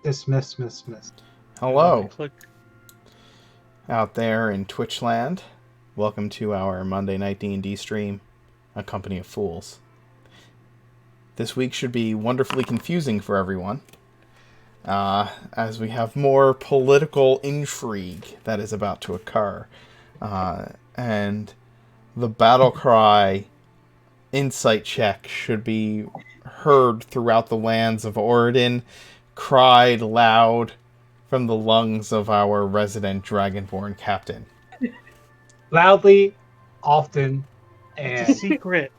Dismiss. Hello, Click. out there in Twitch land. Welcome to our Monday night D&D stream, A Company of Fools. This week should be wonderfully confusing for everyone, as we have more political intrigue that is about to occur. And the battle cry insight check should be heard throughout the lands of Oridon, cried loud from the lungs of our resident Dragonborn captain. Loudly, often, It's a and secret.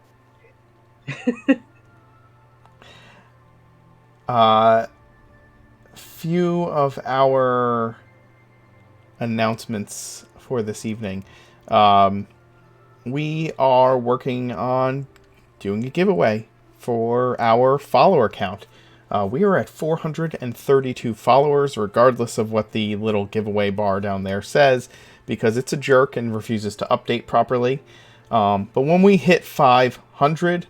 Few of our announcements for this evening. We are working on doing a giveaway for our follower count. We are at 432 followers, regardless of what the little giveaway bar down there says, because it's a jerk and refuses to update properly. But when we hit 500,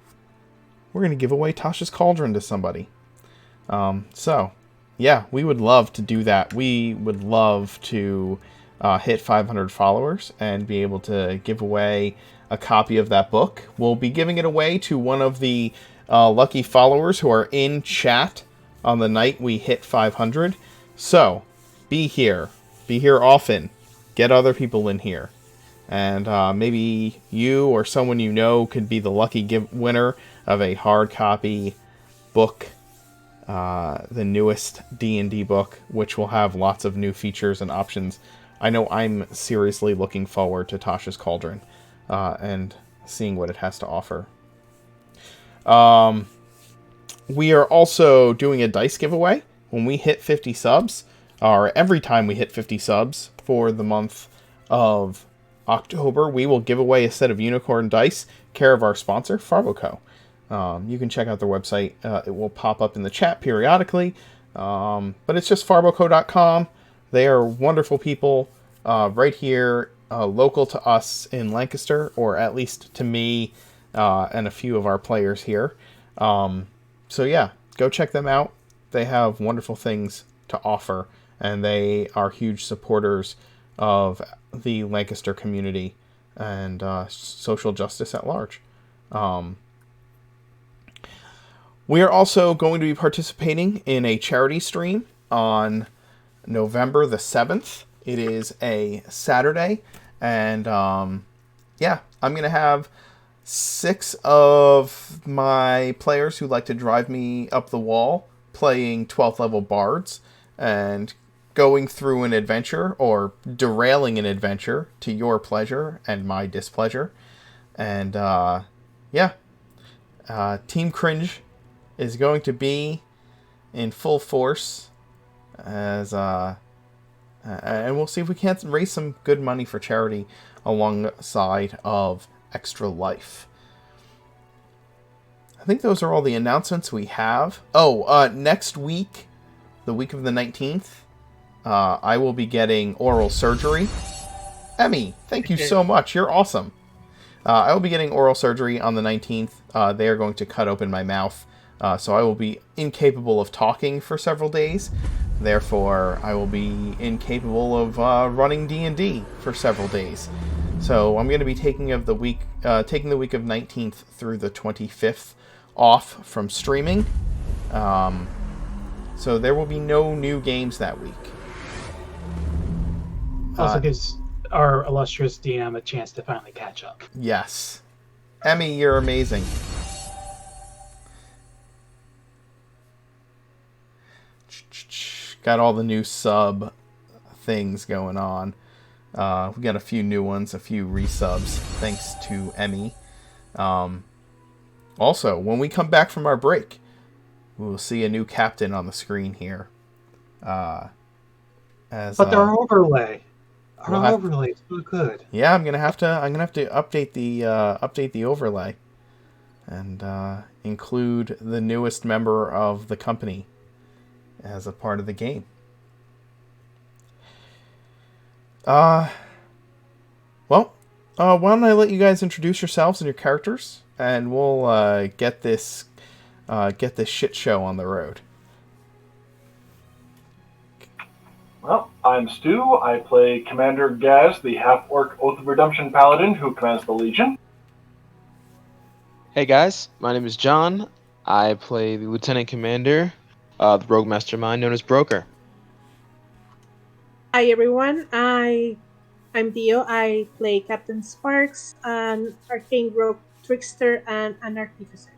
we're going to give away Tasha's Cauldron to somebody. Yeah, we would love to do that. We would love to hit 500 followers and be able to give away a copy of that book. We'll be giving it away to one of the lucky followers who are in chat on the night we hit 500. So, be here. Be here often. Get other people in here. And maybe you or someone you know could be the lucky winner of a hard copy book, the newest D&D book, which will have lots of new features and options. I know I'm seriously looking forward to Tasha's Cauldron and seeing what it has to offer. We are also doing a dice giveaway when we hit 50 subs, or every time we hit 50 subs for the month of October. We will give away a set of unicorn dice, care of our sponsor, Farboco. You can check out their website. It will pop up in the chat periodically, but it's just farboco.com. They are wonderful people right here, local to us in Lancaster, or at least to me and a few of our players here. So yeah, go check them out. They have wonderful things to offer, and they are huge supporters of the Lancaster community and social justice at large. We are also going to be participating in a charity stream on November the 7th. It is a Saturday, and yeah, I'm going to have 6 of my players who like to drive me up the wall playing 12th level bards and going through an adventure or derailing an adventure to your pleasure and my displeasure. And yeah, Team Cringe is going to be in full force as and we'll see if we can't raise some good money for charity alongside of Extra Life. I think those are all the announcements we have. Next week, the week of the 19th, I will be getting oral surgery. Emmy, thank you so much. You're awesome. I will be getting oral surgery on the 19th. They are going to cut open my mouth. So I will be incapable of talking for several days. Therefore, I will be incapable of running D&D for several days. So I'm going to be taking the week of 19th through the 25th off from streaming. So there will be no new games that week. also gives our illustrious DM a chance to finally catch up. Yes. Emmy, you're amazing. Got all the new sub things going on. We got a few new ones, a few resubs, thanks to Emmy. Also, when we come back from our break, we will see a new captain on the screen here. But our overlay, overlay is so good. Yeah, I'm gonna have to update the overlay, and include the newest member of the company as a part of the game. Well, why don't I let you guys introduce yourselves and your characters, and we'll get this shit show on the road. Well, I'm Stu. I play Commander Gaz, the half-orc Oath of Redemption paladin who commands the Legion. Hey guys, my name is John. I play the Lieutenant Commander, the Rogue Mastermind known as Broker. Hi everyone, I'm Dio. I play Captain Sparks, an arcane rogue trickster and an artificer.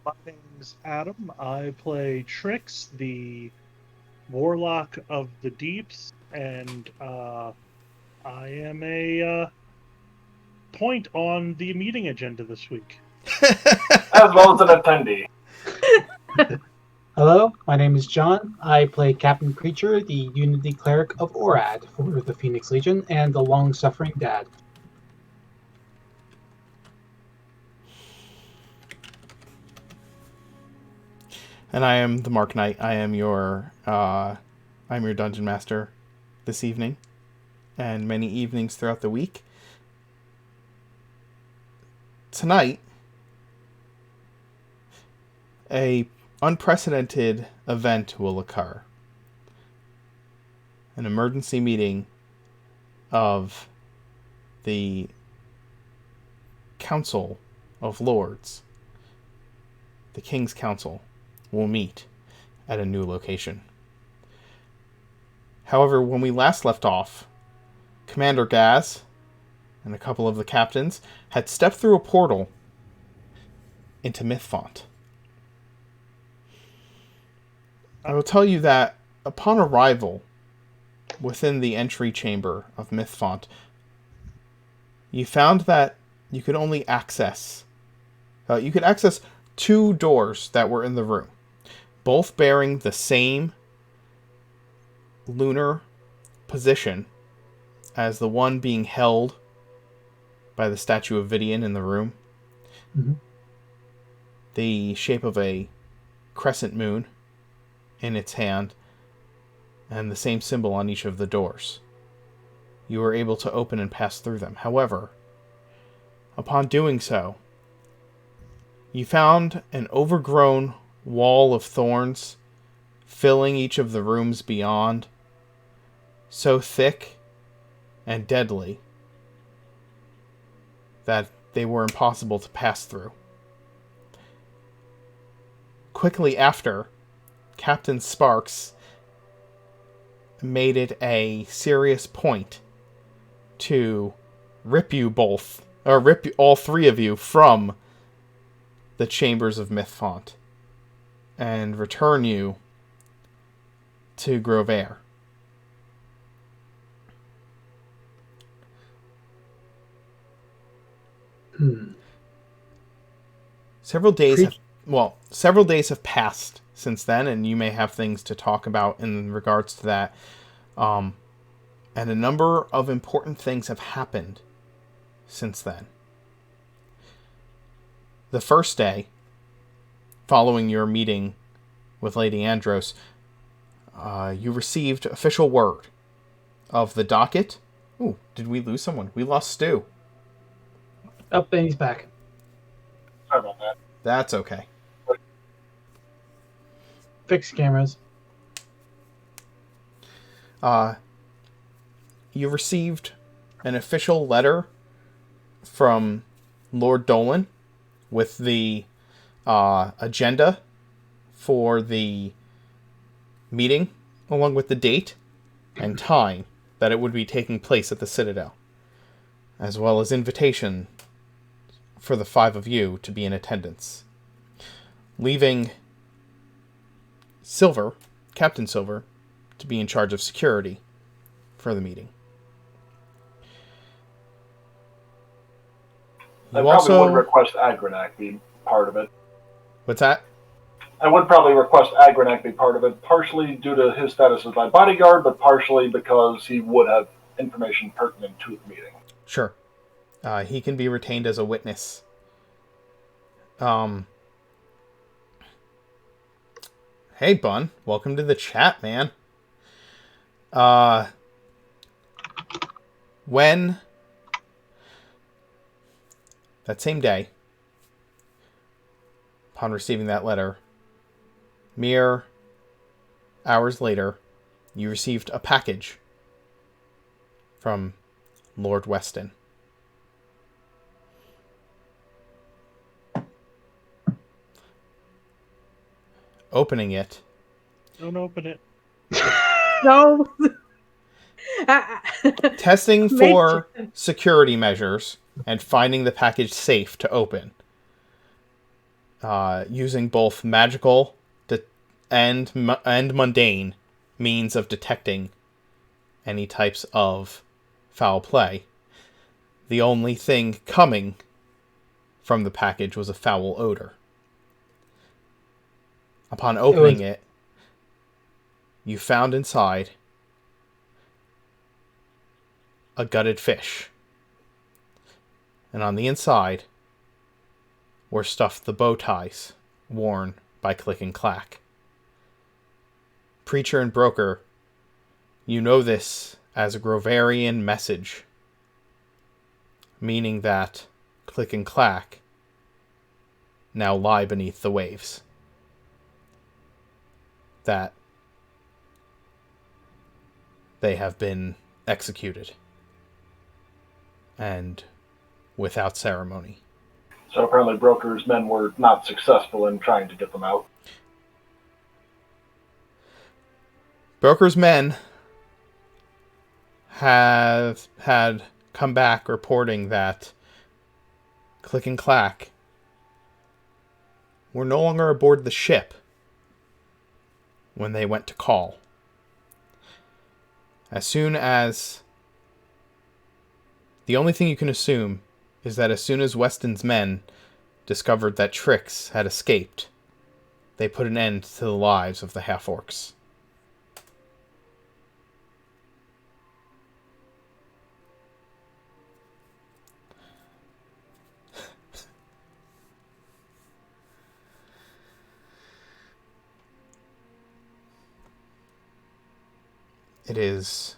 My name's Adam. I play Trix, the Warlock of the Deeps, and I am a point on the meeting agenda this week. As well as an attendee. Hello, my name is John. I play Captain Creature, the Unity Cleric of Orad for the Phoenix Legion, and the long-suffering dad. And I am the Mark Knight. I am your dungeon master this evening and many evenings throughout the week. Tonight, a unprecedented event will occur. An emergency meeting of the Council of Lords, the King's Council, will meet at a new location. However, when we last left off, Commander Gaz and a couple of the captains had stepped through a portal into Mythfont. I will tell you that upon arrival within the entry chamber of Mythfont, you found that you could only access two doors that were in the room, both bearing the same lunar position as the one being held by the statue of Vidian in the room. Mm-hmm. The shape of a crescent moon in its hand, and the same symbol on each of the doors. You were able to open and pass through them. However, upon doing so, you found an overgrown wall of thorns filling each of the rooms beyond, so thick and deadly that they were impossible to pass through. Quickly after, Captain Sparks made it a serious point to rip all three of you from the chambers of Mythfont and return you to Grovair. Several days have passed since then, and you may have things to talk about in regards to that. And a number of important things have happened since then. The first day, following your meeting with Lady Andros, you received official word of the docket. Ooh, did we lose someone? We lost Stu. Oh, and he's back. Sorry about that. That's okay. Fix cameras. You received an official letter from Lord Dolan with the agenda for the meeting, along with the date and time that it would be taking place at the Citadel, as well as invitation for the five of you to be in attendance, leaving Captain Silver, to be in charge of security for the meeting. I probably would request Agranak be part of it. What's that? I would probably request Agranak be part of it, partially due to his status as my bodyguard, but partially because he would have information pertinent to the meeting. Sure. He can be retained as a witness. Hey, Bun. Welcome to the chat, man. When that same day, upon receiving that letter, mere hours later, You received a package from Lord Weston. Opening it, Don't open it. No. testing Make for it. security measures, and finding the package safe to open. Using both magical and mundane means of detecting any types of foul play. The only thing coming from the package was a foul odor. Upon opening it, you found inside a gutted fish. And on the inside were stuffed the bow ties worn by Click and Clack. Preacher and Broker, you know this as a Groverian message, meaning that Click and Clack now lie beneath the waves. That they have been executed, and without ceremony. So apparently Broker's men were not successful in trying to get them out. Broker's men have had come back reporting that Click and Clack were no longer aboard the ship when they went to call. As soon as... The only thing you can assume is that as soon as Weston's men discovered that Trix had escaped, they put an end to the lives of the half-orcs. It is...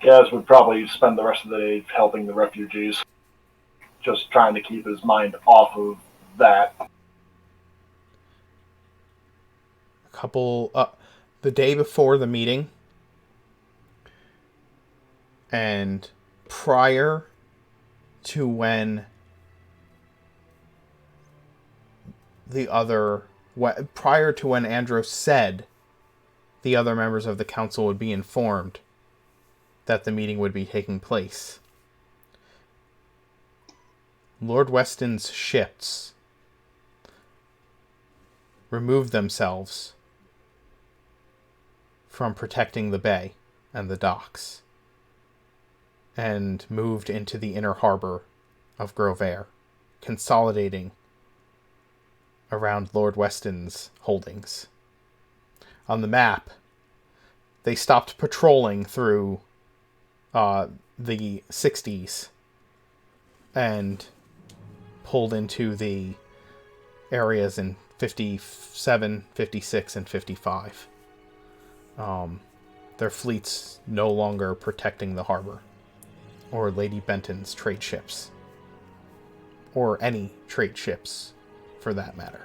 Gaz would probably spend the rest of the day helping the refugees. Just trying to keep his mind off of that. The day before the meeting, and prior to when Andros said the other members of the council would be informed that the meeting would be taking place, Lord Weston's ships removed themselves from protecting the bay and the docks, and moved into the inner harbor of Grovair, consolidating around Lord Weston's holdings. On the map, they stopped patrolling through the 60s and pulled into the areas in 57, 56, and 55. Their fleets no longer protecting the harbor, or Lady Benton's trade ships, or any trade ships for that matter.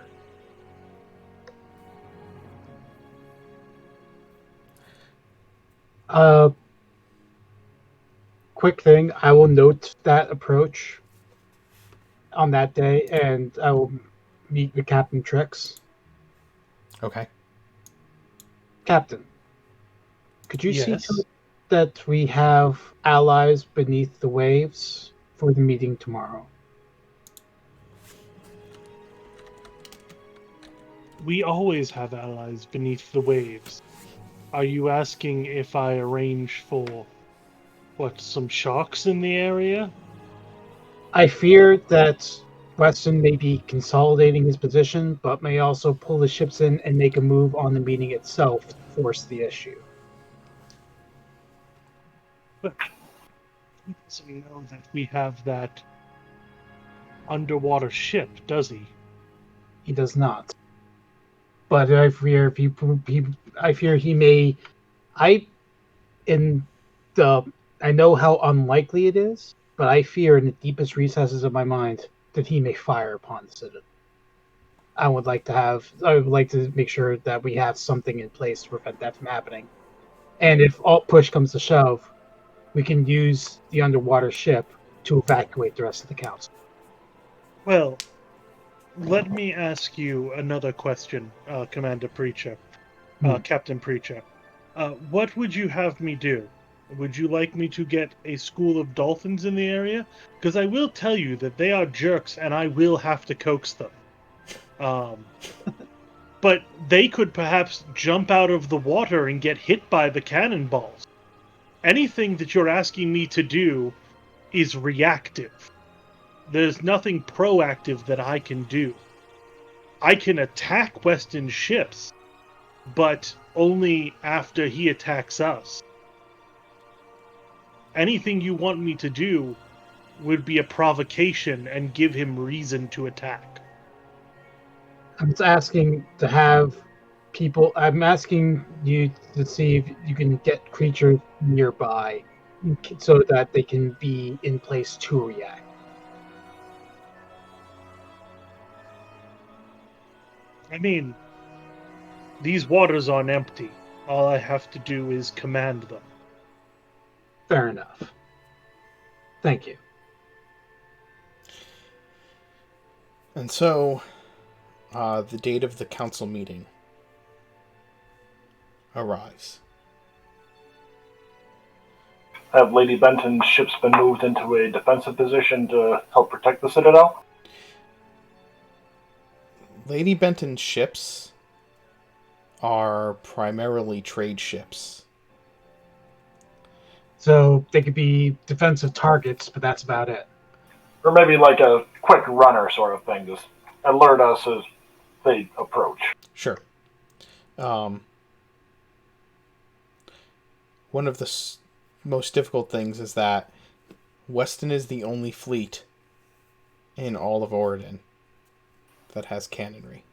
Quick thing, I will note that approach on that day, and I will meet with Captain Trix. Okay. Captain, could you see Yes. to it that we have allies beneath the waves for the meeting tomorrow? We always have allies beneath the waves. Are you asking if I arrange for, some sharks in the area? I fear that Weston may be consolidating his position, but may also pull the ships in and make a move on the meeting itself to force the issue. But he doesn't know that we have that underwater ship, does he? He does not. But I fear he may. I know how unlikely it is, but I fear in the deepest recesses of my mind that he may fire upon the citadel. I would like to make sure that we have something in place to prevent that from happening. And if all push comes to shove, we can use the underwater ship to evacuate the rest of the council. Well, let me ask you another question, Commander Preacher, Captain Preacher. What would you have me do? Would you like me to get a school of dolphins in the area? Because I will tell you that they are jerks, and I will have to coax them. But they could perhaps jump out of the water and get hit by the cannonballs. Anything that you're asking me to do is reactive. There's nothing proactive that I can do. I can attack Weston's ships, but only after he attacks us. Anything you want me to do would be a provocation and give him reason to attack. I'm just asking to have people. I'm asking you to see if you can get creatures nearby so that they can be in place to react. I mean, these waters aren't empty. All I have to do is command them. Fair enough. Thank you. And so, the date of the council meeting arrives. Have Lady Benton's ships been moved into a defensive position to help protect the Citadel? Lady Benton's ships are primarily trade ships. So they could be defensive targets, but that's about it. Or maybe like a quick runner sort of thing, just alert us as they approach. Sure. One of the most difficult things is that Weston is the only fleet in all of Oregon that has cannonry.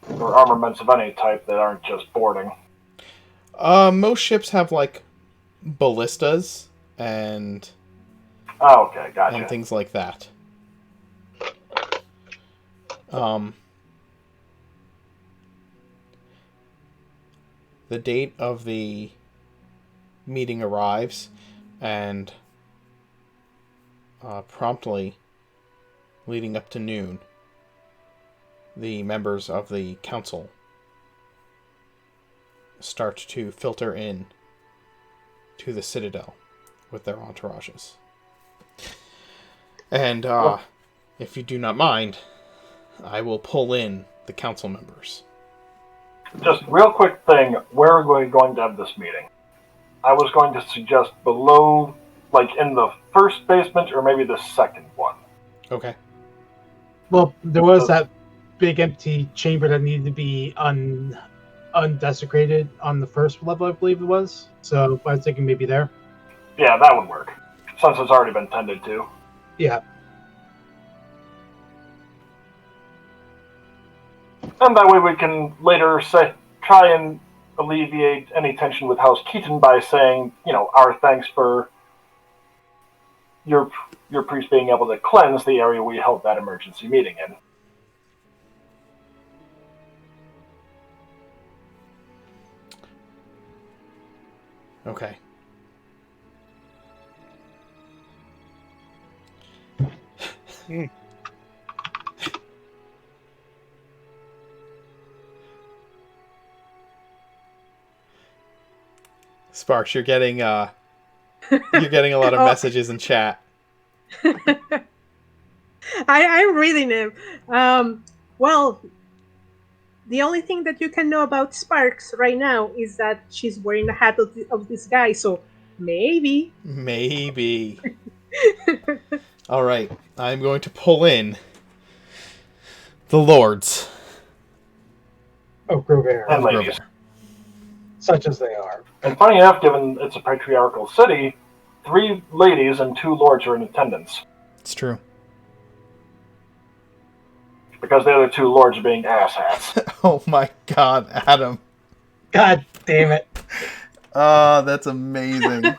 Or armaments of any type that aren't just boarding. Most ships have, like, ballistas and Oh, okay, gotcha. and things like that. The date of the meeting arrives, and promptly leading up to noon, the members of the council start to filter in to the Citadel with their entourages. And if you do not mind, I will pull in the council members. Just real quick thing, where are we going to have this meeting? I was going to suggest below, like in the first basement or maybe the second one. Okay. Well, there was that big empty chamber that needed to be undesecrated on the first level, I believe it was. So I was thinking maybe there. Yeah, that would work, since it's already been tended to. Yeah. And that way we can later try and alleviate any tension with House Keaton by saying, our thanks for your priest being able to cleanse the area we held that emergency meeting in. Okay. Sparks, you're getting a lot of messages in chat. I'm reading them. Well, the only thing that you can know about Sparks right now is that she's wearing the hat of this guy, so maybe. Maybe. All right, I'm going to pull in the lords. Oh, Grover. And ladies. Such as they are. And funny enough, given it's a patriarchal city, 3 ladies and 2 lords are in attendance. It's true. Because the other 2 lords are being asshats. Oh my god, Adam. God damn it. That's amazing.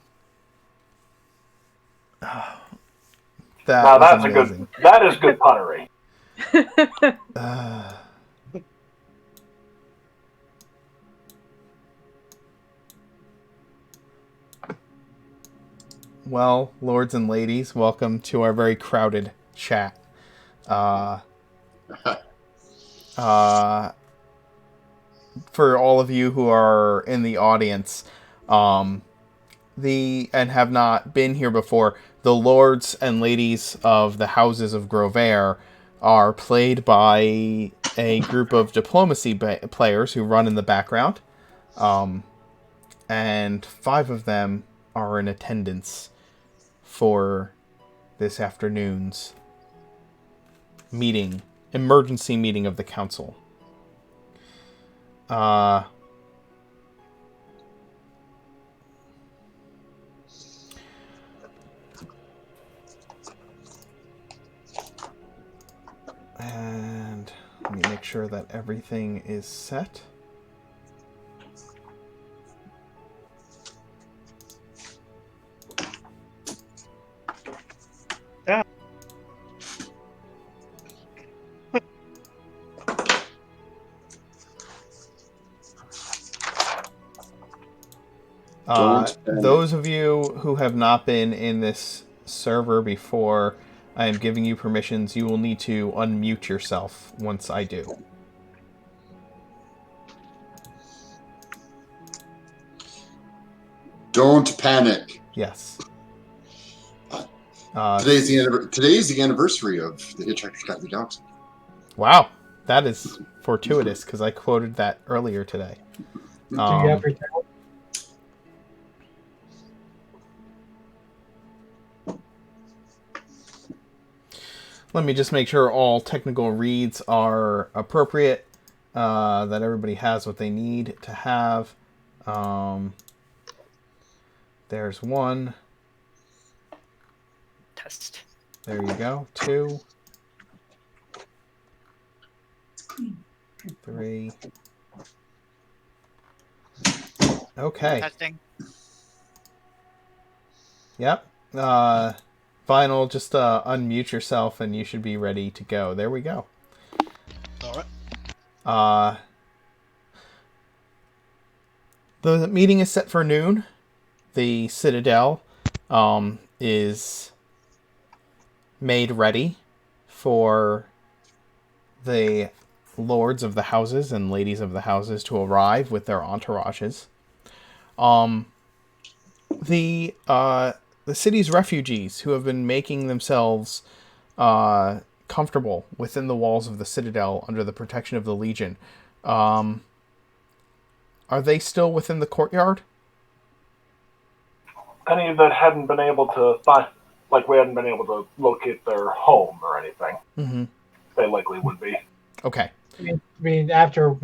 That's amazing. That is good punnery. Well, lords and ladies, welcome to our very crowded chat. For all of you who are in the audience, and have not been here before, the lords and ladies of the houses of Grovair are played by a group of diplomacy players who run in the background, and 5 of them are in attendance for this afternoon's emergency meeting of the council. And let me make sure that everything is set. Yeah. Those of you who have not been in this server before, I am giving you permissions. You will need to unmute yourself once I do. Don't panic. Yes. Today's the anniversary of the Hitchhiker's Guide to the Galaxy. Wow, that is fortuitous because I quoted that earlier today. Do you have your towel? Let me just make sure all technical reads are appropriate, that everybody has what they need to have. There's 1. Test. There you go. 2. 3. Okay. Testing. Yep. Final, just unmute yourself and you should be ready to go. There we go. Alright. The meeting is set for noon. The Citadel is made ready for the lords of the houses and ladies of the houses to arrive with their entourages. The city's refugees who have been making themselves comfortable within the walls of the Citadel under the protection of the Legion, are they still within the courtyard? Any that hadn't been able to find, like we hadn't been able to locate their home or anything, Mm-hmm. they likely would be. Okay. I mean, after,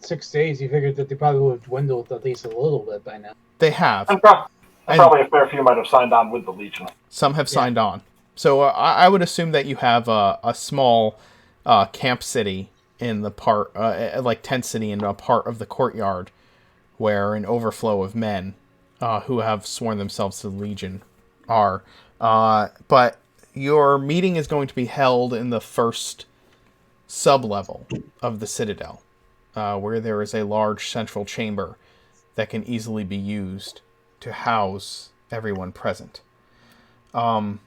6 days, you figured that they probably would have dwindled at least a little bit by now. They have. And probably a fair few might have signed on with the Legion. Some have signed on. So I would assume that you have a small camp city in the part, like tent city in a part of the courtyard where an overflow of men who have sworn themselves to the Legion are. But your meeting is going to be held in the first sub-level of the Citadel, where there is a large central chamber that can easily be used to house everyone present. And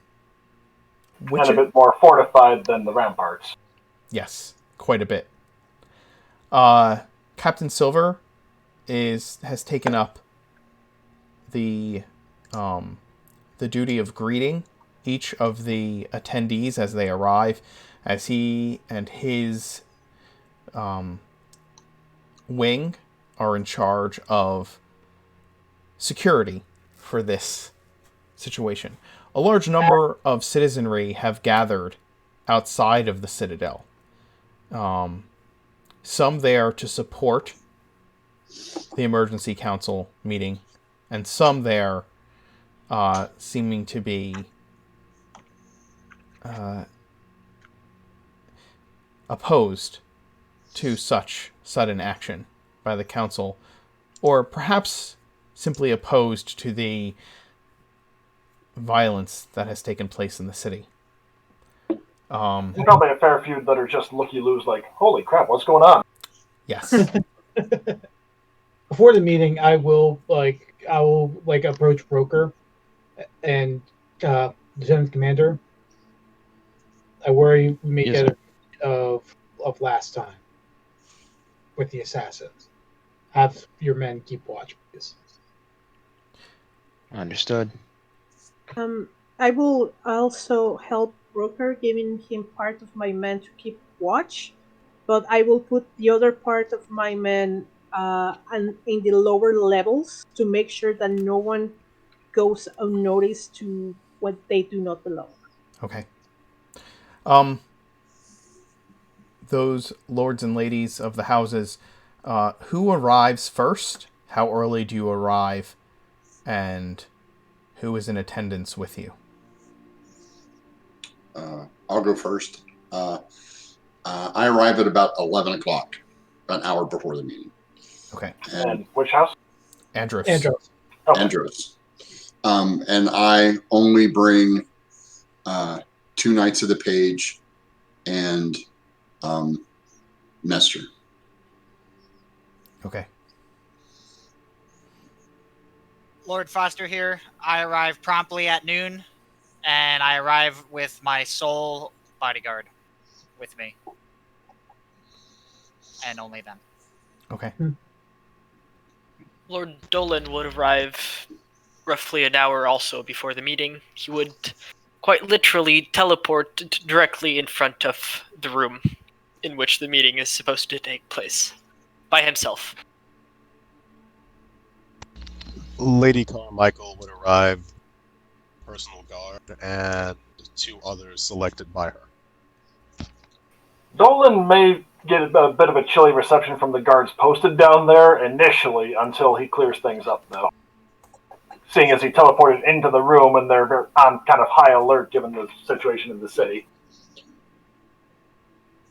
a bit more fortified than the ramparts. Yes, quite a bit. Captain Silver has taken up the duty of greeting each of the attendees as they arrive, as he and his wing are in charge of security for this situation. A large number of citizenry have gathered outside of the Citadel. Some there to support the emergency council meeting, and some there seeming to be opposed to such sudden action by the council, or perhaps simply opposed to the violence that has taken place in the city. There's probably a fair few that are just looky-loos like, holy crap, what's going on? Yes. Before the meeting, I will approach Broker And Lieutenant Commander, I worry we may Yes, get sir. of last time with the assassins. Have your men keep watch, please. Understood. I will also help Broker, giving him part of my men to keep watch, but I will put the other part of my men in the lower levels to make sure that no one goes unnoticed to what they do not belong. Okay. Um, those lords and ladies of the houses, who arrives first? How early do you arrive? And who is in attendance with you? I'll go first. I arrive at about 11 o'clock, an hour before the meeting. Okay. And which house? Andros. Andros. Okay. Andros. And I only bring 2 Knights of the Page and Nestor. Okay. Lord Foster here. I arrive promptly at noon, and I arrive with my sole bodyguard with me. And only them. Okay. Lord Dolan would arrive roughly an hour also before the meeting. He would quite literally teleport directly in front of the room in which the meeting is supposed to take place by himself. Lady Carmichael would arrive, personal guard, and 2 others selected by her. Dolan may get a bit of a chilly reception from the guards posted down there initially until he clears things up, though. Seeing as he teleported into the room and they're on kind of high alert given the situation in the city.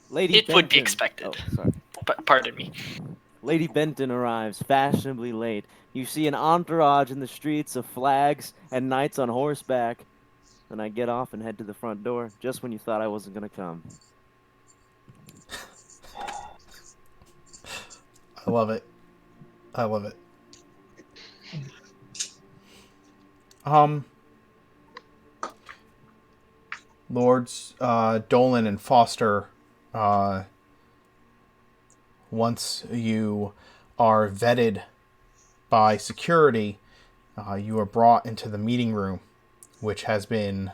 Lady It Benton. would be expected. Oh, sorry. Pardon me. Lady Benton arrives fashionably late. You see an entourage in the streets of flags and knights on horseback. Then I get off and head to the front door just when you thought I wasn't going to come. I love it. I love it. Lords Dolan and Foster, once you are vetted by security, you are brought into the meeting room, which has been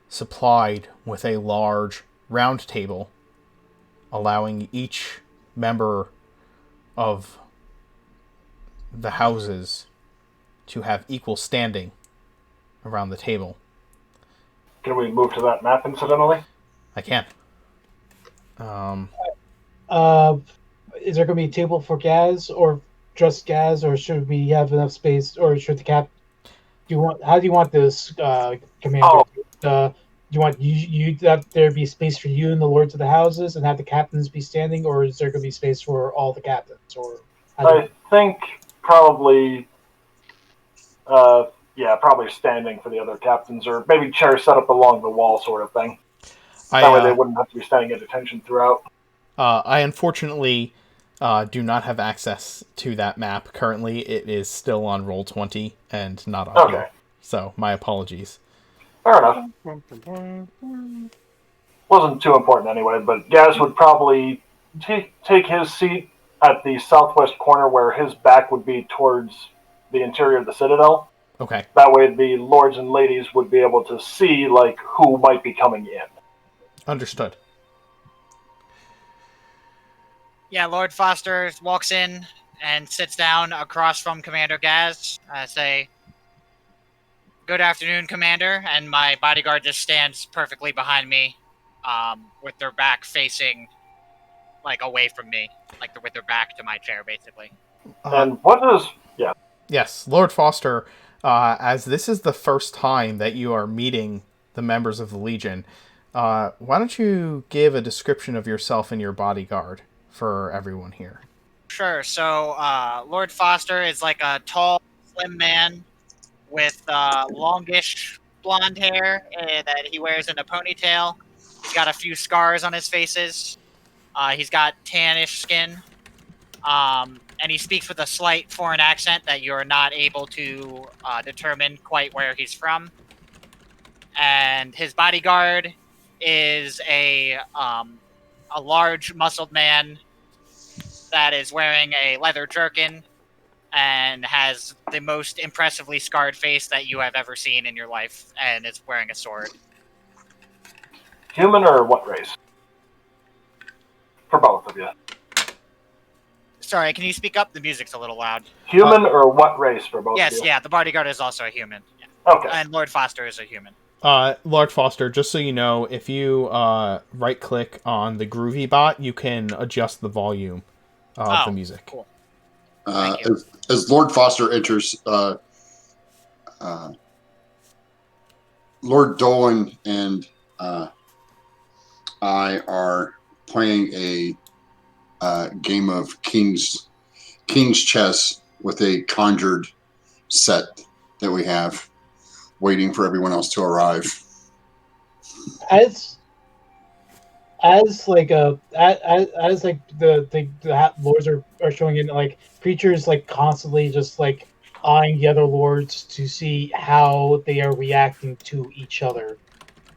supplied with a large round table, allowing each member of the houses to have equal standing around the table. Can we move to that map, incidentally? I can. Is there going to be a table for Gaz or just Gaz, or should we have enough space, or should the cap? How do you want this, Commander? Do you want you that there be space for you and the lords of the houses, and have the captains be standing, or is there going to be space for all the captains? Or I think probably, probably standing for the other captains, or maybe chairs set up along the wall, sort of thing. That way they wouldn't have to be standing at attention throughout. I unfortunately do not have access to that map currently. It is still on Roll20 and not on here. So my apologies. Fair enough. Wasn't too important anyway, but Gaz would probably take his seat at the southwest corner where his back would be towards the interior of the Citadel. Okay. That way the lords and ladies would be able to see, like, who might be coming in. Understood. Yeah, Lord Foster walks in and sits down across from Commander Gaz. Say, "Good afternoon, Commander," and my bodyguard just stands perfectly behind me, with their back facing, like, away from me, like with their back to my chair, basically. And what is... Yeah. Yes, Lord Foster, as this is the first time that you are meeting the members of the Legion, why don't you give a description of yourself and your bodyguard for everyone here? Sure. So, Lord Foster is like a tall, slim man with longish blonde hair that he wears in a ponytail. He's got a few scars on his faces. He's got tannish skin. And he speaks with a slight foreign accent that you're not able to determine quite where he's from. and his bodyguard is a large muscled man that is wearing a leather jerkin and has the most impressively scarred face that you have ever seen in your life, and is wearing a sword. Human or what race? For both of you. Sorry, can you speak up? The music's a little loud. Human or what race for both of Yes, you? yeah, the bodyguard is also a human. Yeah. Okay. And Lord Foster is a human. Lord Foster, just so you know, if you right-click on the Groovy bot, you can adjust the volume of the music. Cool. As Lord Foster enters, Lord Dolan and I are playing a game of King's Chess with a conjured set that we have, waiting for everyone else to arrive. As like the lords are showing in, like creatures like constantly just like eyeing the other lords to see how they are reacting to each other,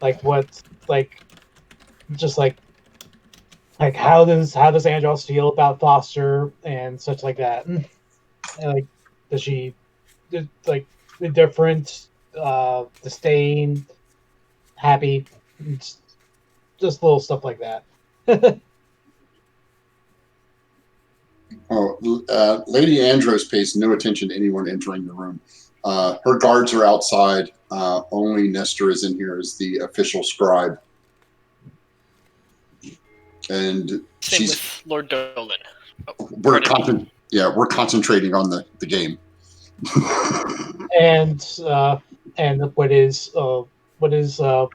like what, like just like how does Andros feel about Foster and such like that, and like does she like indifferent, disdain, happy, just little stuff like that. Lady Andros pays no attention to anyone entering the room. Her guards are outside. Only Nestor is in here as the official scribe. And Same with Lord Dolan. We're concentrating on the game. and what is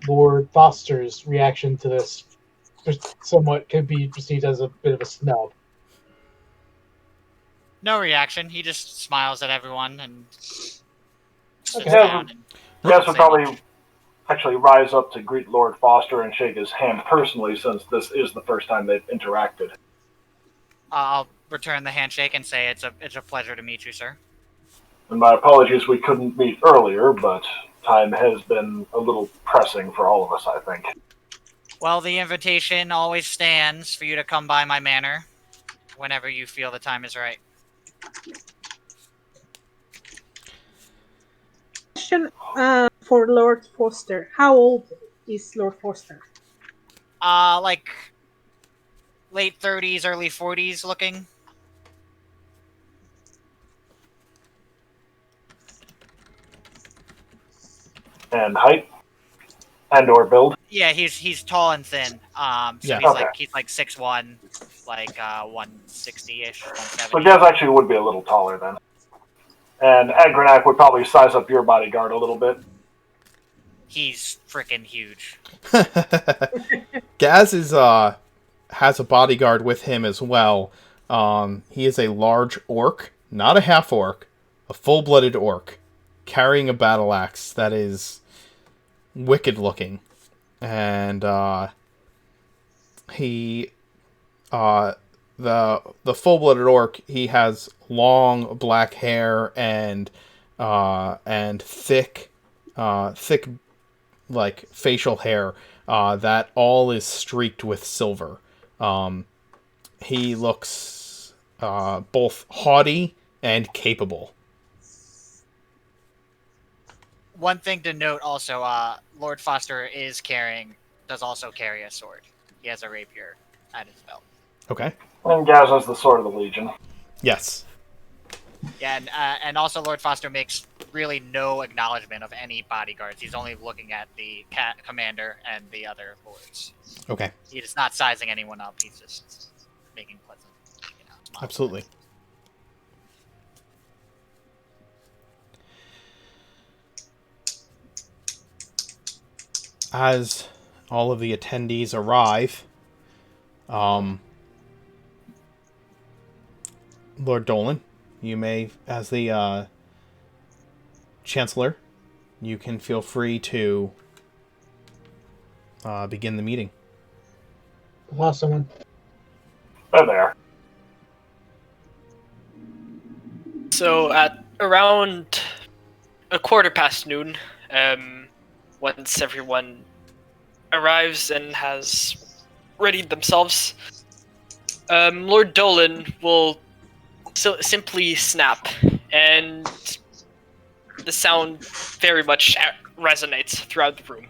Lord Foster's reaction to this? Somewhat could be perceived as a bit of a snub. No reaction. He just smiles at everyone and sits Okay. down. Gaz would probably actually rise up to greet Lord Foster and shake his hand personally, since this is the first time they've interacted. I'll return the handshake and say it's a pleasure to meet you, sir. And my apologies we couldn't meet earlier, but time has been a little pressing for all of us, I think. Well, the invitation always stands for you to come by my manor whenever you feel the time is right. Question for Lord Foster. How old is Lord Foster? Like late 30s, early 40s looking. And height? And or build? Yeah, he's tall and thin. So Yeah. he's like 6'1", like 160-ish, 170. So Gaz actually would be a little taller then. And Agranak would probably size up your bodyguard a little bit. He's freaking huge. Gaz is has a bodyguard with him as well. He is a large orc, not a half orc, a full-blooded orc, carrying a battle axe that is wicked looking, and the full-blooded orc, he has long black hair and thick like facial hair that all is streaked with silver. He looks both haughty and capable. One thing to note also, Lord Foster does also carry a sword. He has a rapier at his belt. Okay. And Gaz has the sword of the Legion. Yes. Yeah, and also Lord Foster makes really no acknowledgement of any bodyguards. He's only looking at the commander and the other lords. Okay. He is not sizing anyone up. He's just making pleasant. Absolutely. As all of the attendees arrive, Lord Dolan, you may, as the Chancellor, you can feel free to begin the meeting. Lost someone. Oh, there. So at around 1:15 noon, once everyone arrives and has readied themselves, Lord Dolan will simply snap, and the sound very much resonates throughout the room,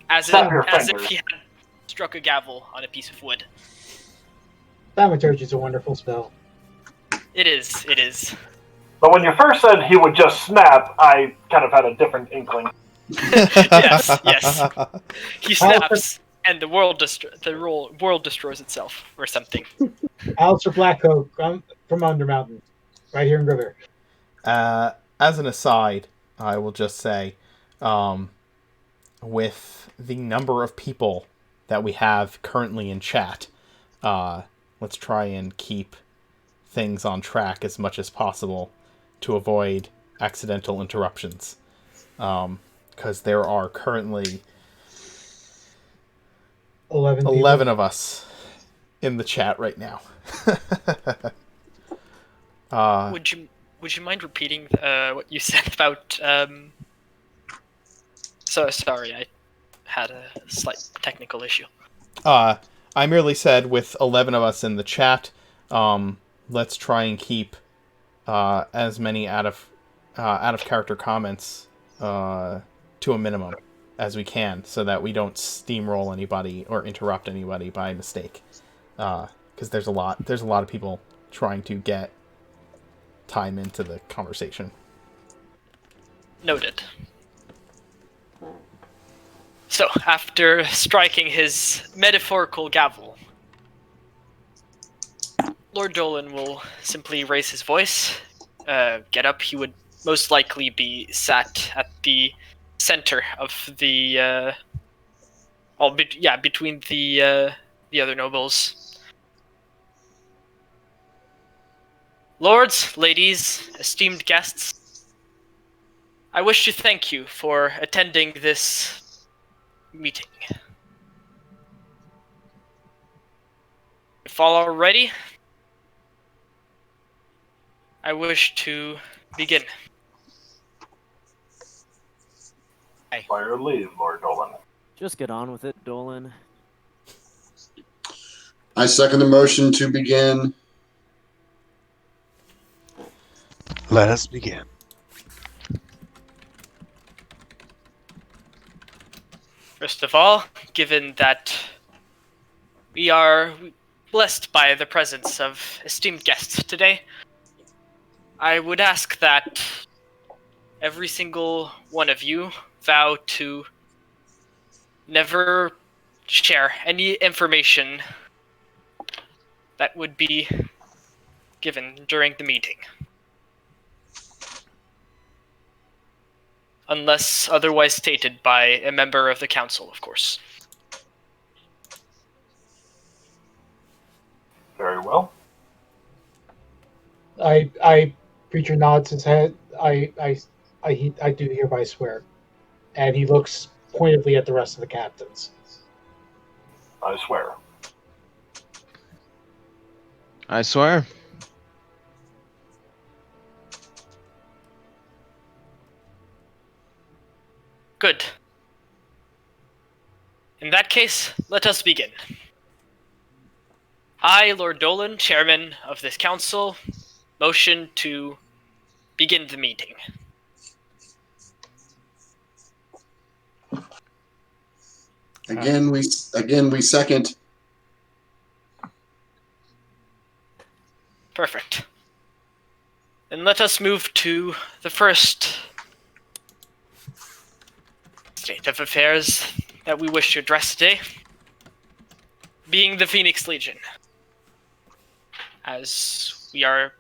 as if he had struck a gavel on a piece of wood. Thaumaturgy is a wonderful spell. It is. But when you first said he would just snap, I kind of had a different inkling. yes. He snaps, and the world destroys itself, or something. Alistair Blackcoat from Undermountain, right here in River. As an aside, I will just say, with the number of people that we have currently in chat, let's try and keep things on track as much as possible to avoid accidental interruptions. Because there are currently 11 of us in the chat right now. Would you mind repeating what you said about? So sorry, I had a slight technical issue. I merely said with 11 of us in the chat, let's try and keep as many out of character comments to a minimum as we can, so that we don't steamroll anybody or interrupt anybody by mistake. Because there's a lot of people trying to get time into the conversation. Noted. So, after striking his metaphorical gavel, Lord Dolan will simply raise his voice, get up. He would most likely be sat at the center of the, between the other nobles. Lords, ladies, esteemed guests, I wish to thank you for attending this meeting. If all are ready, I wish to begin. By your leave, Lord Dolan. Just get on with it, Dolan. I second the motion to begin. Let us begin. First of all, given that we are blessed by the presence of esteemed guests today, I would ask that every single one of you vow to never share any information that would be given during the meeting. Unless otherwise stated by a member of the council, of course. Very well. Preacher nods his head. I do hereby swear. And he looks pointedly at the rest of the captains. I swear. I swear. Good. In that case, let us begin. I, Lord Dolan, chairman of this council, motion to begin the meeting. Again, we second. Perfect. Then let us move to the first state of affairs that we wish to address today, being the Phoenix Legion. As we are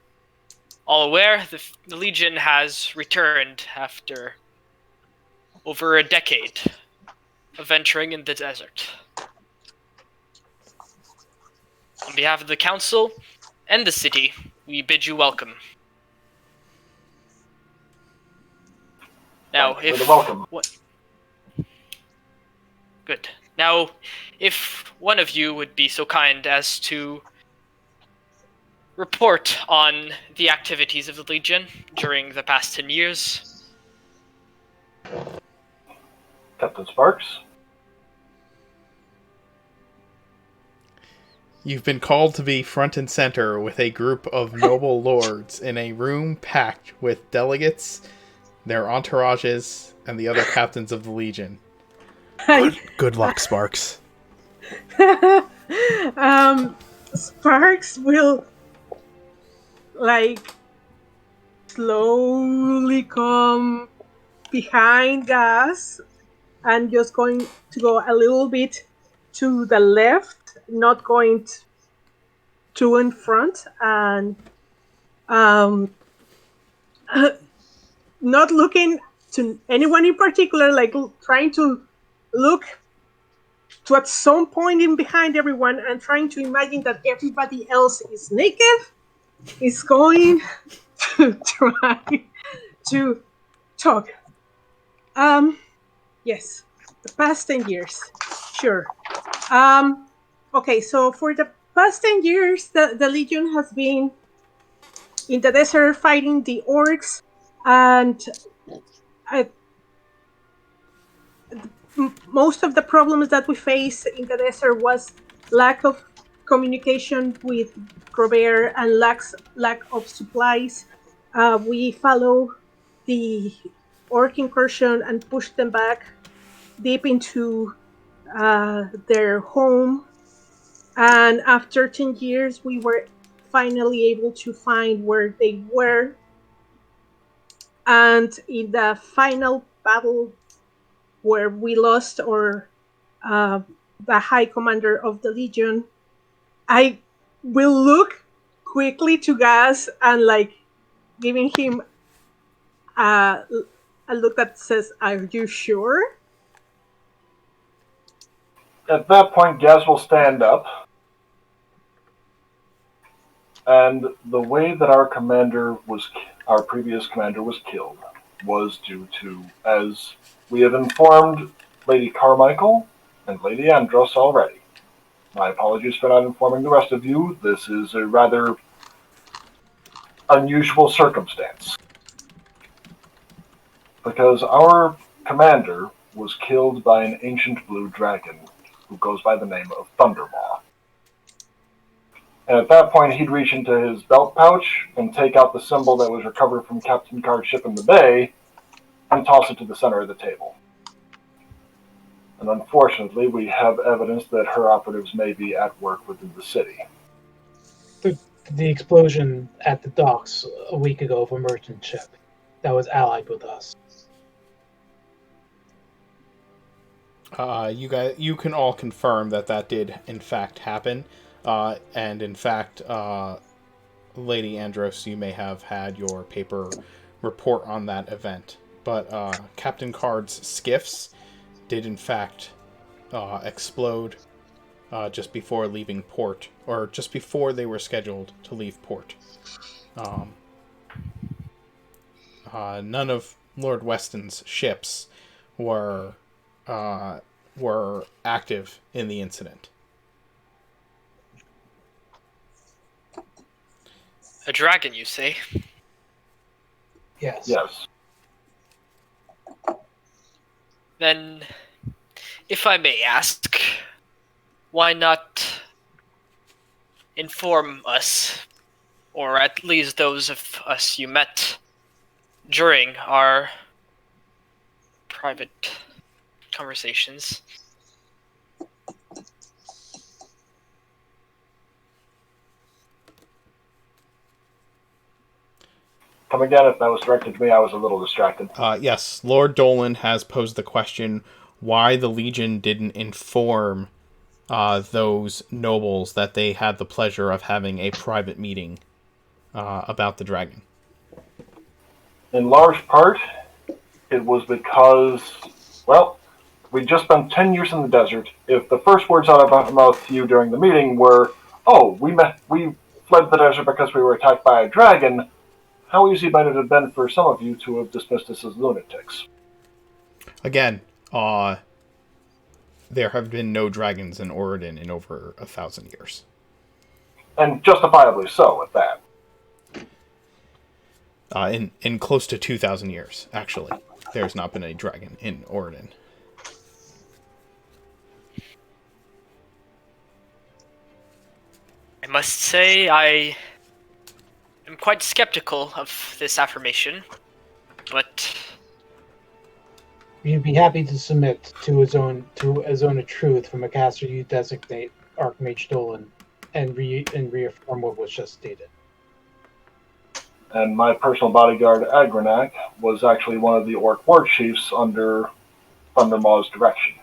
all aware, the Legion has returned after over a decade of venturing in the desert. On behalf of the council and the city, we bid you welcome. Now, Good. Now, if one of you would be so kind as to report on the activities of the Legion during the past 10 years. Captain Sparks. You've been called to be front and center with a group of noble lords in a room packed with delegates, their entourages, and the other captains of the Legion. Good luck, Sparks. Sparks will slowly come behind Gas and just going to go a little bit to the left, not going to in front, and not looking to anyone in particular, trying to look to at some point in behind everyone and trying to imagine that everybody else is naked, is going to try to talk. Yes, the past 10 years. Sure. Okay, so for the past 10 years, the Legion has been in the desert fighting the orcs, and most of the problems that we face in the desert was lack of communication with Robert and lack of supplies. We follow the orc incursion and push them back deep into their home. And after 10 years, we were finally able to find where they were. And in the final battle where we lost the High Commander of the Legion, I will look quickly to Gas and giving him a look that says, "Are you sure?" At that point, Gaz will stand up. And the way that our previous commander was killed was due to, as we have informed Lady Carmichael and Lady Andros already. My apologies for not informing the rest of you. This is a rather unusual circumstance. Because our commander was killed by an ancient blue dragon who goes by the name of Thundermaw. And at that point, he'd reach into his belt pouch and take out the symbol that was recovered from Captain Card's ship in the bay and toss it to the center of the table. And unfortunately, we have evidence that her operatives may be at work within the city. The explosion at the docks a week ago of a merchant ship that was allied with us. You can all confirm that did in fact happen. And in fact, Lady Andros, you may have had your paper report on that event. But Captain Card's skiffs did in fact explode just before leaving port, or just before they were scheduled to leave port. None of Lord Weston's ships were active in the incident. A dragon, you say? Yes. Yes. Then, if I may ask, why not inform us, or at least those of us you met during our private conversations? Come again, if that was directed to me, I was a little distracted. Yes, Lord Dolan has posed the question why the Legion didn't inform those nobles that they had the pleasure of having a private meeting about the dragon. In large part, it was because, well, we'd just spent 10 years in the desert. If the first words out of our mouth to you during the meeting were, "Oh, we fled the desert because we were attacked by a dragon," how easy might it have been for some of you to have dismissed us as lunatics? Again, there have been no dragons in Oregon in over 1,000 years. And justifiably so, at that. In close to 2,000 years, actually, there's not been a dragon in Oregon. I must say I am quite skeptical of this affirmation, but You'd be happy to submit to a zone of truth from a caster you designate Archmage Dolan and reaffirm what was just stated. And my personal bodyguard, Agranak, was actually one of the Orc war chiefs under Thundermaw's direction.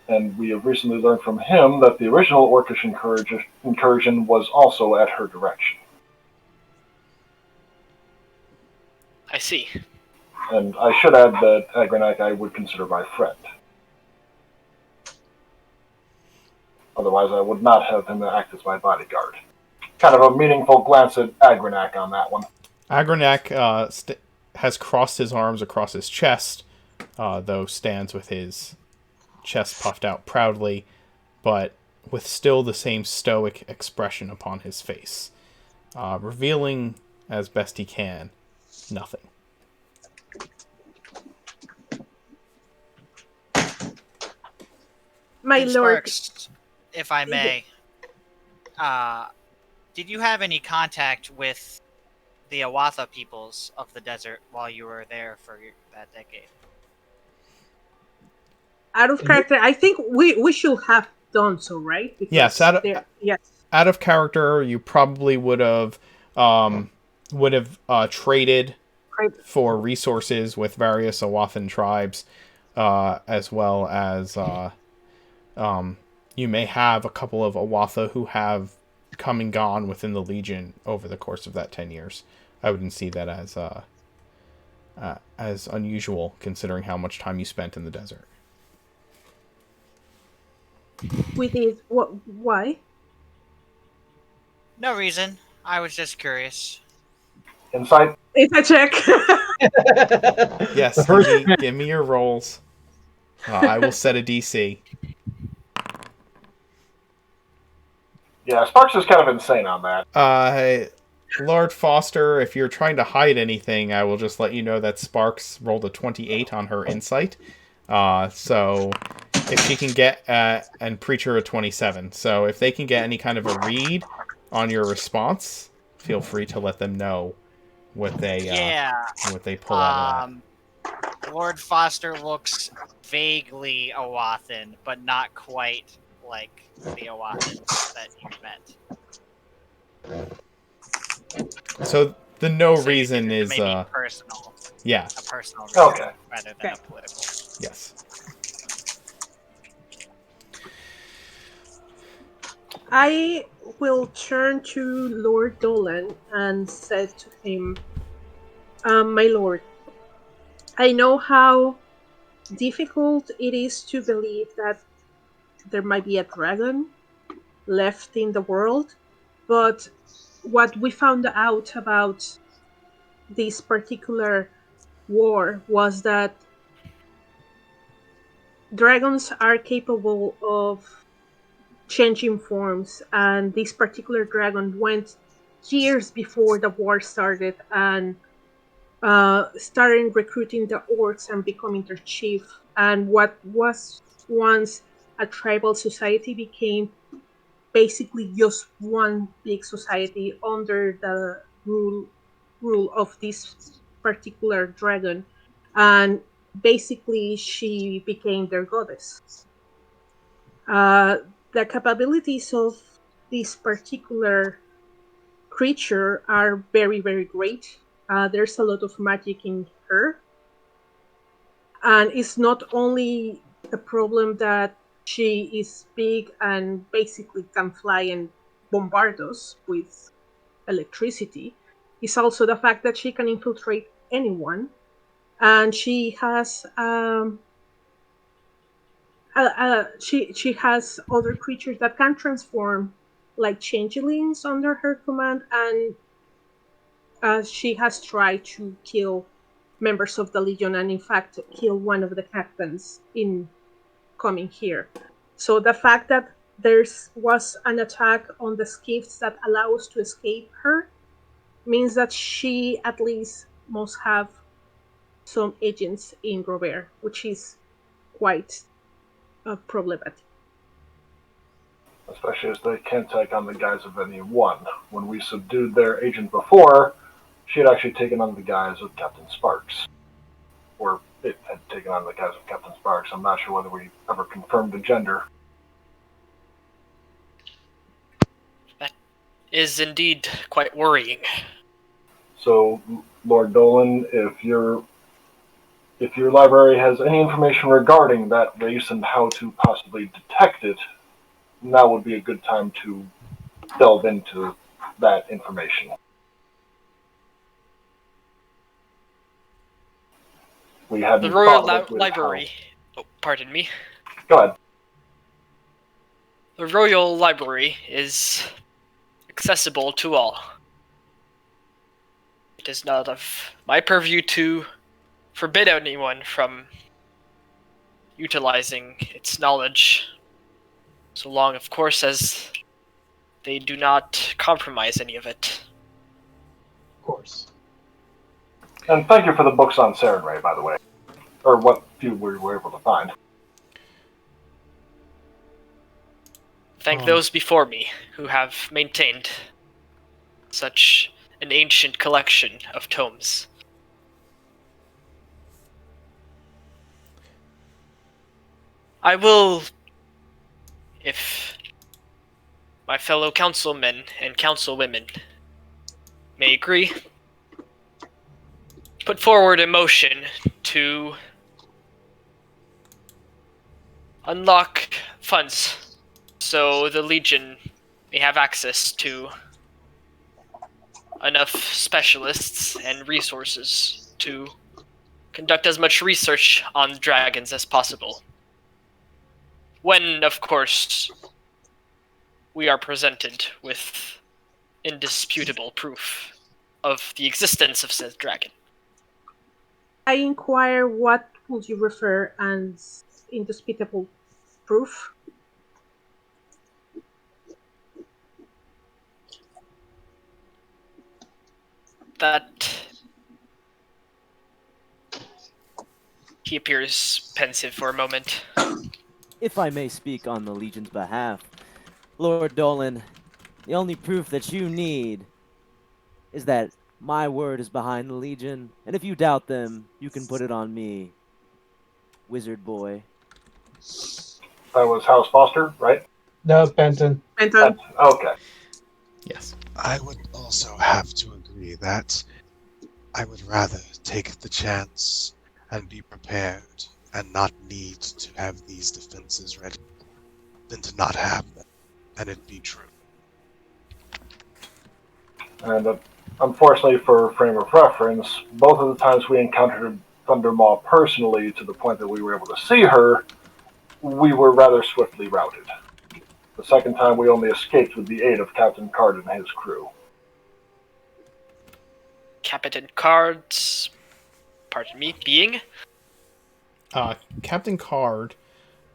And we have recently learned from him that the original Orcish incursion was also at her direction. I see. And I should add that Agranak I would consider my friend. Otherwise, I would not have him act as my bodyguard. Kind of a meaningful glance at Agranak on that one. Agranak has crossed his arms across his chest, though stands with his chest puffed out proudly, but with still the same stoic expression upon his face, revealing, as best he can, nothing. My And lord. Sparks, if I may, did you have any contact with the Awatha peoples of the desert while you were there for that decade? Out of character, I think we should have done so, right? Because Yes, yes. Out of character, you probably would have traded for resources with various Awathan tribes, as well as you may have a couple of Awatha who have come and gone within the Legion over the course of that 10 years. I wouldn't see that as unusual, considering how much time you spent in the desert. We did. What? Why? No reason. I was just curious. Insight? It's a check. Yes, give me your rolls. I will set a DC. Yeah, Sparks is kind of insane on that. Lord Foster, if you're trying to hide anything, I will just let you know that Sparks rolled a 28 on her insight. So if she can get, and Preacher a 27. So if they can get any kind of a read on your response, feel free to let them know what they pull out of that. Lord Foster looks vaguely Awathan, but not quite like the Awathans that you met. So the reason is maybe personal. Yeah. A personal reason rather than a political. Yes. I will turn to Lord Dolan and said to him, my lord, I know how difficult it is to believe that there might be a dragon left in the world, but what we found out about this particular war was that dragons are capable of changing forms, and this particular dragon went years before the war started and started recruiting the orcs and becoming their chief. And what was once a tribal society became basically just one big society under the rule of this particular dragon. And basically, she became their goddess. The capabilities of this particular creature are very, very great. There's a lot of magic in her. And it's not only the problem that she is big and basically can fly and bombard us with electricity. It's also the fact that she can infiltrate anyone. And she has she has other creatures that can transform like changelings under her command, and she has tried to kill members of the Legion and in fact kill one of the captains in coming here. So the fact that there was an attack on the skiffs that allow us to escape her means that she at least must have some agents in Robert, which is quite problematic. especially as they can't take on the guise of anyone. When we subdued their agent before, she had actually taken on the guise of Captain Sparks. Or it had taken on the guise of Captain Sparks. I'm not sure whether we ever confirmed the gender. That is indeed quite worrying. So, Lord Dolan, if your library has any information regarding that race and how to possibly detect it, now would be a good time to delve into that information. We hadn't The Royal thought of it with Library. Oh, pardon me. Go ahead. The Royal Library is accessible to all. It is not of my purview to forbid anyone from utilizing its knowledge, so long, of course, as they do not compromise any of it. Of course. And thank you for the books on Sarenrae, by the way. Or what few we were able to find. Thank those before me who have maintained such an ancient collection of tomes. I will, if my fellow councilmen and councilwomen may agree, put forward a motion to unlock funds so the Legion may have access to enough specialists and resources to conduct as much research on dragons as possible. When, of course, we are presented with indisputable proof of the existence of said dragon. I inquire, what would you refer as indisputable proof? That he appears pensive for a moment. If I may speak on the Legion's behalf, Lord Dolan, the only proof that you need is that my word is behind the Legion, and if you doubt them, you can put it on me, wizard boy. That was House Foster, right? No, Benton. Benton. Okay. Yes. I would also have to agree that I would rather take the chance and be prepared and not need to have these defenses ready than to not have them and it be true. And unfortunately for frame of reference, both of the times we encountered Thundermaw personally to the point that we were able to see her, we were rather swiftly routed. The second time we only escaped with the aid of Captain Card and his crew. Captain Card's, pardon me, being? Captain Card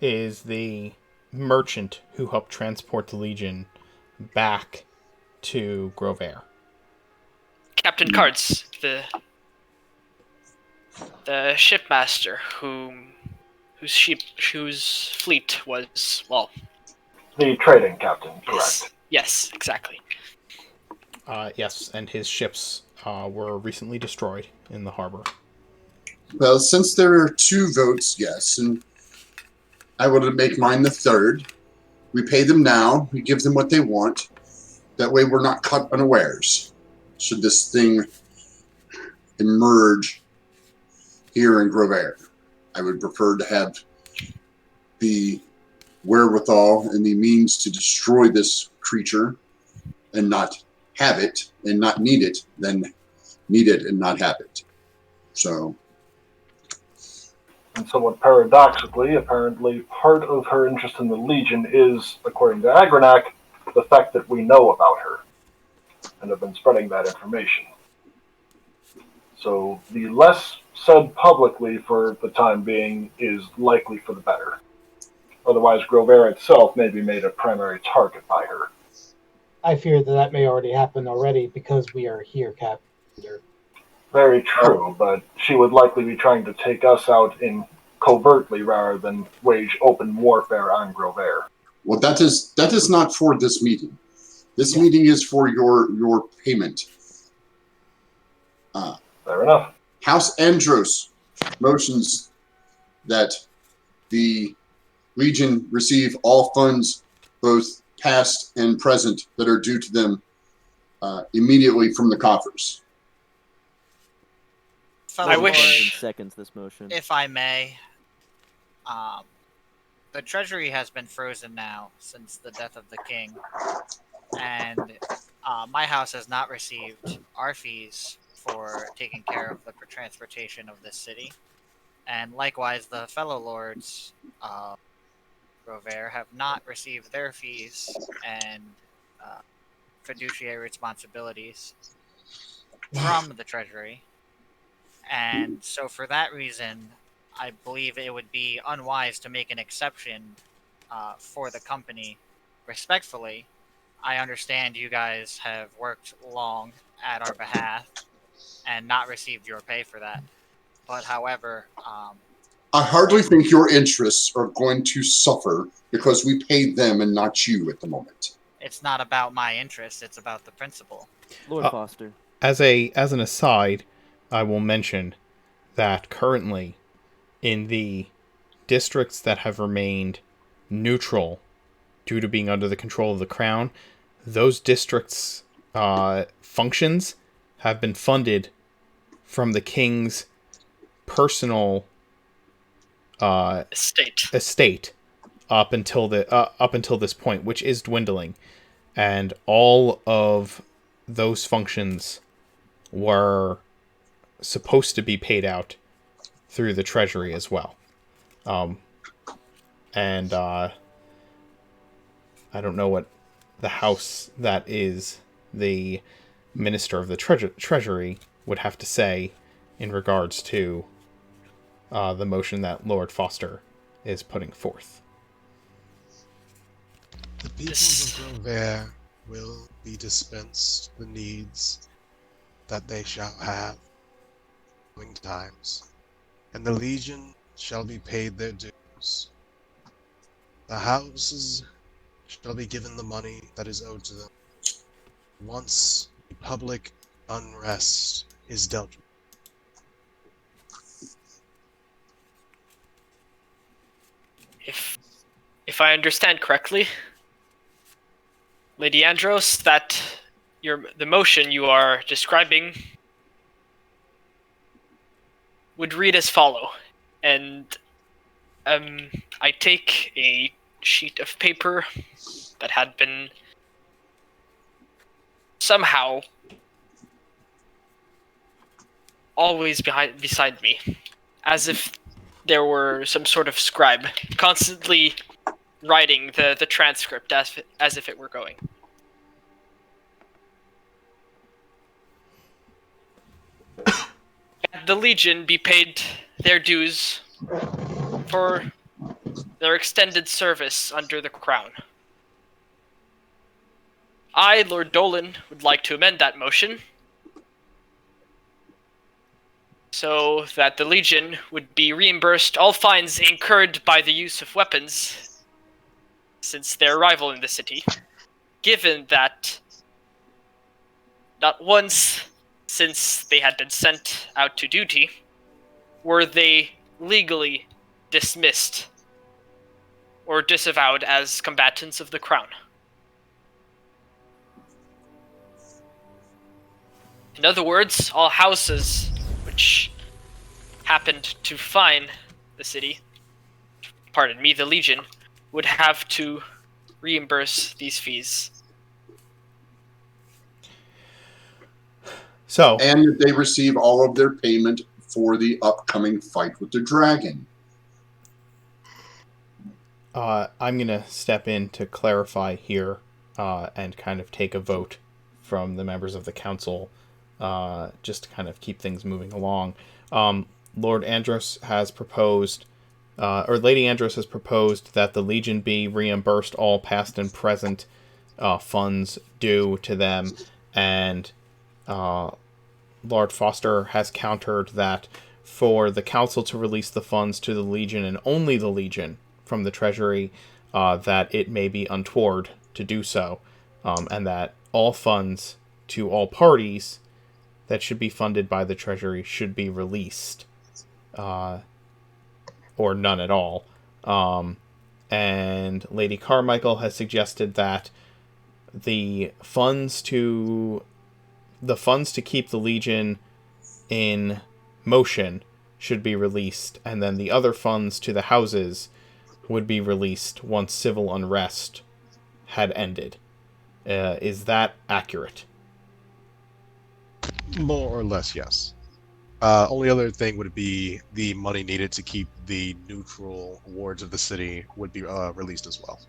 is the merchant who helped transport the Legion back to Grovair. Captain Card's the shipmaster whose fleet was, well, the trading captain, correct? Yes, exactly. Yes, and his ships were recently destroyed in the harbor. Well, since there are 2 votes, yes, and I would make mine the third. We pay them now. We give them what they want. That way we're not caught unawares. Should this thing emerge here in Grovair, I would prefer to have the wherewithal and the means to destroy this creature and not have it and not need it than need it and not have it. So. And somewhat paradoxically, apparently part of her interest in the Legion is, according to Agranak, the fact that we know about her and have been spreading that information. So the less said publicly for the time being is likely for the better. Otherwise, Grovair itself may be made a primary target by her. I fear that may already happen already because we are here, Captain. Very true, but she would likely be trying to take us out in covertly rather than wage open warfare on Grovair. Well, that is not for this meeting. This meeting is for your payment. Fair enough. House Andros motions that the Legion receive all funds, both past and present, that are due to them immediately from the coffers. Fellow Lord, seconds this motion. if I may, the treasury has been frozen now since the death of the king, and my house has not received our fees for taking care of the transportation of this city, and likewise the fellow lords Rover have not received their fees and fiduciary responsibilities from the treasury. And so for that reason, I believe it would be unwise to make an exception for the company. Respectfully, I understand you guys have worked long at our behalf and not received your pay for that. But however, I hardly think your interests are going to suffer because we paid them and not you at the moment. it's not about my interests, it's about the principle. Lord Foster. As an aside, I will mention that currently in the districts that have remained neutral due to being under the control of the crown, those districts' functions have been funded from the king's personal estate up until this point, which is dwindling, and all of those functions were supposed to be paid out through the treasury as well. And I don't know what the house that is the minister of the treasury would have to say in regards to the motion that Lord Foster is putting forth. The people of Grover will be dispensed the needs that they shall have in coming times, and the Legion shall be paid their dues. The houses shall be given the money that is owed to them once the public unrest is dealt with. If I understand correctly, Lady Andros, that the motion you are describing would read as follow, and I take a sheet of paper that had been somehow always beside me, as if there were some sort of scribe constantly writing the transcript as if it were going. The Legion be paid their dues for their extended service under the crown. I, Lord Dolan, would like to amend that motion so that the Legion would be reimbursed all fines incurred by the use of weapons since their arrival in the city, given that not once since they had been sent out to duty were they legally dismissed or disavowed as combatants of the crown. In other words, all houses which happened to fine the city, the Legion, would have to reimburse these fees. And they receive all of their payment for the upcoming fight with the dragon. I'm going to step in to clarify here and kind of take a vote from the members of the council just to kind of keep things moving along. Lord Andros has proposed, or Lady Andros has proposed that the Legion be reimbursed all past and present funds due to them, and Lord Foster has countered that for the council to release the funds to the Legion and only the Legion from the treasury, that it may be untoward to do so, and that all funds to all parties that should be funded by the Treasury should be released, or none at all. And Lady Carmichael has suggested that the funds to keep the Legion in motion should be released, and then the other funds to the houses would be released once civil unrest had ended. Is that accurate? More or less, yes. Only other thing would be the money needed to keep the neutral wards of the city would be released as well.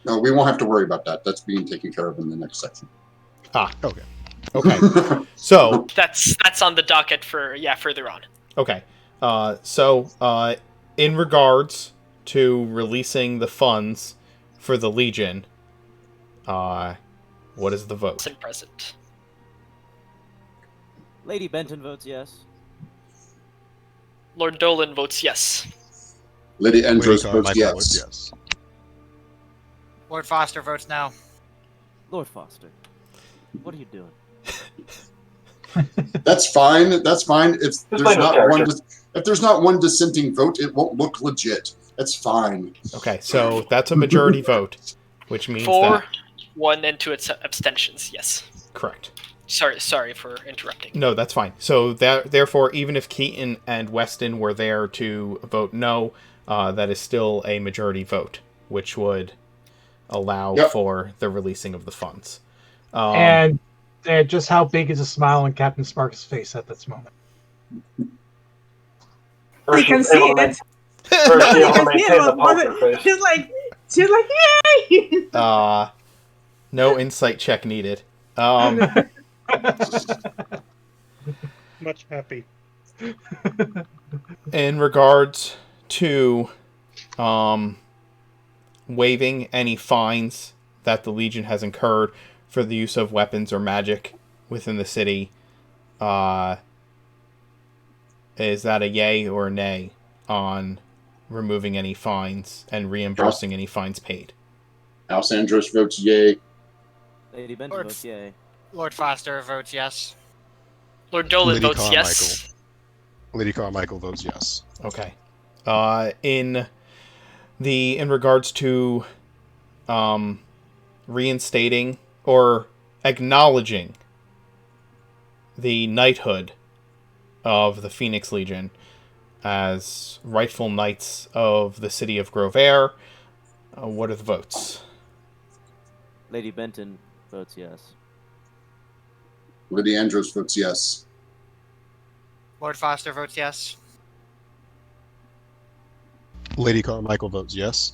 No, we won't have to worry about that. That's being taken care of in the next section. Okay. Okay. So That's on the docket for further on. okay. So in regards to releasing the funds for the Legion, what is the vote? Present. Lady Benton votes yes. Lord Dolan votes yes. Lady Andros Lady votes Carmichael yes. votes yes. Lord Foster votes no. Lord Foster, what are you doing? That's fine. That's fine. If there's like no not one, character. if there's not one dissenting vote, it won't look legit. That's fine. Okay, so that's a majority vote, which means 4, that 1, and 2 abstentions. Yes. correct. Sorry for interrupting. No, that's fine. So therefore, even if Keaton and Weston were there to vote no, that is still a majority vote, which would allow for the releasing of the funds. And just how big is a smile on Captain Sparks' face at this moment? You can see it. First, You able to can see maintain the it. poker face. She's like, yay! No insight check needed. Much happy. In regards to waiving any fines that the Legion has incurred for the use of weapons or magic within the city, is that a yay or a nay on removing any fines and reimbursing any fines paid? Alessandros votes yay. Lady Benton votes yay. Lord Foster votes yes. Lord Dolan Lady votes yes. Lady Carmichael votes yes. Okay. In regards to reinstating or acknowledging the knighthood of the Phoenix Legion as rightful knights of the city of Grovair, what are the votes? Lady Benton votes yes. Lady Andros votes yes. Lord Foster votes yes. Lady Carmichael votes yes.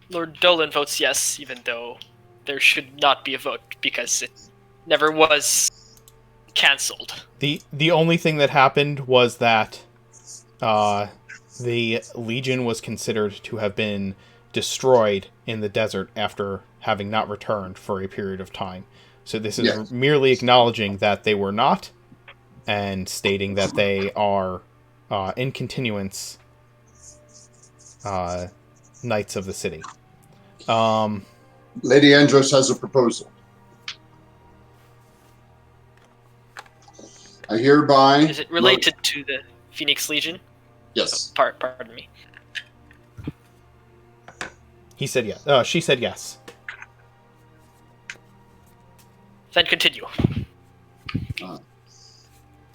Lord Dolan votes yes, even though there should not be a vote because it never was cancelled. The only thing that happened was that the Legion was considered to have been destroyed in the desert after having not returned for a period of time. So this is merely acknowledging that they were not, and stating that they are in continuance knights of the city. Lady Andros has a proposal. I hereby... Is it related to the Phoenix Legion? Yes. Oh, pardon me. He said yes. She said yes. Then continue.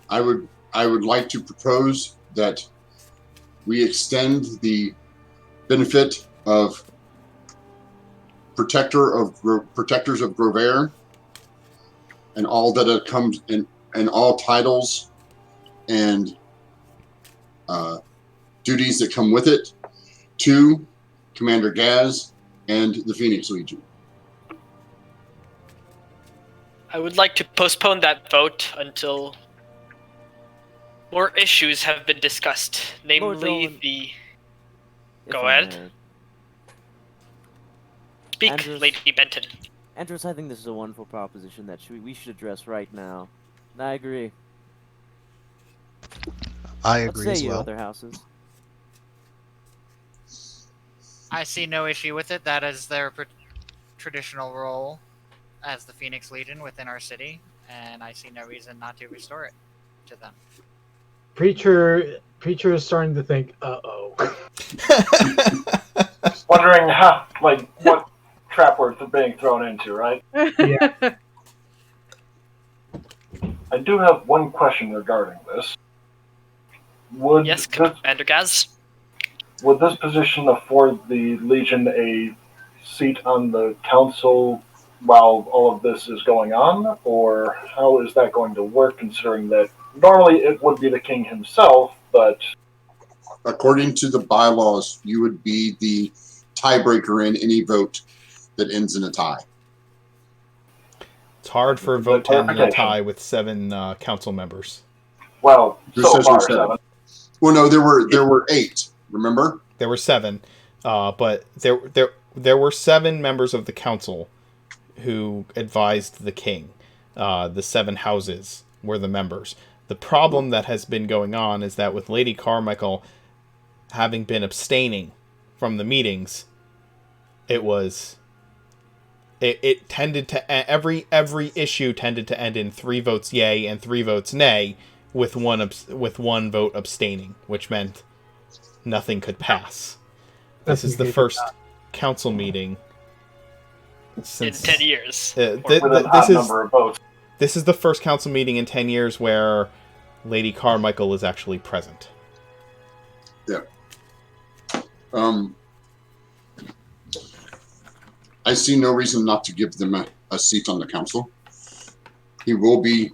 I would like to propose that we extend the benefit of protectors of Grovair and all that it comes in, and all titles and duties that come with it, to Commander Gaz and the Phoenix Legion. I would like to postpone that vote until more issues have been discussed, namely the... Go ahead. Speak, Andros, Lady Benton. Andros, I think this is a wonderful proposition that we should address right now. And I agree. I What agree say as you, well. other houses? I see no issue with it. That is their traditional role as the Phoenix Legion within our city, and I see no reason not to restore it to them. Preacher is starting to think, uh-oh. Wondering what trap words are being thrown into, right? Yeah. I do have one question regarding this. Would Yes, this, Commander Gaz? would this position afford the Legion a seat on the council while all of this is going on, or how is that going to work, considering that normally it would be the king himself, but According to the bylaws, you would be the tiebreaker in any vote that ends in a tie. It's hard for a vote to end in a tie with 7 council members. well, Who so says far we're 7? Well, no, there were 8. Remember? There were 7, but there were 7 members of the council who advised the king. The 7 houses were the members. The problem that has been going on is that with Lady Carmichael having been abstaining from the meetings, it tended to every issue tended to end in 3 votes yay and 3 votes nay, with one vote abstaining, which meant nothing could pass. This is the first council meeting since in 10 years. This is the first council meeting in 10 years where Lady Carmichael is actually present. Yeah. I see no reason not to give them a seat on the council. He will be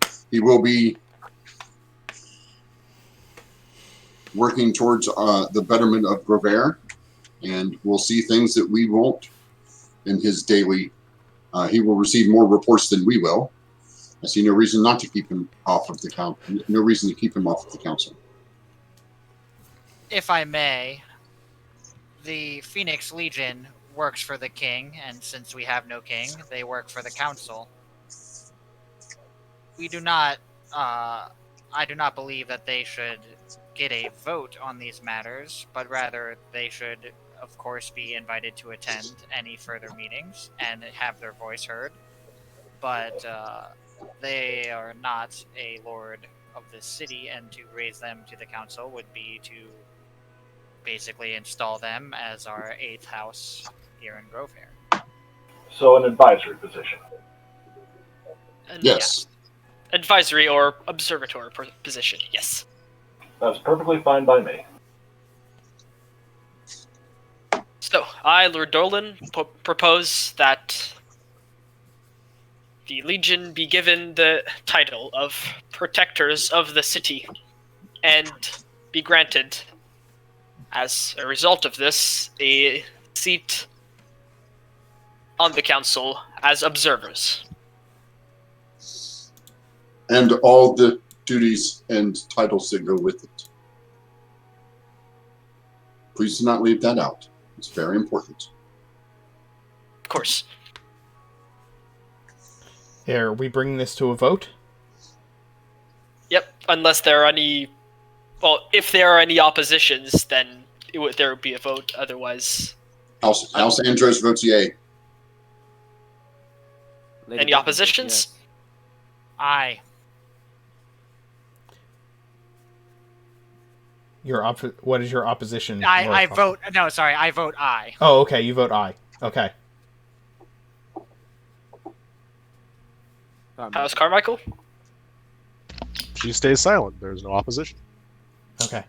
working towards the betterment of Grover, and we'll see things that we won't in his daily. He will receive more reports than we will. I see no reason not to keep him off of the council. No reason to keep him off of the council. If I may, the Phoenix Legion works for the king, and since we have no king, they work for the council. We do not, I do not believe that they should get a vote on these matters, but rather they should, of course, be invited to attend any further meetings and have their voice heard. But they are not a lord of this city, and to raise them to the council would be to basically install them as our 8th house here in Grovehair. So an advisory position. Yes. Yeah. Advisory or observatory position, yes. That's perfectly fine by me. So, I, Lord Dolan, propose that the Legion be given the title of Protectors of the City, and be granted, as a result of this, a seat on the council as observers. And all the duties and titles that go with it. Please do not leave that out. It's very important. Of course. Are we bringing this to a vote? Yep, unless there are any... Well, if there are any oppositions, then there would be a vote, otherwise... House Andros votes yay. Any oppositions? Aye. What is your opposition? I vote... No, sorry, I vote aye. Oh, okay, you vote aye. Okay. How's Carmichael? She stays silent. There's no opposition. Okay.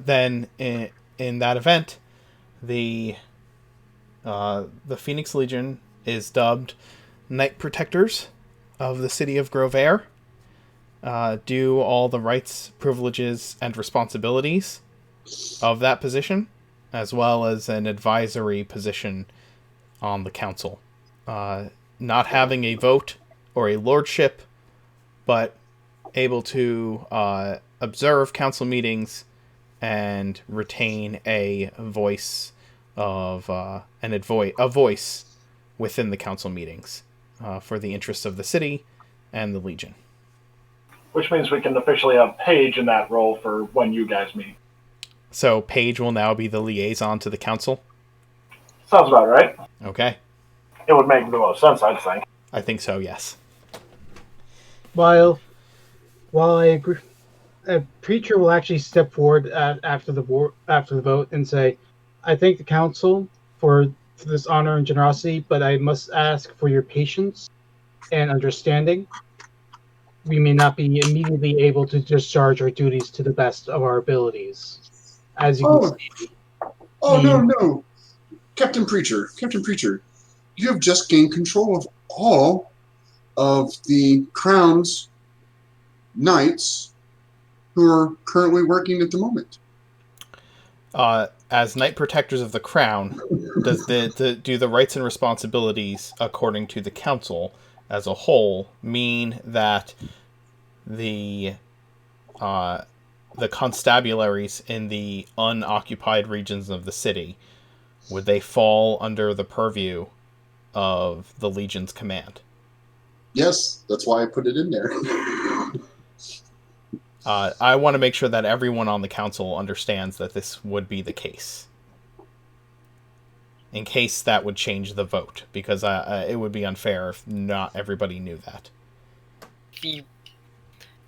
Then, in that event, the Phoenix Legion is dubbed Knight Protectors of the City of Grovehair. Do all the rights, privileges, and responsibilities of that position, as well as an advisory position on the council. Not having a vote or a lordship, but able to observe council meetings and retain a voice of a voice within the council meetings for the interests of the city and the Legion. Which means we can officially have Paige in that role for when you guys meet. So Paige will now be the liaison to the council? Sounds about right. Okay. It would make the most sense, I think. I think so, yes. While I agree, a preacher will actually step forward after the vote and say, "I thank the council for this honor and generosity, but I must ask for your patience and understanding. We may not be immediately able to discharge our duties to the best of our abilities. As you can see, No. Captain Preacher, you have just gained control of all of the Crown's knights who are currently working at the moment. As Knight Protectors of the Crown, do the rights and responsibilities according to the council as a whole mean that the constabularies in the unoccupied regions of the city, would they fall under the purview of the Legion's command? Yes, that's why I put it in there. I want to make sure that everyone on the council understands that this would be the case. In case that would change the vote, because it would be unfair if not everybody knew that. The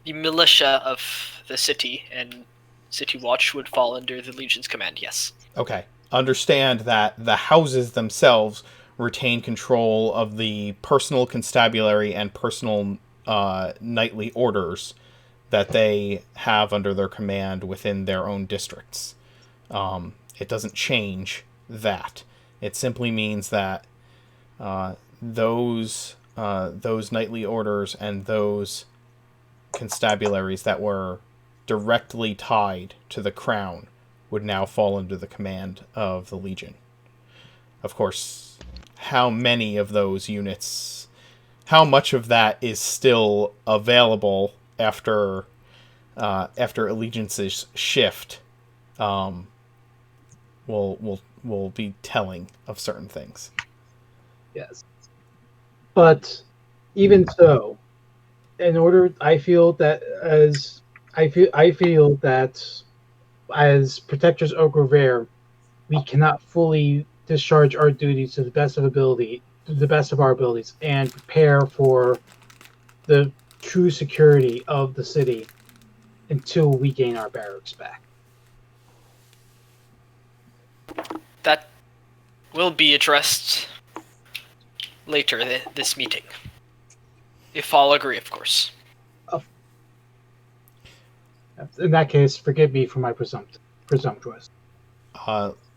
militia of the city and City Watch would fall under the Legion's command, yes. Okay. Understand that the houses themselves retain control of the personal constabulary and personal knightly orders that they have under their command within their own districts. It doesn't change that. It simply means that those knightly orders and those constabularies that were directly tied to the crown would now fall under the command of the Legion. Of course, how many of those units, how much of that is still available after allegiances shift, will be telling of certain things. yes. But even so, I feel that as protectors of Grover, we cannot fully discharge our duties to the best of our abilities, and prepare for the true security of the city until we gain our barracks back. That will be addressed later this meeting. If all agree, of course. In that case, forgive me for my presumptuous.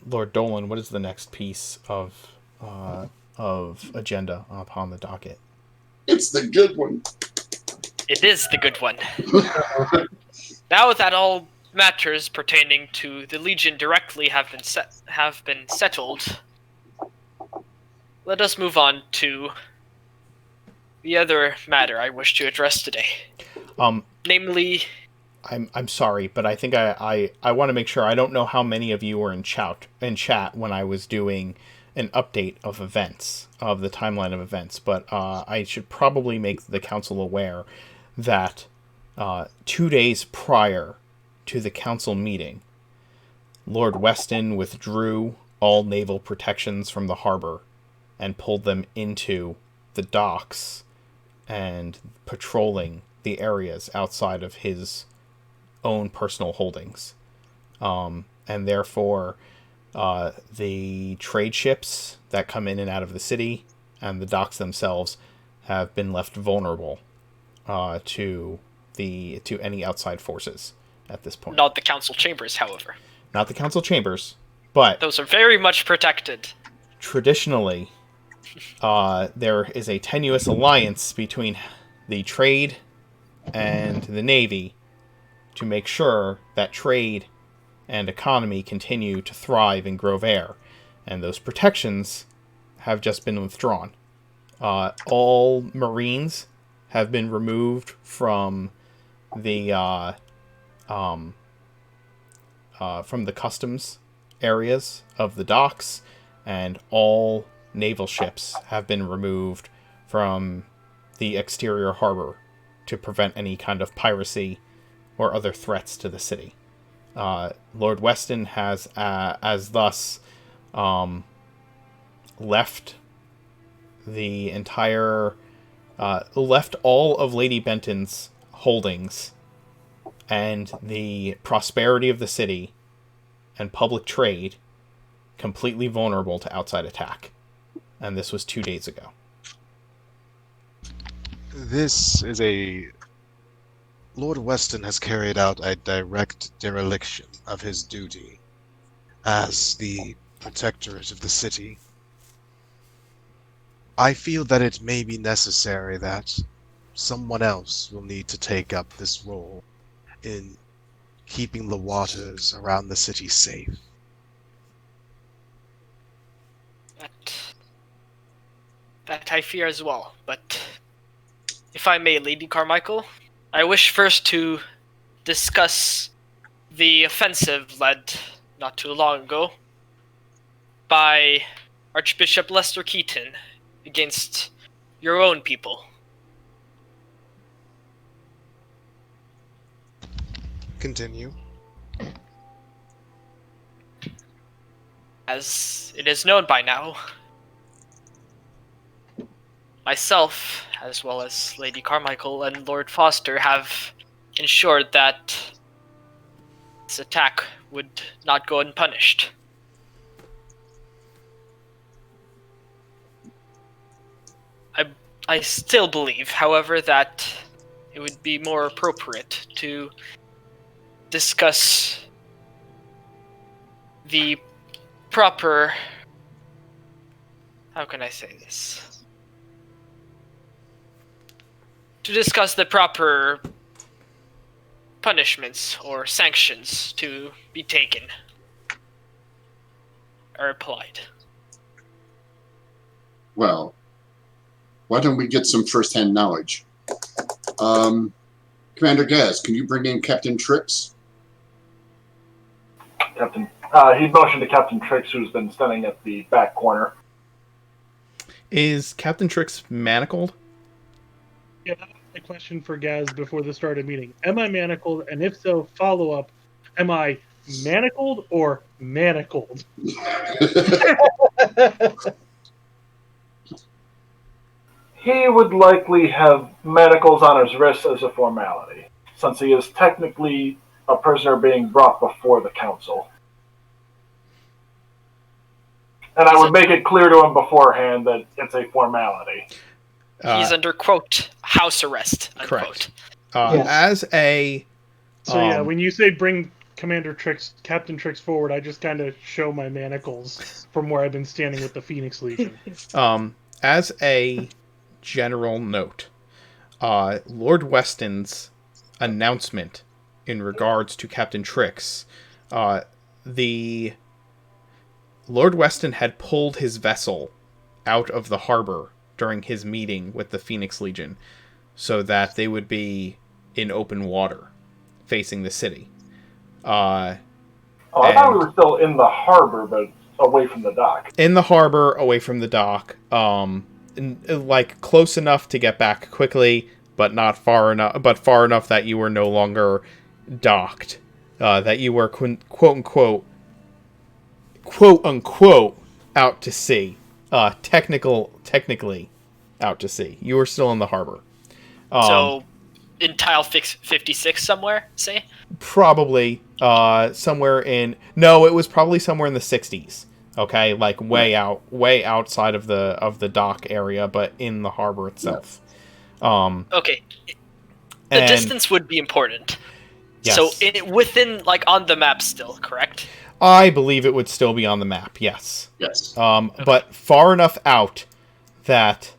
Lord Dolan, what is the next piece of agenda upon the docket? It's the good one. It is the good one. Now that all matters pertaining to the Legion directly have been settled, let us move on to the other matter I wish to address today. Namely, I'm sorry, but I think I want to make sure. I don't know how many of you were in chat when I was doing an update of events, of the timeline of events, but I should probably make the council aware that 2 days prior to the council meeting, Lord Weston withdrew all naval protections from the harbor and pulled them into the docks and patrolling the areas outside of his own personal holdings. And therefore, the trade ships that come in and out of the city and the docks themselves have been left vulnerable to any outside forces at this point. Not the council chambers, however. Not the council chambers, but those are very much protected. Traditionally, there is a tenuous alliance between the trade and the Navy to make sure that trade and economy continue to thrive in Grover, and those protections have just been withdrawn. All Marines have been removed from the customs areas of the docks, and all naval ships have been removed from the exterior harbor to prevent any kind of piracy or other threats to the city. Lord Weston has, as thus, left the entire, left all of Lady Benton's holdings and the prosperity of the city and public trade completely vulnerable to outside attack. And this was 2 days ago. This is Lord Weston has carried out a direct dereliction of his duty as the protectorate of the city. I feel that it may be necessary that someone else will need to take up this role in keeping the waters around the city safe. That I fear as well, but if I may, Lady Carmichael, I wish first to discuss the offensive led not too long ago by Archbishop Lester Keaton against your own people. Continue. As it is known by now, myself, as well as Lady Carmichael and Lord Foster, have ensured that this attack would not go unpunished. I still believe, however, that it would be more appropriate to discuss the proper... How can I say this? To discuss the proper punishments or sanctions to be taken or applied. Well, why don't we get some first-hand knowledge? Commander Gaz, can you bring in Captain Trix? He motioned to Captain Trix, who's been standing at the back corner. Is Captain Trix manacled? Yeah, that's a question for Gaz before the start of the meeting. Am I manacled? And if so, follow up. Am I manacled or manacled? He would likely have manacles on his wrists as a formality, since he is technically a prisoner being brought before the council. And I would make it clear to him beforehand that it's a formality. He's under, quote, house arrest, unquote. Correct. As a... So yeah, when you say bring Captain Trix forward, I just kind of show my manacles from where I've been standing with the Phoenix Legion. As a general note, Lord Weston's announcement in regards to Captain Trix, the Lord Weston had pulled his vessel out of the harbor during his meeting with the Phoenix Legion so that they would be in open water facing the city. I thought we were still in the harbor, but away from the dock. In the harbor, away from the dock, like close enough to get back quickly, but not far enough. But far enough that you were no longer docked, that you were quote unquote out to sea. Technically out to sea. You were still in the harbor. So in tile 56 somewhere, say? Probably somewhere in... No, it was probably somewhere in the 60s. Okay, like way outside of the dock area, but in the harbor itself. Okay. The distance would be important. Yes. So within, like, on the map still, correct? I believe it would still be on the map, yes. Yes. Okay. But far enough out that,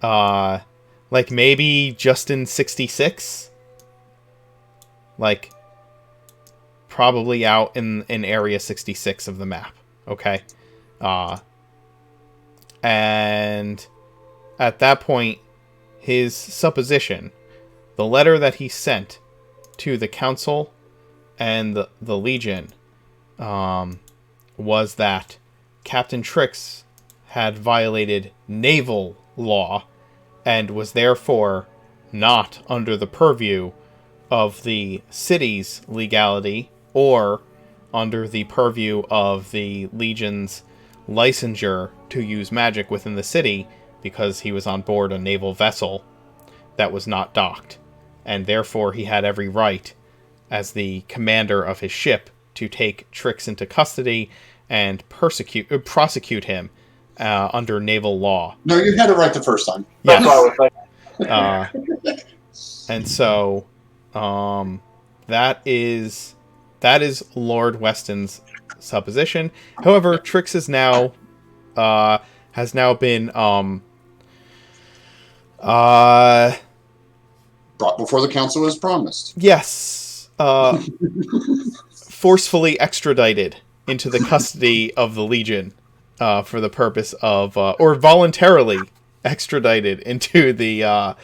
like, maybe just in 66? Like, probably out in area 66 of the map. Okay? And at that point, his supposition, the letter that he sent to the council and the Legion, was that Captain Trix had violated naval law and was therefore not under the purview of the city's legality or under the purview of the Legion's licensure to use magic within the city because he was on board a naval vessel that was not docked, and therefore he had every right, as the commander of his ship, to take Trix into custody and prosecute him under naval law. No, you had it right the first time. Yes. That's what I was thinking. And so, that is Lord Weston's supposition. However, Trix is now has now been Brought before the council as promised. yes, forcefully extradited into the custody of the Legion for the purpose of, or voluntarily extradited into the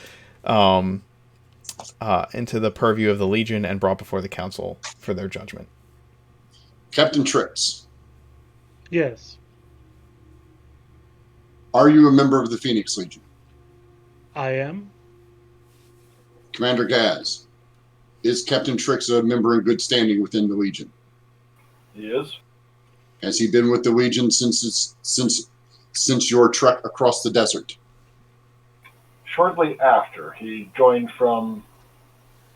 purview of the Legion and brought before the council for their judgment. Captain Trix, Yes, are you a member of the Phoenix Legion? I am. Commander Gaz, is Captain Trix a member in good standing within the Legion? He is. Has he been with the Legion since your trek across the desert? Shortly after, he joined from...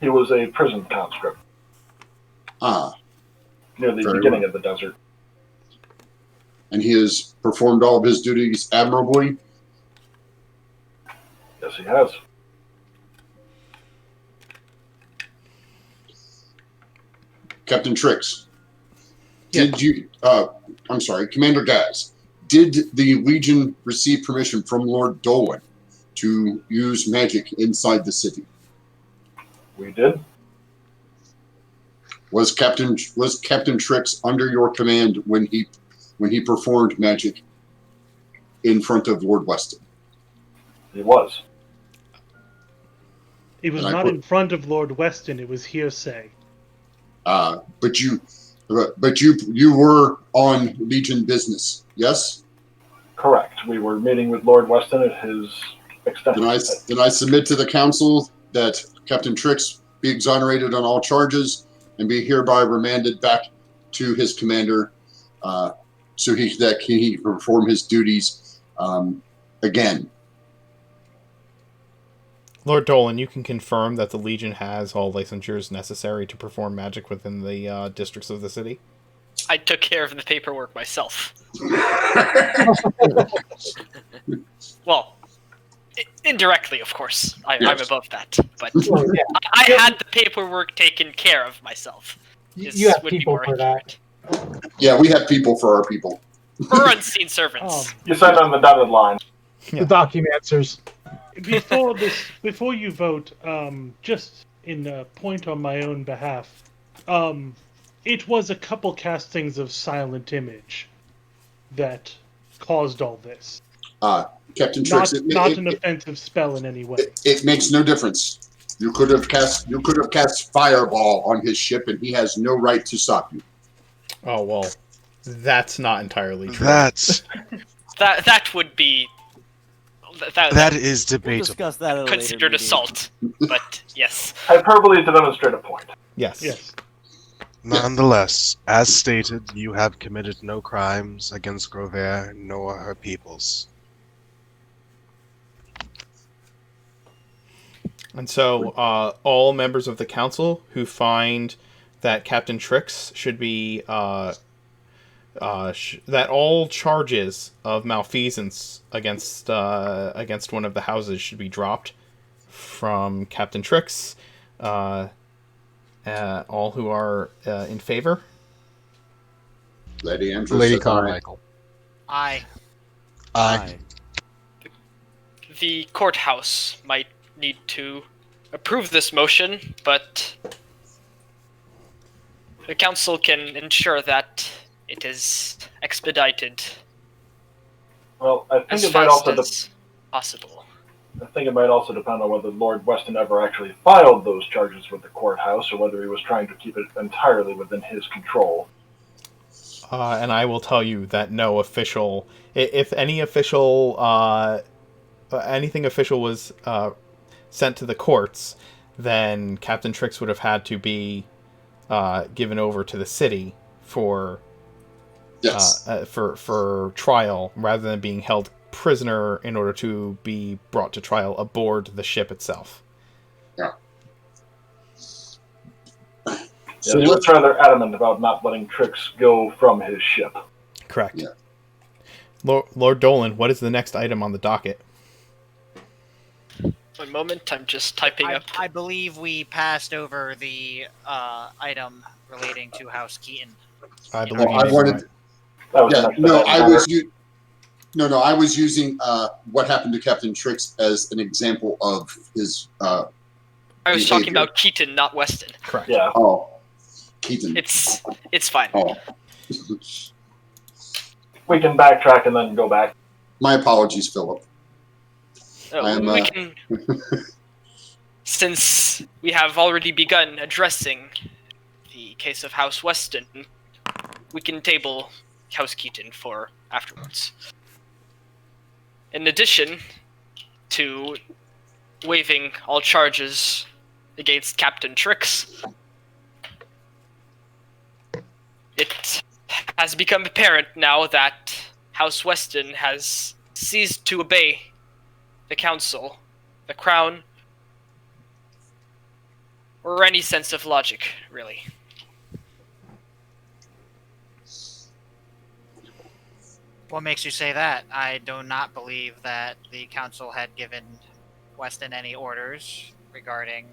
He was a prison conscript Ah, near the Very beginning well. of the desert. and he has performed all of his duties admirably? Yes, he has. Captain Trix, Yes. did you... I'm sorry, Commander Gaz, did the Legion receive permission from Lord Dolan to use magic inside the city? We did. Was Captain Trix under your command when he performed magic in front of Lord Weston? He was. It was And I not put- in front of Lord Weston. It was hearsay. But you were on Legion business, yes? Correct. We were meeting with Lord Weston at his extended... Then I submit to the council that Captain Trix be exonerated on all charges and be hereby remanded back to his commander, so he can perform his duties again. Lord Dolan, you can confirm that the Legion has all licensures necessary to perform magic within the districts of the city? I took care of the paperwork myself. Well, indirectly, of course. I'm Yes. above that, but Well, yeah, I had the paperwork taken care of myself. you have would be people more for that. accurate. Yeah, we have people for our people. Or unseen servants. You signed on the dotted line. Yeah. The documancers. Before you vote, just in a point on my own behalf, it was a couple castings of Silent Image that caused all this. Captain Trix, Not an offensive spell in any way. it makes no difference. You could have cast Fireball on his ship, and he has no right to stop you. Oh, well, that's not entirely true. That's That would be... that is We'll debatable. discuss that at a later considered meeting. assault. But yes. Hyperbole to demonstrate a point. Yes. Yes. Nonetheless, as stated, you have committed no crimes against Grover nor her peoples. And so, all members of the council who find that Captain Trix should be, that all charges of malfeasance against one of the houses should be dropped from Captain Trix. All who are in favor. Lady Andrews. Lady says aye. Carmichael. Aye. Aye. The courthouse might need to approve this motion, but the council can ensure that it is expedited Well, I think as it might fast also as possible. I think it might also depend on whether Lord Weston ever actually filed those charges with the courthouse, or whether he was trying to keep it entirely within his control. And I will tell you that no official, if any official, anything official was sent to the courts, then Captain Trix would have had to be given over to the city for Yes. For trial rather than being held prisoner in order to be brought to trial aboard the ship itself. Yeah. So he was rather adamant about not letting Trix go from his ship. Correct. Yeah. Lord Dolan, what is the next item on the docket? One moment, I'm just typing up. I believe we passed over the item relating to House Keaton. I believe I wanted. I was using what happened to Captain Trix as an example of his. I was talking about Keaton, not Weston. Correct. Yeah. Oh, Keaton. It's fine. Oh. We can backtrack and then go back. My apologies, Philip. We can, since we have already begun addressing the case of House Weston, we can table House Keaton for afterwards. In addition to waiving all charges against Captain Trix, it has become apparent now that House Weston has ceased to obey the council, the crown, or any sense of logic, really. What makes you say that? I do not believe that the council had given Weston any orders regarding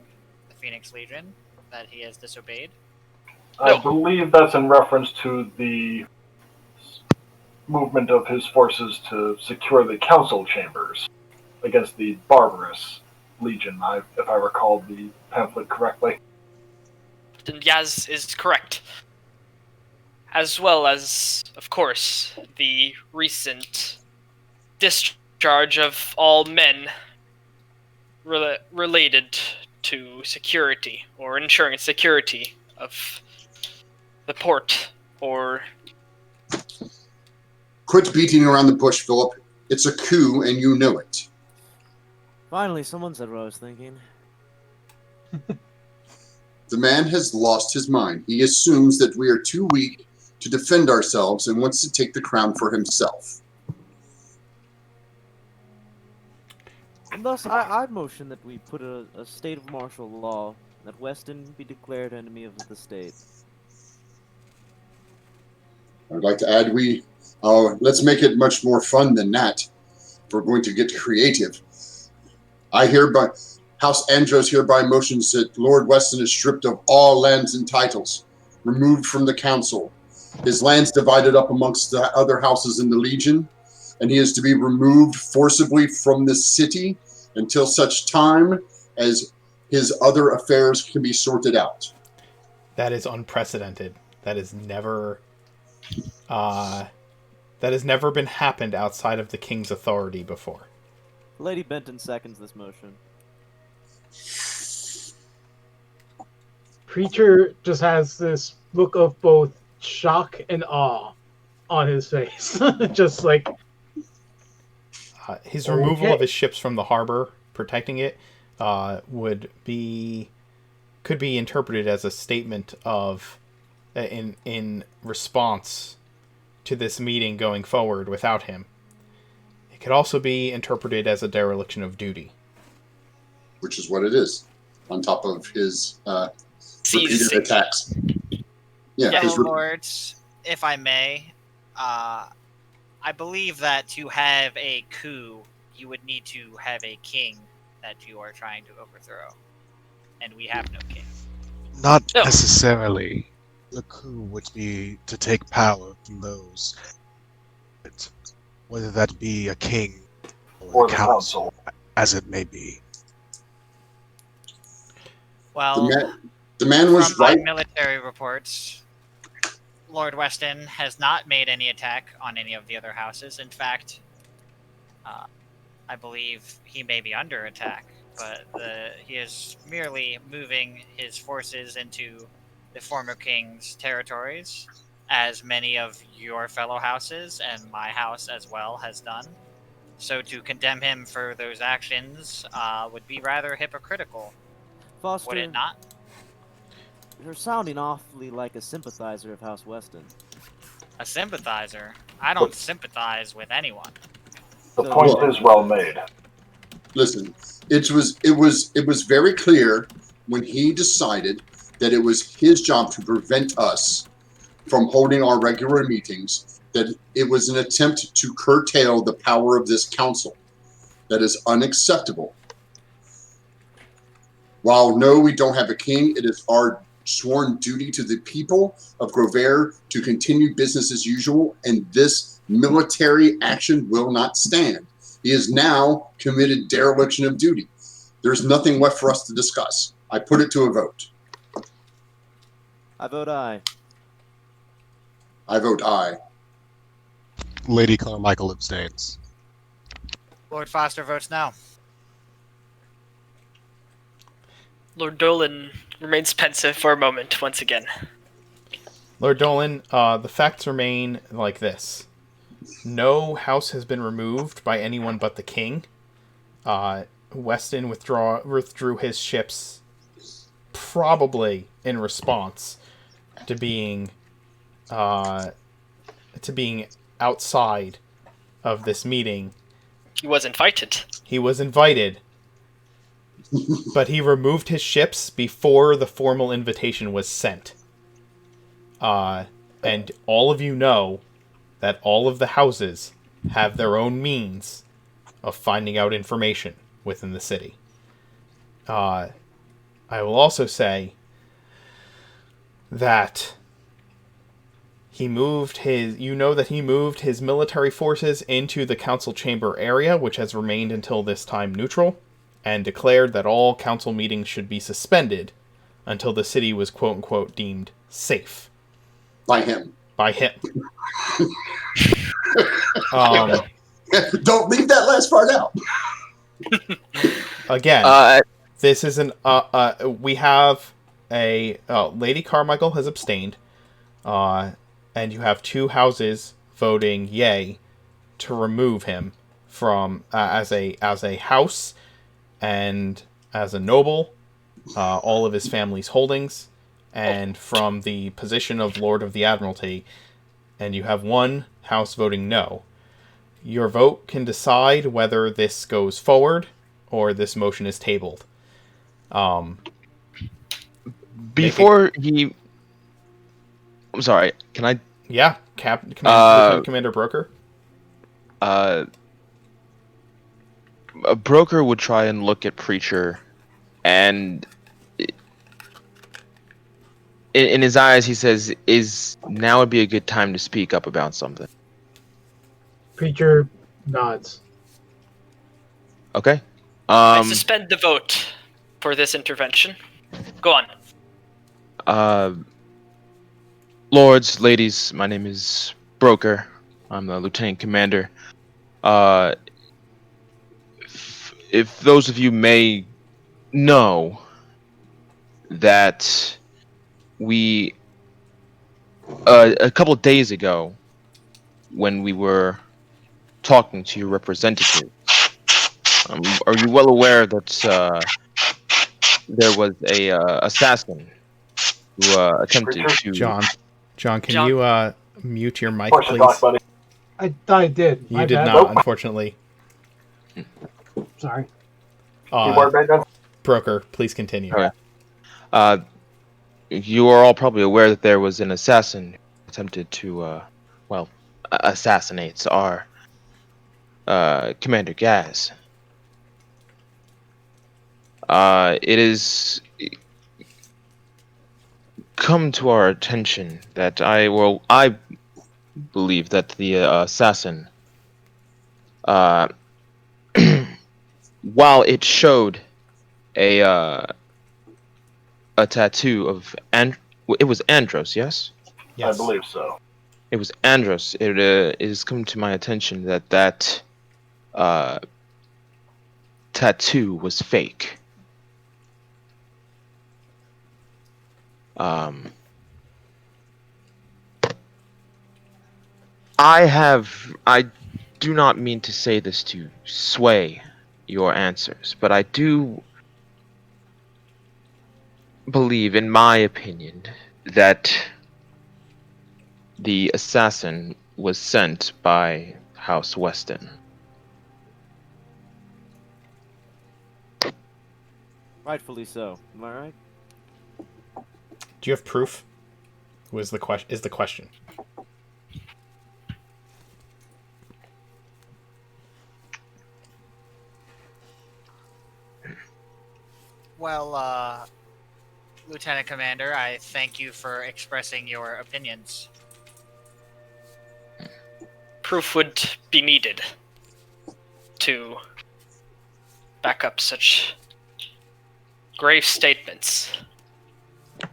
the Phoenix Legion that he has disobeyed. I believe that's in reference to the movement of his forces to secure the council chambers against the barbarous legion, if I recall the pamphlet correctly. Yaz is correct. As well as, of course, the recent discharge of all men related to security, or ensuring security of the port, or... Quit beating around the bush, Philip. It's a coup, and you know it. Finally, someone said what I was thinking. The man has lost his mind. He assumes that we are too weak to defend ourselves and wants to take the crown for himself. And thus, I motion that we put a state of martial law, that Weston be declared enemy of the state. I'd like to add let's make it much more fun than that. We're going to get creative. House Andros hereby motions that Lord Weston is stripped of all lands and titles, removed from the council. His lands divided up amongst the other houses in the Legion, and he is to be removed forcibly from the city until such time as his other affairs can be sorted out. That is unprecedented. That has never been happened outside of the king's authority before. Lady Benton seconds this motion. Preacher just has this look of both shock and awe on his face. Just like... his removal of his ships from the harbor, protecting it, could be interpreted as a statement of in response to this meeting going forward without him. It could also be interpreted as a dereliction of duty. Which is what it is, on top of his repeated attacks. Yeah, Lords, if I may, I believe that to have a coup, you would need to have a king that you are trying to overthrow. And we have no king. Not necessarily. The coup would be to take power from those, whether that be a king or the council, as it may be. Well, the man was from right. my military reports, Lord Weston has not made any attack on any of the other houses. In fact, I believe he may be under attack, but he is merely moving his forces into the former king's territories, as many of your fellow houses and my house as well has done. So to condemn him for those actions would be rather hypocritical. Foster, would it not? You're sounding awfully like a sympathizer of House Weston. A sympathizer? I don't sympathize with anyone. The point is well made. Listen, it was very clear when he decided that it was his job to prevent us from holding our regular meetings, that it was an attempt to curtail the power of this council. That is unacceptable. While no, we don't have a king, it is our sworn duty to the people of Grover to continue business as usual, and this military action will not stand. He has now committed dereliction of duty. There's nothing left for us to discuss. I put it to a vote. I vote aye. I vote aye. Lady Carmichael abstains. Lord Foster votes no. Lord Dolan remains pensive for a moment once again. Lord Dolan, the facts remain like this. No house has been removed by anyone but the king. Weston withdrew his ships probably in response to being outside of this meeting. He was invited. He was invited, but he removed his ships before the formal invitation was sent. And all of you know that all of the houses have their own means of finding out information within the city. I will also say that he moved his military forces into the council chamber area, which has remained until this time neutral, and declared that all council meetings should be suspended until the city was quote-unquote deemed safe. By him. By him. Don't leave that last part out. Again, this is we have a Lady Carmichael has abstained, and you have two houses voting yay to remove him from as a house and as a noble, all of his family's holdings, and from the position of Lord of the Admiralty, and you have one house voting no. Your vote can decide whether this goes forward or this motion is tabled. Before he... I'm sorry, can I... Yeah, Commander Broker? A Broker would try and look at Preacher, and in his eyes he says, now would be a good time to speak up about something. Preacher nods. Okay. I suspend the vote for this intervention. Go on. Lords, ladies, my name is Broker. I'm the Lieutenant Commander. If those of you may know that we, a couple of days ago, when we were talking to your representative, are you well aware that there was a assassin who attempted to... John, can you mute your mic, please? I thought I did. You did not, unfortunately. Sorry. Broker, please continue. Okay. You are all probably aware that there was an assassin who attempted to, assassinate our Commander Gaz. It has come to our attention that I believe that the assassin, while it showed a tattoo of it was Andros, yes? Yes, I believe so. It was Andros. It has come to my attention that tattoo was fake. I do not mean to say this to sway your answers, but I do believe, in my opinion, that the assassin was sent by House Weston. Rightfully so. Am I right? Do you have proof? Is the question. Well, Lieutenant Commander, I thank you for expressing your opinions. Proof would be needed to back up such grave statements. The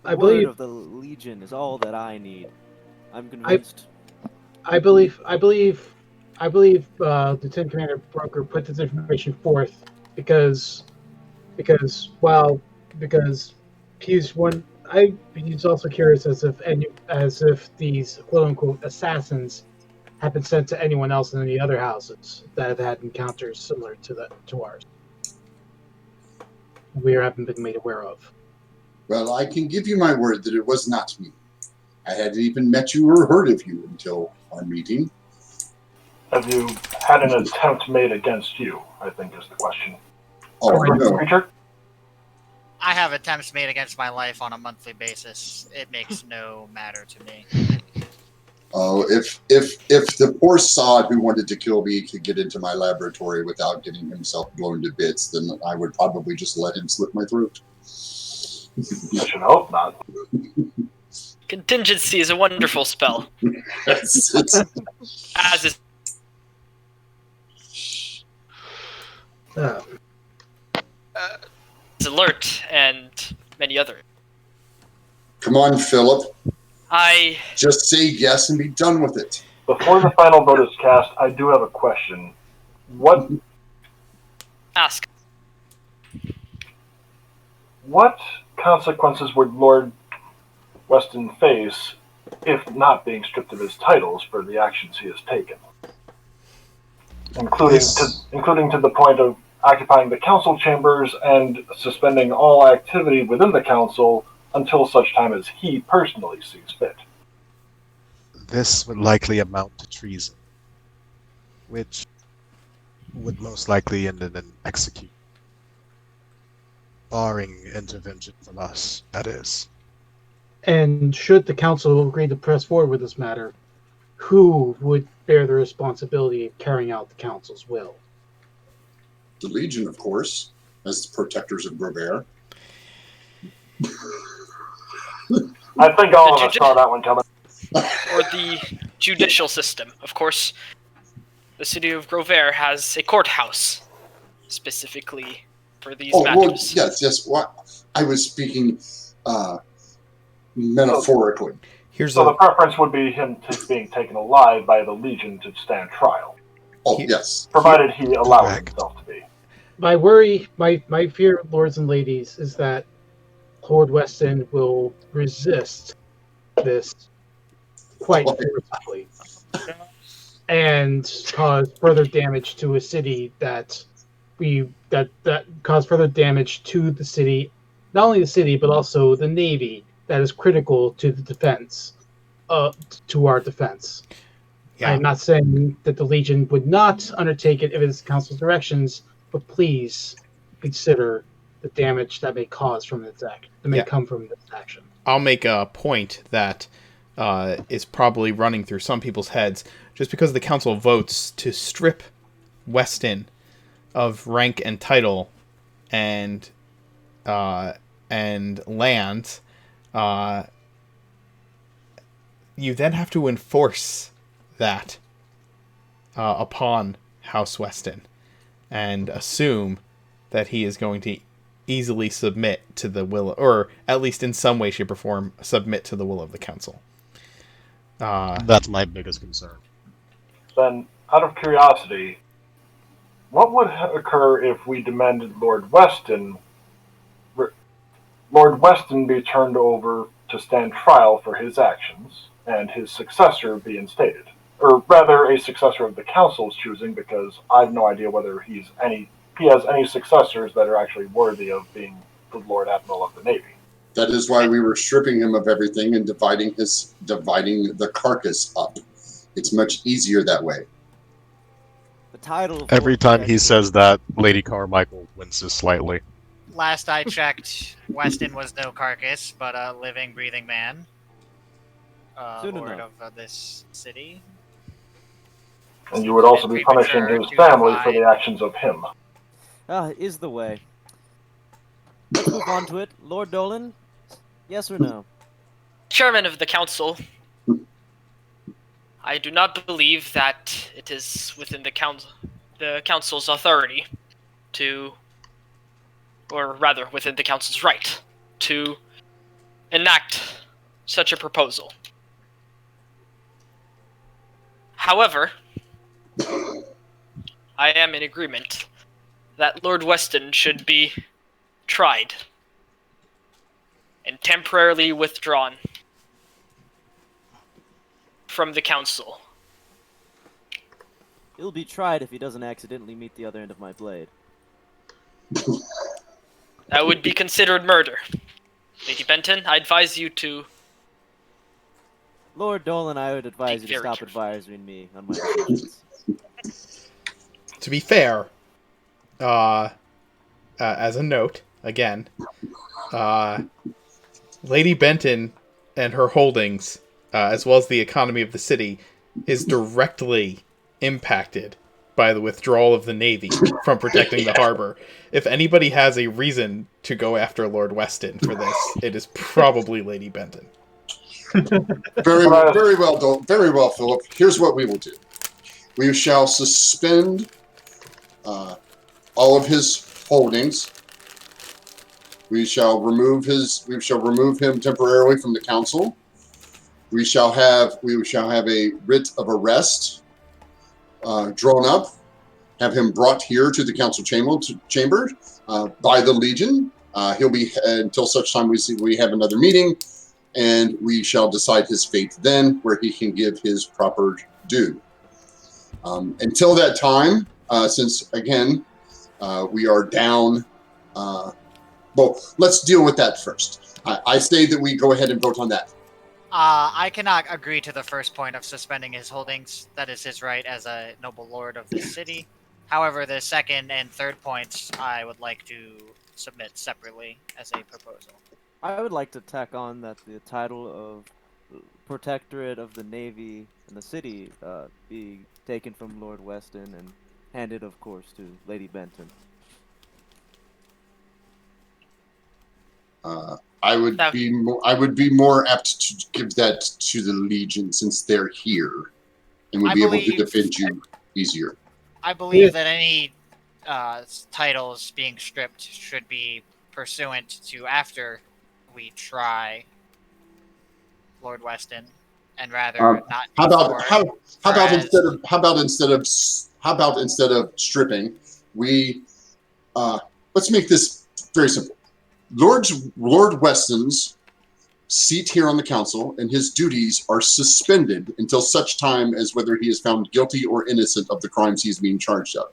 I word believe- of the Legion is all that I need. I'm convinced. I believe Lieutenant Commander Broker put this information forth because he's also curious as if these quote unquote assassins have been sent to anyone else in any other houses that have had encounters similar to ours. We haven't been made aware of. Well, I can give you my word that it was not me. I hadn't even met you or heard of you until our meeting. Have you had an attempt made against you, I think is the question. Oh, no. Creature? I have attempts made against my life on a monthly basis. It makes no matter to me. Oh, if the poor sod who wanted to kill me could get into my laboratory without getting himself blown to bits, then I would probably just let him slit my throat. I should hope not. Contingency is a wonderful spell. It's As is Alert and many others. Come on, Philip. I Just say yes and be done with it. Before the final vote is cast, I do have a question. ask. What consequences would Lord Weston face if not being stripped of his titles for the actions he has taken? Including to the point of occupying the council chambers and suspending all activity within the council until such time as he personally sees fit. This would likely amount to treason, which would most likely end in an execution. Barring intervention from us, that is. And should the council agree to press forward with this matter, who would bear the responsibility of carrying out the council's will? The Legion, of course, as the protectors of Grover. I think all of us saw that one coming. Or the judicial system. Of course, the city of Grover has a courthouse specifically for these matters. Well, yes. What I was speaking metaphorically. So the preference would be him being taken alive by the Legion to stand trial. Oh, yes. Provided he allows himself to be. My worry, my fear, lords and ladies, is that Lord Weston will resist this quite forcibly and cause further damage to a city that cause further damage to the city, not only the city but also the Navy that is critical to the defense, to our defense. Yeah. I'm not saying that the Legion would not undertake it if it's council's directions, but please consider the damage that may cause from this act, that may come from this action. I'll make a point that is probably running through some people's heads. Just because the council votes to strip Weston of rank and title and land, you then have to enforce that upon House Weston and assume that he is going to easily submit to the will, or at least in some way, shape, or form, submit to the will of the council. That's my biggest concern. Then, out of curiosity, what would occur if we demanded Lord Weston be turned over to stand trial for his actions, and his successor be instated? Or rather, a successor of the council's choosing, because I have no idea whether he has any successors that are actually worthy of being the Lord Admiral of the Navy. That is why we were stripping him of everything and dividing the carcass up. It's much easier that way. The title. Every time he says that, Lady Carmichael winces slightly. Last I checked, Weston was no carcass, but a living, breathing man. Soon Lord enough. of this city. And you would also be punishing his family for the actions of him. Is the way. Let's move on to it. Lord Dolan, yes or no? Chairman of the council, I do not believe that it is within the council's authority to, or rather within the council's right, to enact such a proposal. However, I am in agreement that Lord Weston should be tried and temporarily withdrawn from the council. He'll be tried if he doesn't accidentally meet the other end of my blade. That would be considered murder. Lady Benton, I advise you to... Lord Dolan, I would advise you to stop advising me on my decisions. To be fair, as a note, again, Lady Benton and her holdings, as well as the economy of the city, is directly impacted by the withdrawal of the Navy from protecting the harbor. If anybody has a reason to go after Lord Weston for this, it is probably Lady Benton. Very well, Philip. Here's what we will do. We shall suspend all of his holdings. We shall remove him temporarily from the council. We shall have a writ of arrest drawn up. Have him brought here to the council chamber by the Legion. He'll be until such time we have another meeting, and we shall decide his fate then, where he can give his proper due. Until that time, since again we are down. Well, let's deal with that first. I say that we go ahead and vote on that. I cannot agree to the first point of suspending his holdings. That is his right as a noble lord of the city. However, the second and third points I would like to submit separately as a proposal. I would like to tack on that the title of Protectorate of the Navy and the city be taken from Lord Weston and handed, of course, to Lady Benton. I would be more apt to give that to the Legion since they're here and would be able to defend you easier. I believe that any titles being stripped should be pursuant to after we try Lord Weston, and rather not. How about instead of stripping, we let's make this very simple. Lord Weston's seat here on the council and his duties are suspended until such time as whether he is found guilty or innocent of the crimes he is being charged of.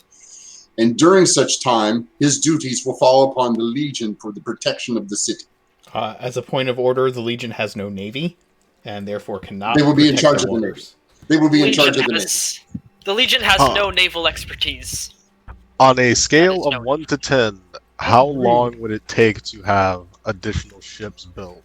And during such time, his duties will fall upon the Legion for the protection of the city. As a point of order, the Legion has no navy, and therefore cannot. They will be in charge of the navy. They will be in charge of the navy. The Legion has no naval expertise. On a scale of 1 to 10, how long would it take to have additional ships built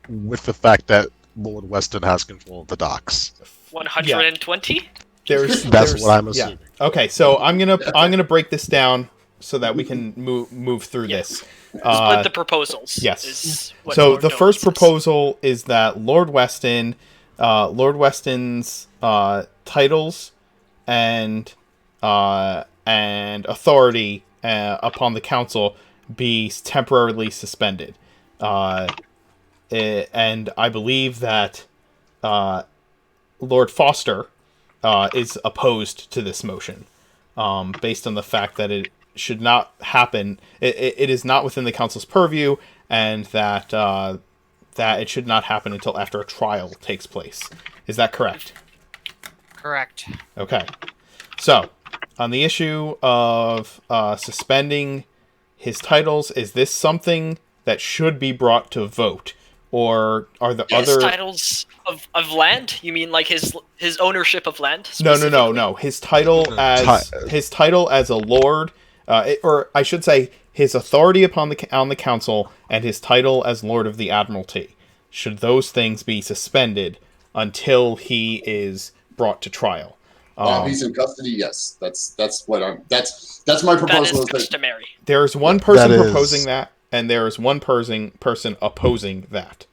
with the fact that Lord Weston has control of the docks? 120? That's what I'm assuming. Yeah. Okay, so I'm gonna break this down so that we can move through this. Split the proposals. Yes. So the first proposal is that Lord Weston's titles and authority upon the council be temporarily suspended, and I believe that Lord Foster is opposed to this motion, based on the fact that it should not happen. It is not within the council's purview, and that it should not happen until after a trial takes place. Is that correct? Correct. Okay. So, on the issue of suspending his titles, is this something that should be brought to vote, or are the His other titles of land? You mean like his ownership of land? No. specifically? His title as a lord, or I should say, his authority on the council and his title as Lord of the Admiralty. Should those things be suspended until he is brought to trial? While he's in custody, yes. That's my proposal. That is customary. There's one person proposing that, and there is one person opposing that.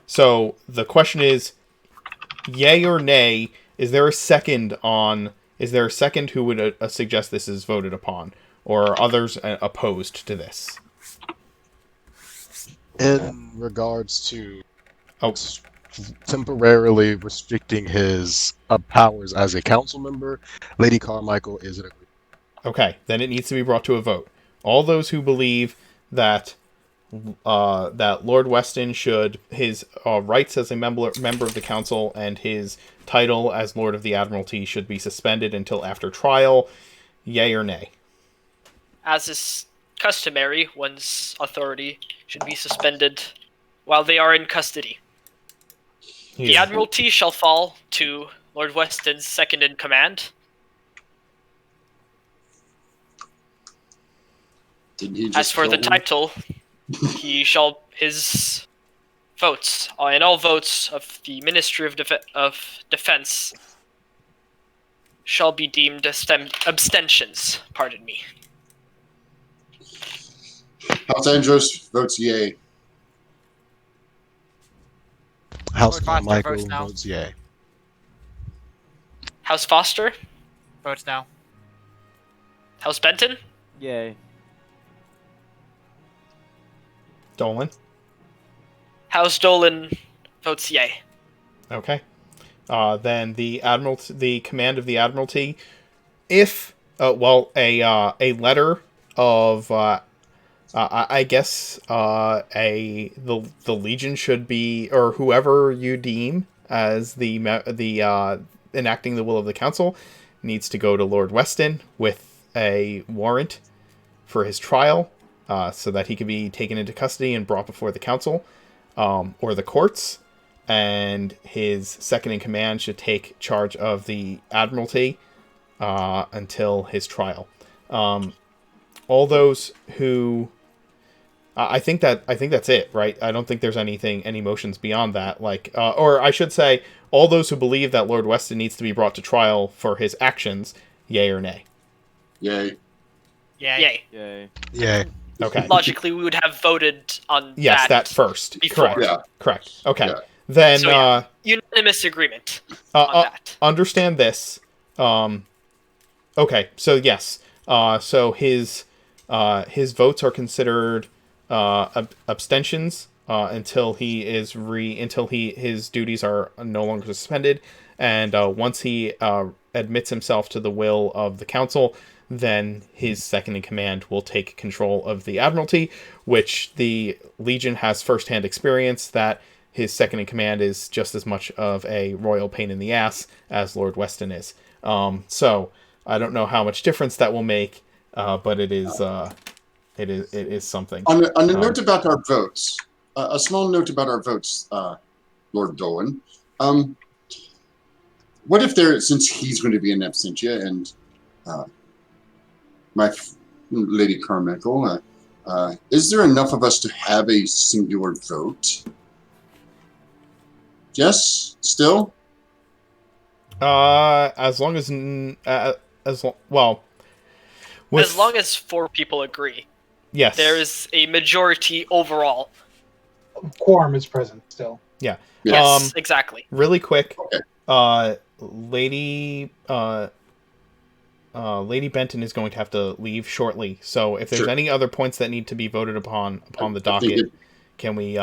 So the question is, yay or nay? Is there a second who would suggest this is voted upon, or are others opposed to this? In regards to temporarily restricting his powers as a council member, Lady Carmichael is in agreement. Okay, then it needs to be brought to a vote. All those who believe that Lord Weston should, his rights as a member of the council and his title as Lord of the Admiralty should be suspended until after trial, yay or nay? As is customary, one's authority should be suspended while they are in custody. The Admiralty shall fall to Lord Weston's second in command. As for the title, his votes, and all votes of the Ministry of Defense shall be deemed abstentions, pardon me. House Andros votes yay. House Lord Foster Carmichael votes no. votes yay. House Foster? Votes no. House Benton? Yay. Dolan? House Dolan votes yay. Okay. Then the command of the Admiralty, if a letter of I guess the Legion should be, or whoever you deem as the enacting the will of the council, needs to go to Lord Weston with a warrant for his trial, so that he can be taken into custody and brought before the council or the courts, and his second in command should take charge of the Admiralty until his trial. All those who I think that's it, right? I don't think there's any motions beyond that. Or I should say, all those who believe that Lord Weston needs to be brought to trial for his actions, yay or nay? Yay. Yay. Yay. Yay. Okay. Logically, we would have voted on that first. before. Correct. Yeah. Correct. Okay. Yeah. Then So, unanimous agreement on that. understand this. Okay. So yes. So his votes are considered abstentions until his duties are no longer suspended, and once he admits himself to the will of the council, then his second in command will take control of the Admiralty, which the Legion has firsthand experience that his second in command is just as much of a royal pain in the ass as Lord Weston is. So I don't know how much difference that will make, but it is something. On a note about our votes, a small note about our votes, Lord Dolan. What if since he's going to be in absentia, and Lady Carmichael, is there enough of us to have a singular vote? Yes, still. As long as as 4 people agree. Yes. There is a majority overall. Quorum is present still. Yeah. Yes, exactly. Really quick. Okay. Lady Benton is going to have to leave shortly. So if there's any other points that need to be voted upon the docket, can we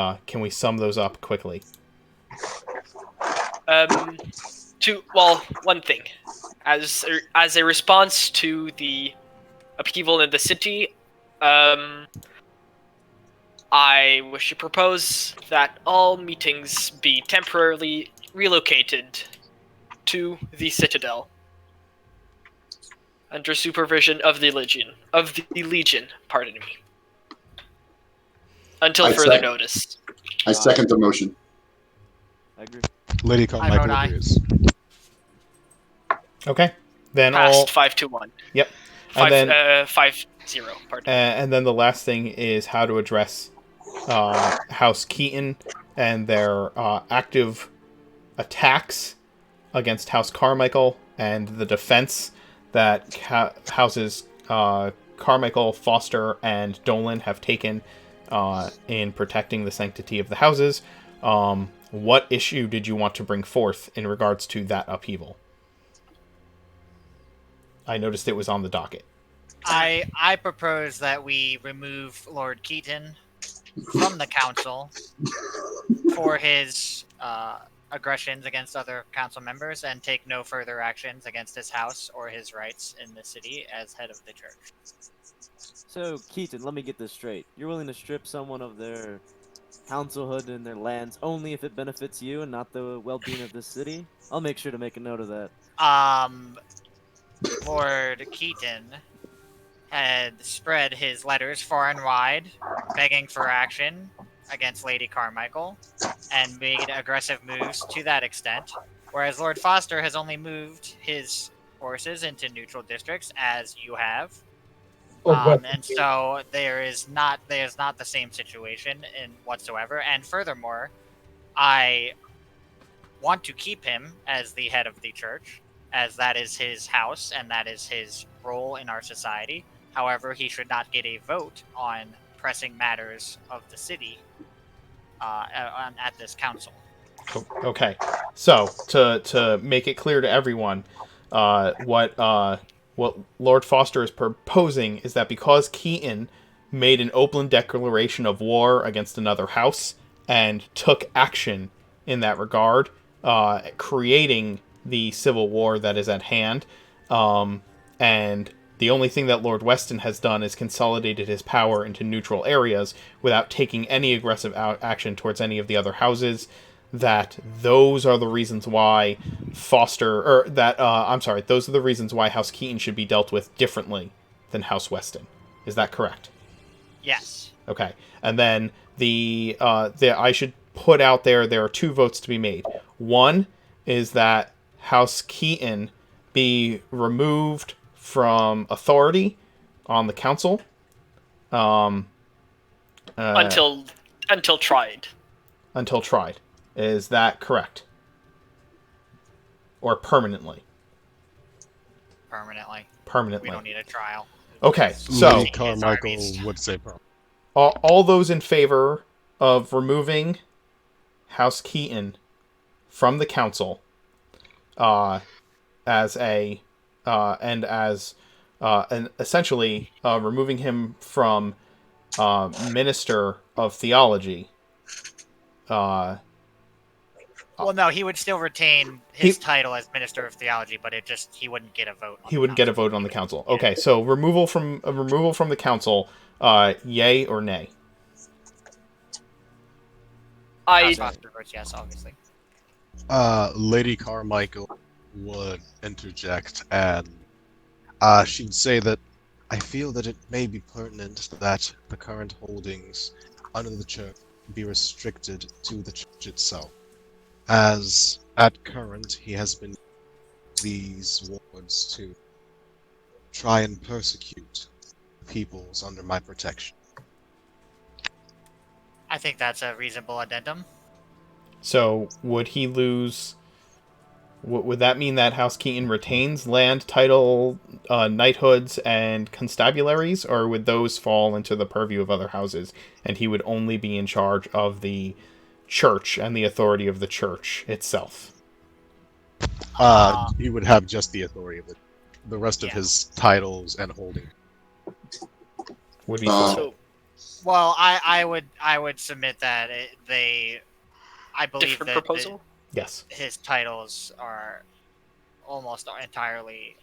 sum those up quickly? One thing, as a response to the upheaval in the city, I wish to propose that all meetings be temporarily relocated to the Citadel under supervision of the Legion. Pardon me. Until I further sec- notice. I second the motion. I agree. Lady vote Carmichael aye. agrees. Okay. Then Passed all 5-1. Yep. 5-0. Pardon. and then the last thing is how to address House Keaton and their active attacks against House Carmichael and the defense that houses Carmichael, Foster, and Dolan have taken in protecting the sanctity of the houses. What issue did you want to bring forth in regards to that upheaval? I noticed it was on the docket. I propose that we remove Lord Keaton from the council for his aggressions against other council members and take no further actions against his house or his rights in the city as head of the church. So, Keaton, let me get this straight. You're willing to strip someone of their councilhood and their lands only if it benefits you and not the well-being of the city? I'll make sure to make a note of that. Lord Keaton had spread his letters far and wide, begging for action against Lady Carmichael, and made aggressive moves to that extent, whereas Lord Foster has only moved his forces into neutral districts, as you have. And so there's not the same situation in whatsoever. And furthermore, I want to keep him as the head of the church, as that is his house and that is his role in our society. However, he should not get a vote on pressing matters of the city at this council. Okay, so to make it clear to everyone, what Lord Foster is proposing is that because Keaton made an open declaration of war against another house and took action in that regard, creating the civil war that is at hand, and the only thing that Lord Weston has done is consolidated his power into neutral areas without taking any aggressive action towards any of the other houses, that those are the reasons why those are the reasons why House Keaton should be dealt with differently than House Weston. Is that correct? Yes. Okay. And then I should put out there are two votes to be made. One is that House Keaton be removed from authority on the council. Until tried. Until tried. Is that correct? Or permanently? Permanently. We don't need a trial. Okay, so Lady Carmichael would say permanent. All those in favor of removing House Keaton from the council, and essentially removing him from Minister of Theology. Well, no, he would still retain his title as Minister of Theology, but he wouldn't get a vote. He wouldn't get a vote on the council. Okay, so removal from the council, yay or nay? Yes, obviously. Lady Carmichael would interject, and she'd say that I feel that it may be pertinent that the current holdings under the church be restricted to the church itself, as at current he has been these wards to try and persecute peoples under my protection. I think that's a reasonable addendum. So would he lose? Would that mean that House Keaton retains land, title, knighthoods, and constabularies, or would those fall into the purview of other houses, and he would only be in charge of the church and the authority of the church itself? He would have just the authority of it. The rest of his titles and holding would be Well, I would submit that I believe different that proposal. Yes. His titles are almost entirely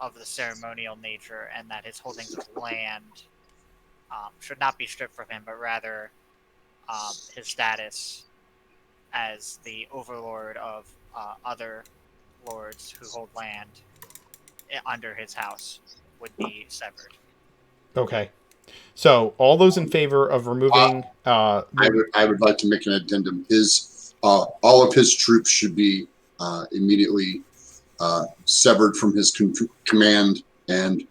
of the ceremonial nature, and that his holdings of land should not be stripped from him, but rather his status as the overlord of other lords who hold land under his house would be severed. Okay. So, all those in favor of removing... I would like to make an addendum. All of his troops should be immediately severed from his command and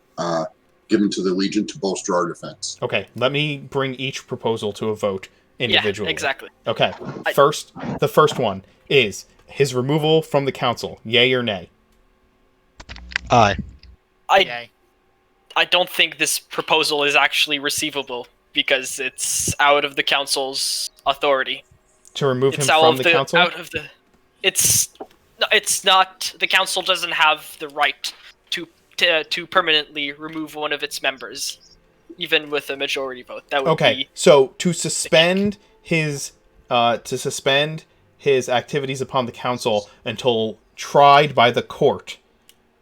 given to the Legion to bolster our defense. Okay, let me bring each proposal to a vote individually. Yeah, exactly. Okay, the first one is his removal from the council. Yay or nay? Aye. Yay. I don't think this proposal is actually receivable because it's out of the council's authority. To remove him It's out from of the council? Out of the. It's not. The council doesn't have the right to permanently remove one of its members, even with a majority vote. That would be. So to suspend his activities upon the council until tried by the court.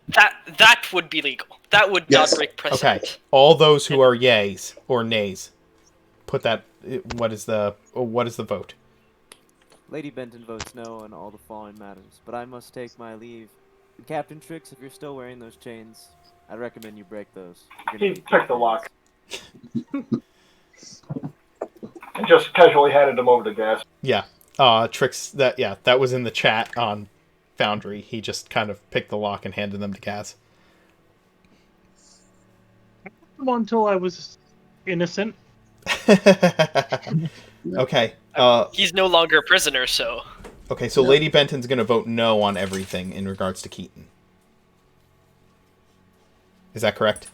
That would be legal. That would not break precedent. Okay. All those who are yays or nays, put that. What is the vote? Lady Benton votes no on all the following matters, but I must take my leave. And Captain Trix, if you're still wearing those chains, I recommend you break those. He took the lock. And just casually handed him over to Gas. Yeah. Trix, that was in the chat on Foundry. He just kind of picked the lock and handed them to Gaz. Until I was innocent. Okay. He's no longer a prisoner, so... Okay, so Lady Benton's going to vote no on everything in regards to Keaton. Is that correct?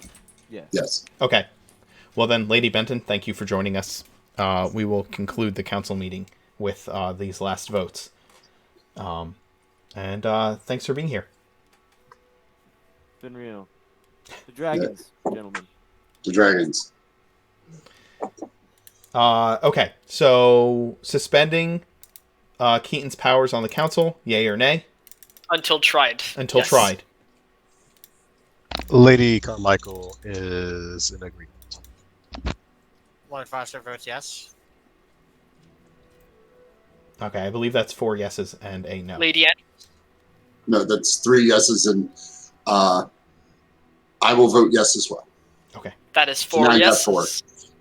Yes. Okay. Well then, Lady Benton, thank you for joining us. We will conclude the council meeting with these last votes. And thanks for being here. Been real. The dragons, gentlemen. The dragons. Okay, so suspending Keaton's powers on the council, yay or nay? Until tried. Until tried. Lady Carmichael is in agreement. Lord Foster votes yes. Okay, I believe that's 4 yeses and a no. Lady Anne? No, that's 3 yeses, and I will vote yes as well. Okay. That is So 4 now you have yeses. 4.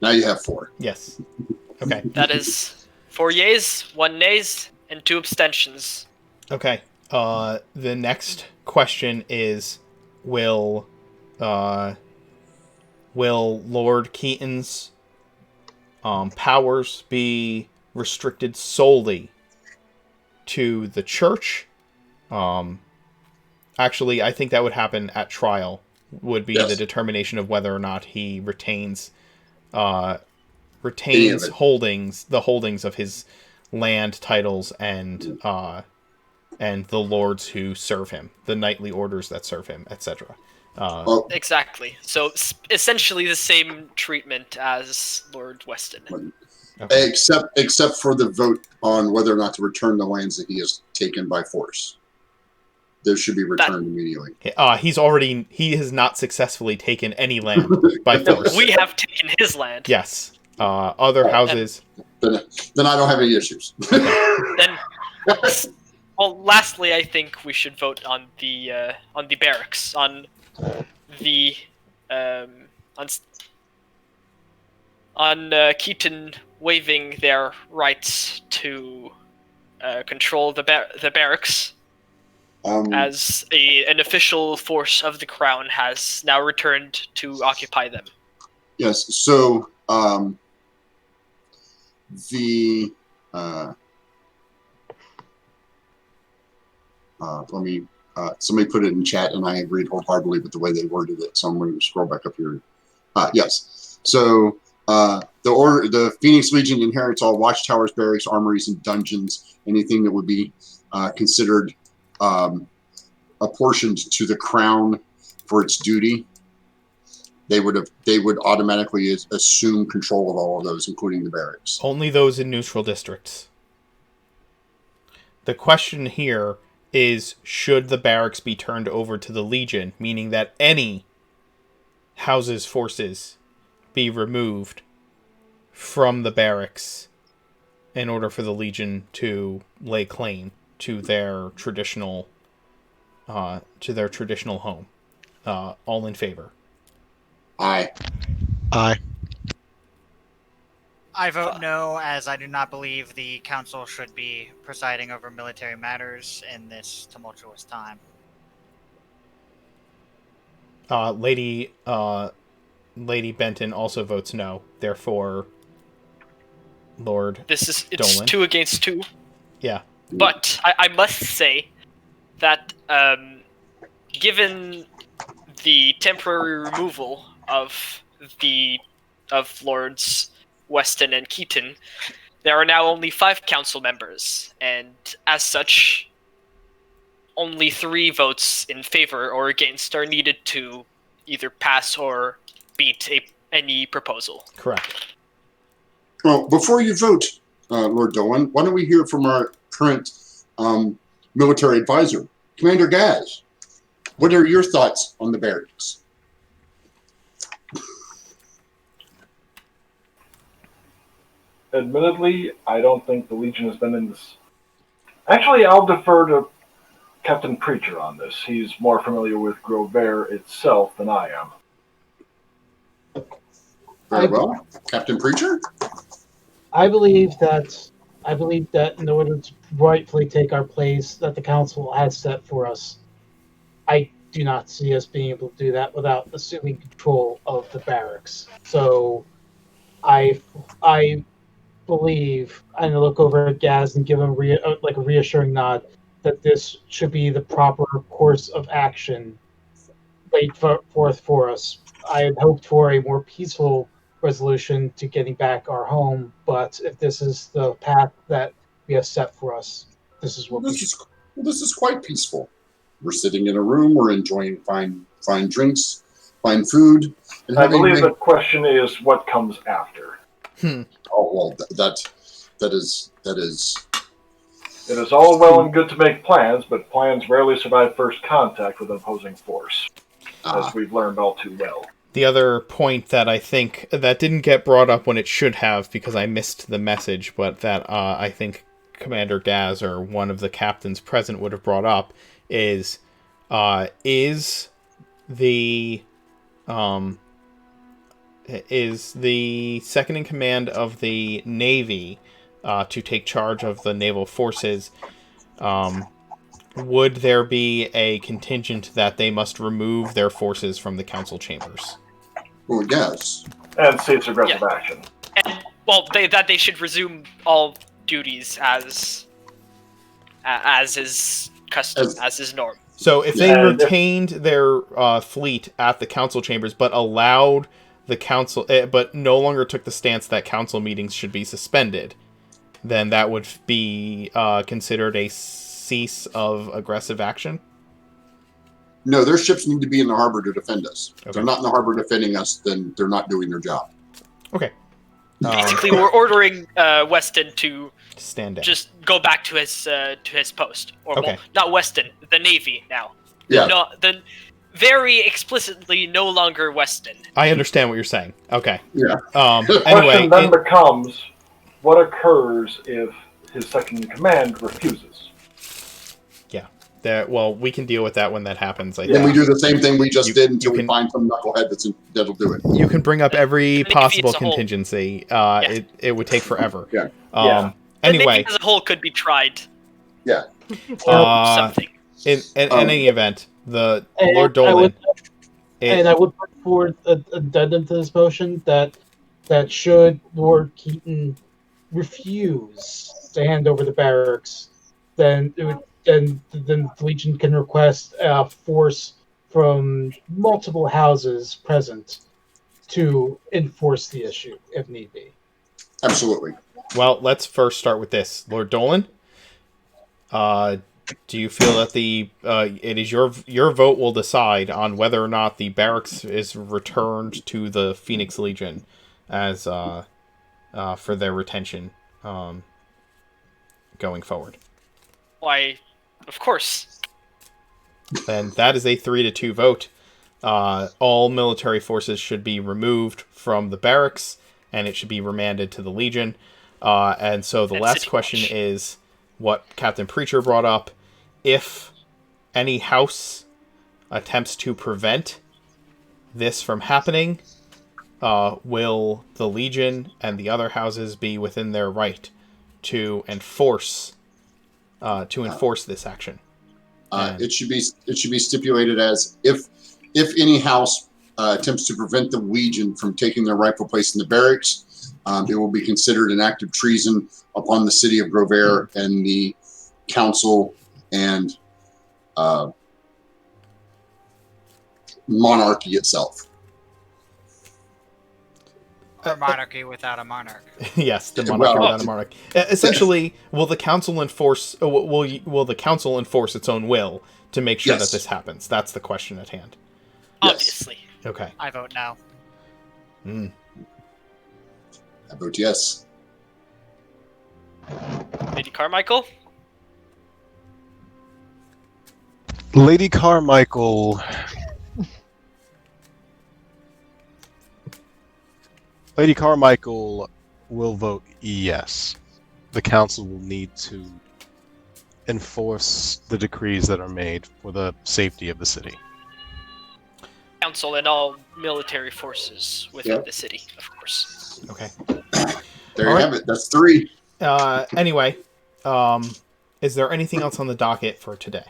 Now you have 4. Yes. Okay. That is 4 yeas, 1 nays, and 2 abstentions. Okay. The next question is, will Lord Keaton's powers be restricted solely to the church? Actually, I think that would happen at trial. Would be the determination of whether or not he retains holdings of his land titles and the lords who serve him, the knightly orders that serve him, etc. Exactly. So essentially the same treatment as Lord Weston. Okay. Except for the vote on whether or not to return the lands that he has taken by force. Those should be returned immediately. He has not successfily taken any land by force. We have taken his land. Yes. Other houses. Then I don't have any issues. Then, well, lastly, I think we should vote on the barracks, on Keaton waiving their rights to control the barracks. As an official force of the crown has now returned to occupy them. Yes. So somebody put it in chat, and I agreed wholeheartedly with the way they worded it. So I'm going to scroll back up here. Yes. So the Phoenix Legion inherits all watchtowers, barracks, armories, and dungeons. Anything that would be considered apportioned to the crown for its duty, they would automatically assume control of all of those, including the barracks. Only those in neutral districts. The question here is, should the barracks be turned over to the Legion, meaning that any house's forces be removed from the barracks in order for the Legion to lay claim to their traditional home. All in favor? Aye. Aye. I vote no, as I do not believe the council should be presiding over military matters in this tumultuous time. Lady Benton also votes no. Therefore, Lord It's Dolan. 2 against 2. Yeah. But I must say that given the temporary removal of Lords Weston and Keaton, there are now only 5 council members, and as such, only 3 votes in favor or against are needed to either pass or beat any proposal. Correct. Well, before you vote, Lord Dolan, why don't we hear from our current military advisor, Commander Gaz? What are your thoughts on the barracks? Admittedly, I don't think the Legion has been in this. Actually, I'll defer to Captain Preacher on this. He's more familiar with Grover itself than I am. Very well. Captain Preacher? I believe that in order to rightfully take our place that the council has set for us, I do not see us being able to do that without assuming control of the barracks. So I believe, and I look over at Gaz and give him a reassuring nod that this should be the proper course of action laid forth for us. I had hoped for a more peaceful resolution to getting back our home, but if this is the path that we have set for us, this is what this is quite peaceful. We're sitting in a room, we're enjoying fine drinks, fine food. And I believe the question is what comes after. Oh, well, that is... It is all well and good to make plans, but plans rarely survive first contact with an opposing force, as we've learned all too well. The other point that I think that didn't get brought up when it should have because I missed the message, but that I think Commander Gaz or one of the captains present would have brought up is the second in command of the Navy to take charge of the naval forces. Would there be a contingent that they must remove their forces from the council chambers? Well, yes. And cease aggressive action. And, well, that they should resume all duties as is custom, as is norm. So if they retained their fleet at the council chambers, but allowed the council, but no longer took the stance that council meetings should be suspended, then that would be considered a cease of aggressive action? No, their ships need to be in the harbor to defend us. Okay. If they're not in the harbor defending us, then they're not doing their job. Okay. Basically, we're ordering Weston to stand down. Just go back to his post. Or, Okay. well, not Weston, the Navy now. Yeah. No, very explicitly no longer Weston. I understand what you're saying. Okay. Yeah. The Anyway, question then becomes, what occurs if his second in command refuses? well, we can deal with that when that happens. I Then think. we do the same thing we just did until we find some knucklehead that'll do it. You can bring up every Navy possible as a whole. contingency. Yeah. It would take forever. Yeah. The Anyway, Navy as a whole could be tried. Yeah. Or something. in any event, the And Lord Dolan. I would put forward an addendum to this motion that should Lord Keaton refuse to hand over the barracks, then the Legion can request a force from multiple houses present to enforce the issue if need be. Absolutely. Well, let's first start with this, Lord Dolan. Do you feel that it is your vote will decide on whether or not the barracks is returned to the Phoenix Legion as for their retention going forward? Why, of course. Then that is a 3-2 vote. All military forces should be removed from the barracks, and it should be remanded to the Legion. And so the last question is what Captain Preacher brought up. If any house attempts to prevent this from happening, will the Legion and the other houses be within their right to enforce this action? It should be stipulated as if any house attempts to prevent the Legion from taking their rightful place in the barracks, it will be considered an act of treason upon the city of Grovair and the council and monarchy itself. Or monarchy without a monarch. Yes, the monarchy without a monarch. Essentially, will the council enforce? Will the council enforce its own will to make sure that this happens? That's the question at hand. Obviously. Okay. I vote no. I vote yes. Lady Carmichael? Lady Carmichael. Lady Carmichael will vote yes. The council will need to enforce the decrees that are made for the safety of the city. Council and all military forces within the city, of course. Okay. There you have it. That's 3. Anyway, is there anything else on the docket for today?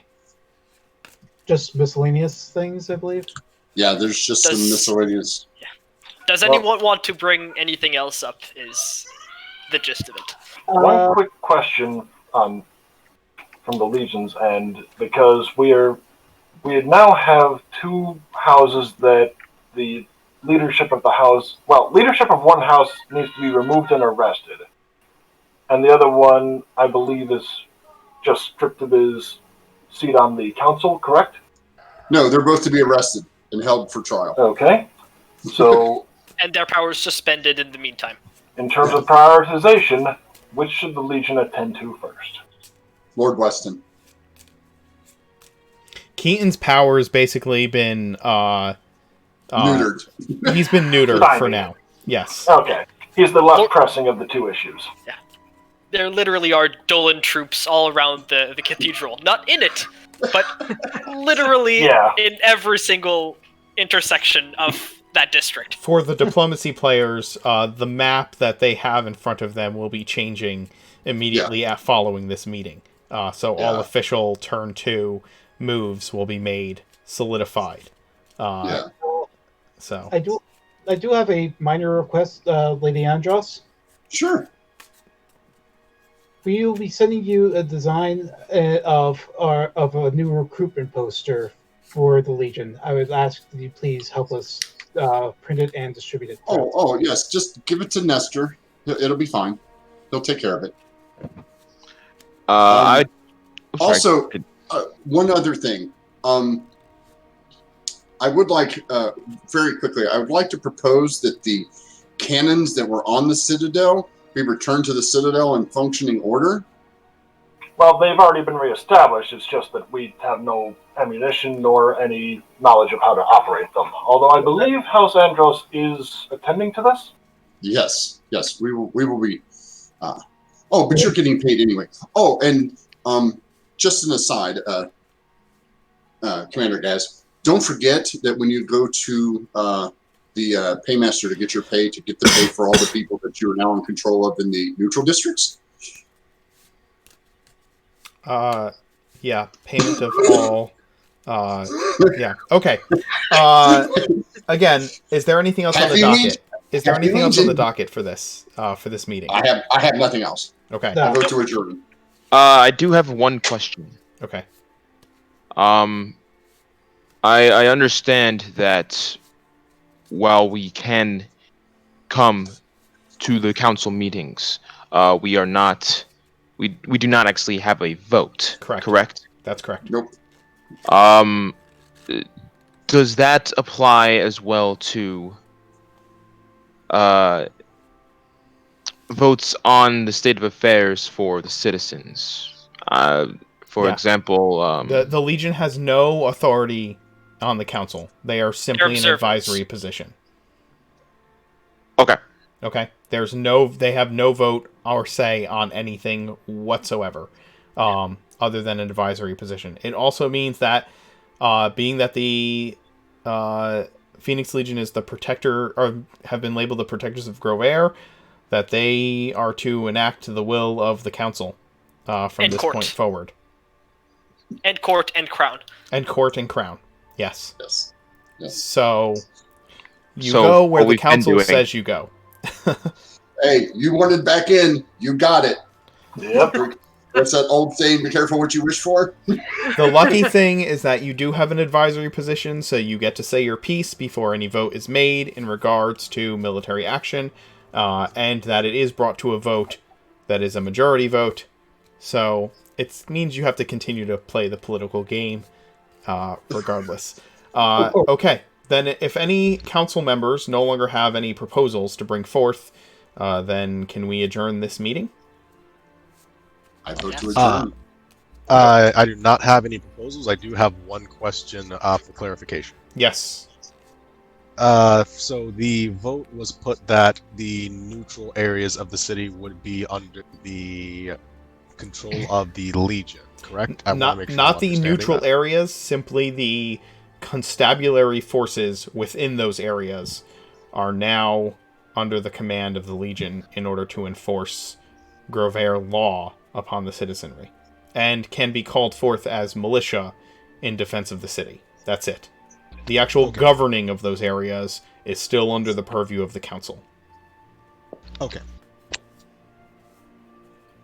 Just miscellaneous things, I believe. Yeah, there's just some miscellaneous. Does anyone want to bring anything else up? Is the gist of it. One quick question from the Legions, and because we now have 2 houses that the leadership of leadership of one house needs to be removed and arrested, and the other one, I believe, is just stripped of his seat on the council. Correct? No, they're both to be arrested and held for trial. Okay, so. And their powers suspended in the meantime. In terms of prioritization, which should the Legion attend to first? Lord Weston. Keaton's power has basically been neutered. He's been neutered for now. Yes. Okay. He's the less pressing of the 2 issues. Yeah. There literally are Dolan troops all around the cathedral. Not in it, but literally in every single intersection of that district. For the diplomacy players, the map that they have in front of them will be changing immediately following this meeting. So all official turn 2 moves will be made solidified. So I do have a minor request, Lady Andros. Sure. We will be sending you a design of a new recruitment poster for the Legion. I would ask that you please help us print it and distribute it. Oh, yes. Just give it to Nestor. It'll be fine. He'll take care of it. Also, one other thing. I would like, very quickly, I would like to propose that the cannons that were on the Citadel be returned to the Citadel in functioning order. Well, they've already been reestablished. It's just that we have no ammunition nor any knowledge of how to operate them. Although I believe House Andros is attending to this. Yes, we will be. But you're getting paid anyway. Oh, and just an aside, Commander Gaz, don't forget that when you go to the paymaster to get your pay, to get the pay for all the people that you are now in control of in the neutral districts. Payment of all. Okay. Again, is there anything else on the docket? Is there anything else on the docket for this meeting? I have nothing else. Okay. I'll go to adjourn. I do have one question. Okay. I understand that while we can come to the council meetings, we are not. We do not actually have a vote. Correct? That's correct. Nope. Does that apply as well to votes on the state of affairs for the citizens? For example, the Legion has no authority on the council. They are simply an advisory position. Okay. They have no vote or say on anything whatsoever, other than an advisory position. It also means that, being that the Phoenix Legion is the protector, or have been labeled the protectors of Grovair, that they are to enact the will of the council from And this court. point forward. And court and crown. And court and crown. Yes. Yes. Yes. So you So, go where what the we've been council doing- says you go. Hey, you wanted back in. You got it. Yep. What's that old saying? Be careful what you wish for. The lucky thing is that you do have an advisory position, so you get to say your piece before any vote is made in regards to military action, and that it is brought to a vote that is a majority vote. So it means you have to continue to play the political game regardless. Okay, then if any council members no longer have any proposals to bring forth, then can we adjourn this meeting? I vote to Yes. adjourn. I do not have any proposals. I do have one question for clarification. Yes. So the vote was put that the neutral areas of the city would be under the control of the Legion, correct? I wanna Not make sure not I'm the understanding neutral that. areas, simply the constabulary forces within those areas are now under the command of the Legion in order to enforce Grovair law upon the citizenry, and can be called forth as militia in defense of the city. That's it. The actual Okay. governing of those areas is still under the purview of the council. Okay.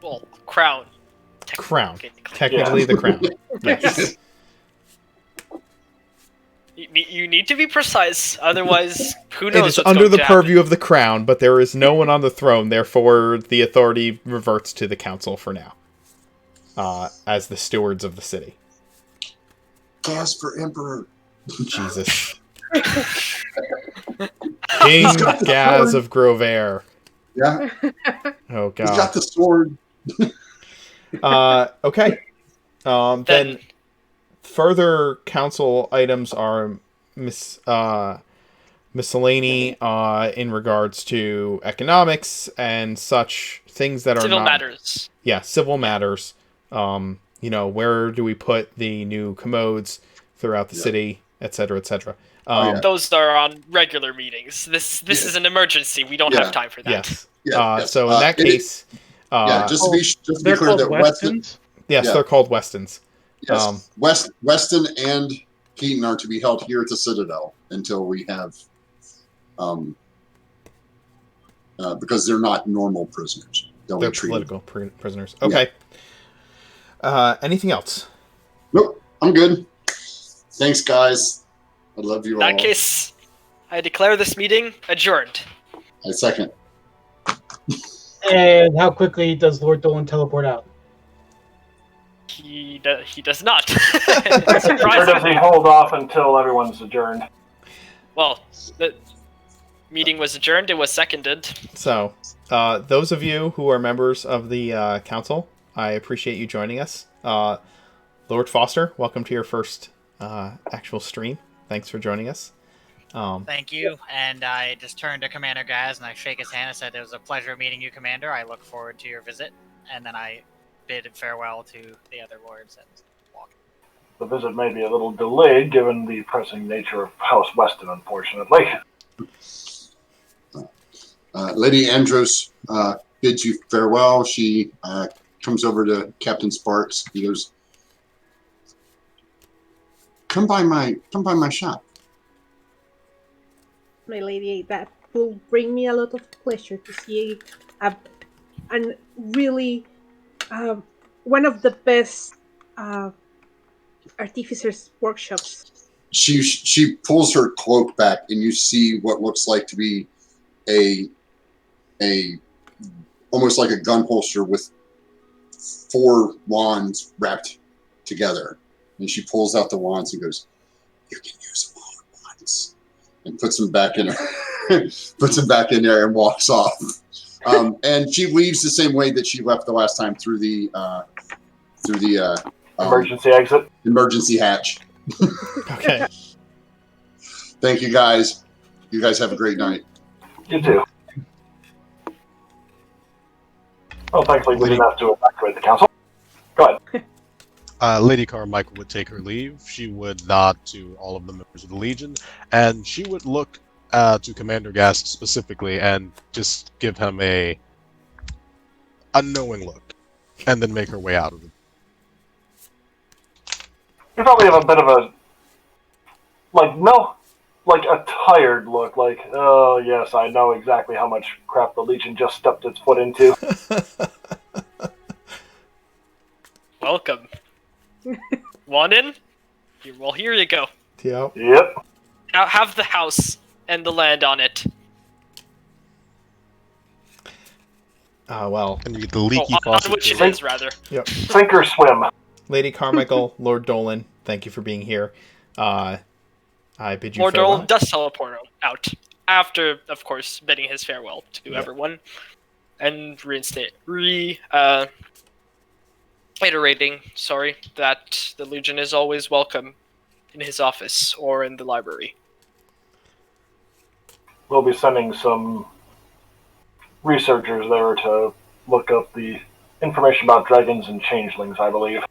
Well, crown. Crown. Technically. Technically the crown. Yes. You need to be precise, otherwise, who It knows is what's under going the to happen. purview of the crown, but there is no one on the throne, therefore the authority reverts to the council for now. As the stewards of the city. Gas for Emperor. Jesus. King Gaz of Grovair. Yeah, Oh he's got god. the sword. Okay. Then further council items are miscellany in regards to economics and such things that are Civil not matters. Yeah, civil matters. Where do we put the new commodes throughout the Yeah. city, etc., etc. Oh, yeah. Those are on regular meetings. This Yeah. is an emergency. We don't Yeah. have time for that. Yes. Yeah, yes. So in that it is- case, just to be They're clear, called that Weston, Westons. yes, yeah. they're called Westons. yes, Weston and Keaton are to be held here at the Citadel until we have, because they're not normal prisoners. They'll They're be treated. political prisoners. Okay. Anything else? Nope, I'm good. Thanks, guys. I love you In all. that case, I declare this meeting adjourned. I second. And how quickly does Lord Dolan teleport out? He does not. Or does Surprising. he hold off until everyone's adjourned? Well, the meeting was adjourned. It was seconded. So, those of you who are members of the council, I appreciate you joining us. Lord Foster, welcome to your first actual stream. Thanks for joining us. Thank you. And I just turned to Commander Gaz and I shake his hand and said, "It was a pleasure meeting you, Commander. I look forward to your visit." And then I bid farewell to the other lords and walk. The visit may be a little delayed given the pressing nature of House Weston, unfortunately. Lady Andros bids you farewell. She comes over to Captain Sparks. He goes, "Come by my shop." My lady, that will bring me a lot of pleasure to see and really one of the best artificers workshops. She pulls her cloak back, and you see what looks like to be a almost like a gun holster with 4 wands wrapped together. And she pulls out the wands and goes, "You can use them all at once," and puts them back in there and walks off. And she leaves the same way that she left the last time, through the Emergency exit. emergency hatch. Okay. Thank you, guys. You guys have a great night. You too. Well, thankfully we didn't have to evacuate the council. Go ahead. Lady Carmichael would take her leave. She would nod to all of the members of the Legion, and she would look to Commander Gast specifically and just give him a knowing look, and then make her way out of it. You probably have a bit of a a tired look, like, oh yes, I know exactly how much crap the Legion just stepped its foot into. Welcome. Want in? Well, here you go. Yep. Yep. Now have the house and the land on it. Well. And you get the leaky on faucet. which it is, rather. Yep. Sink or swim. Lady Carmichael, Lord Dolan, thank you for being here. I bid you Lord farewell. Dolan does teleport out after, of course, bidding his farewell to everyone, and iterating, that the Legion is always welcome in his office or in the library. We'll be sending some researchers there to look up the information about dragons and changelings, I believe.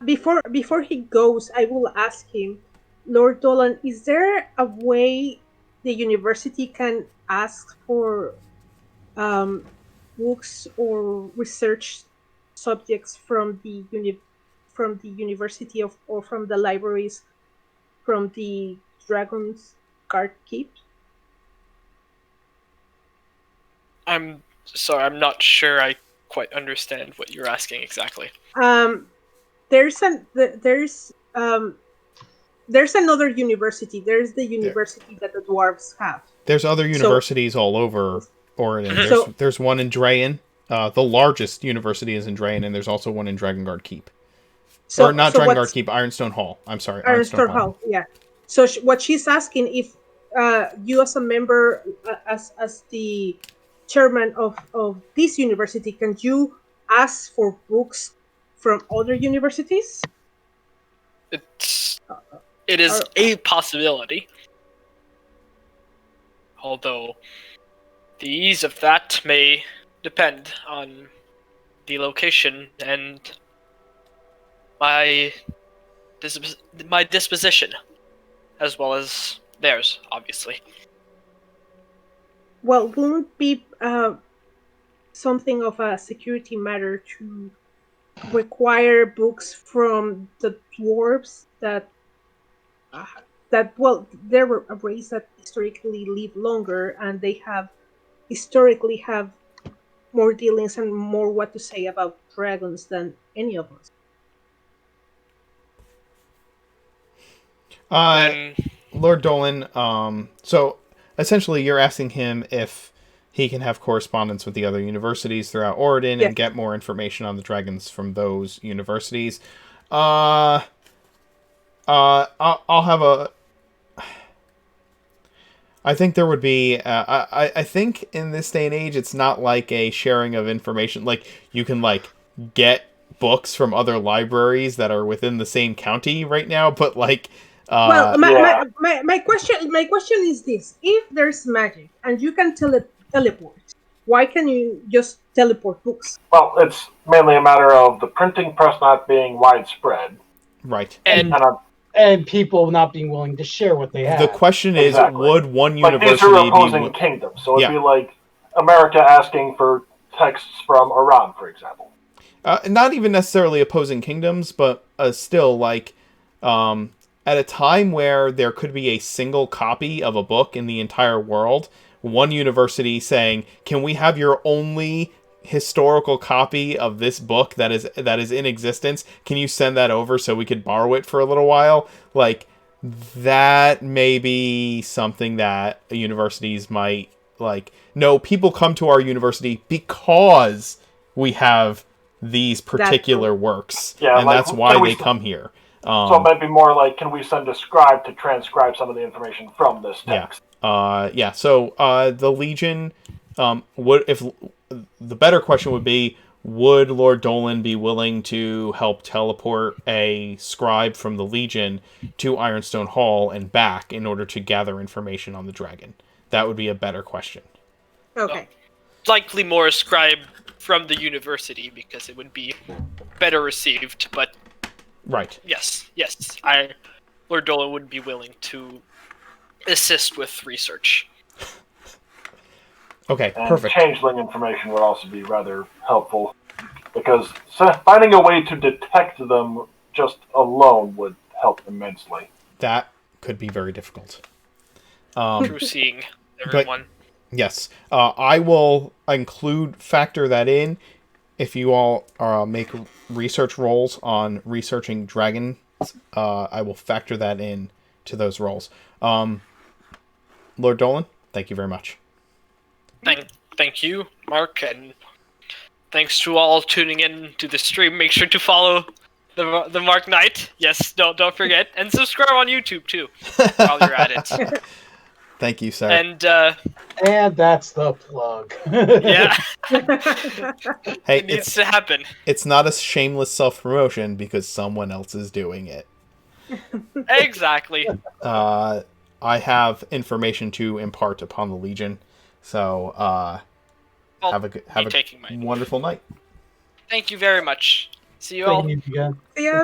Before he goes, I will ask him, Lord Dolan, is there a way the university can ask for books or research subjects from the university or from the libraries from the Dragon's Guard Keep? I'm sorry, I'm not sure I quite understand what you're asking exactly. There's another university. There's the university that the dwarves have. There's other universities all over Oregon. There's one in Draen. The largest university is in Draen, and there's also one in Drakengard Keep. Drakengard Keep, Ironstone Hall. I'm sorry, Ironstone Hall. Yeah. So what she's asking, if you as a member, as the chairman of this university, can you ask for books from other universities? It is a possibility. Although the ease of that may depend on the location and my disposition, as well as theirs, obviously. Well, wouldn't it be something of a security matter to require books from the dwarves that they're a race that historically live longer, and they historically have more dealings and more what to say about dragons than any of us. Lord Dolan, so essentially you're asking him if he can have correspondence with the other universities throughout Oregon and get more information on the dragons from those universities. I'll have a... I think there would be... I think in this day and age, it's not like a sharing of information. Like, you can, get books from other libraries that are within the same county right now, but, my question is this: if there's magic and you can teleport, why can you just teleport books? Well, it's mainly a matter of the printing press not being widespread, right, and people not being willing to share what they have. The question is, would one university these are opposing kingdoms, so it'd be like America asking for texts from Iran, for example. Not even necessarily opposing kingdoms, but still, at a time where there could be a single copy of a book in the entire world, one university saying, can we have your only historical copy of this book that is in existence? Can you send that over so we could borrow it for a little while? That may be something that universities might, no, people come to our university because we have these particular works, and that's why they come here. So it might be more like, can we send a scribe to transcribe some of the information from this text? So the Legion the better question would be, would Lord Dolan be willing to help teleport a scribe from the Legion to Ironstone Hall and back in order to gather information on the dragon? That would be a better question. Okay. Likely more a scribe from the university, because it would be better received. But Right. yes, Lord Dolan would be willing to assist with research. Okay, And perfect. changeling information would also be rather helpful, because finding a way to detect them just alone would help immensely. That could be very difficult. Through seeing everyone. Yes. I will factor that in. If you all make research rolls on researching dragons, I will factor that in to those rolls. Lord Dolan, thank you very much. Thank you, Mark, and thanks to all tuning in to the stream. Make sure to follow the Mark Knight. Yes, don't forget, and subscribe on YouTube too while you're at it. Thank you, sir. And that's the plug. yeah, Hey, it needs to happen. It's not a shameless self-promotion because someone else is doing it. Exactly. I have information to impart upon the Legion, so have a wonderful night. Thank you very much. See you all. Yeah.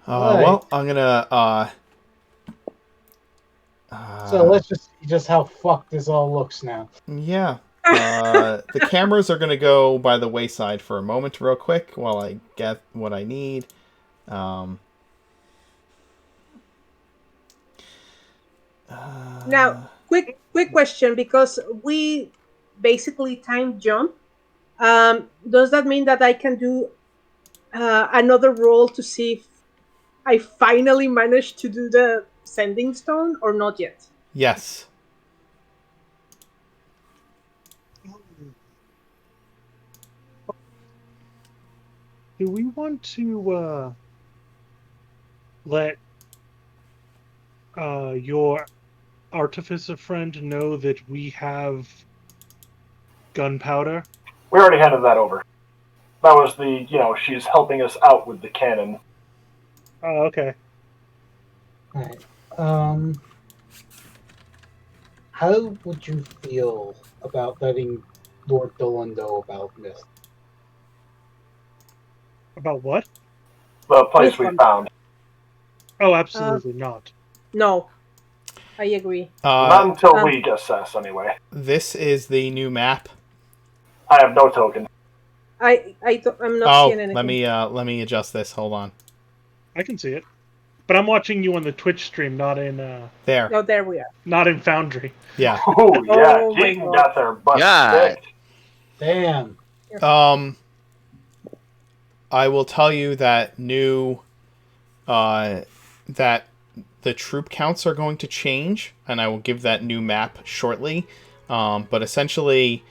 Well, I'm gonna. So let's just see just how fucked this all looks now. Yeah. The cameras are gonna go by the wayside for a moment, real quick, while I get what I need. Now, quick question, because we basically time jump. Does that mean that I can do another roll to see if I finally managed to do the sending stone or not yet? Yes. Do we want to let your artificer friend know that we have gunpowder? We already handed that over. That was she's helping us out with the cannon. Oh, okay. Alright. How would you feel about letting Lord Dolan know about this? About what? The place we found. Oh, absolutely not. No, I agree. Not until we assess, anyway. This is the new map. I have no token. I'm not seeing anything. Let me adjust this. Hold on. I can see it, but I'm watching you on the Twitch stream, not in there. Oh, there we are. Not in Foundry. Yeah. Oh yeah, Oh, my Keaton God. got their butt kicked. Damn. I will tell you that that the troop counts are going to change, and I will give that new map shortly. But essentially,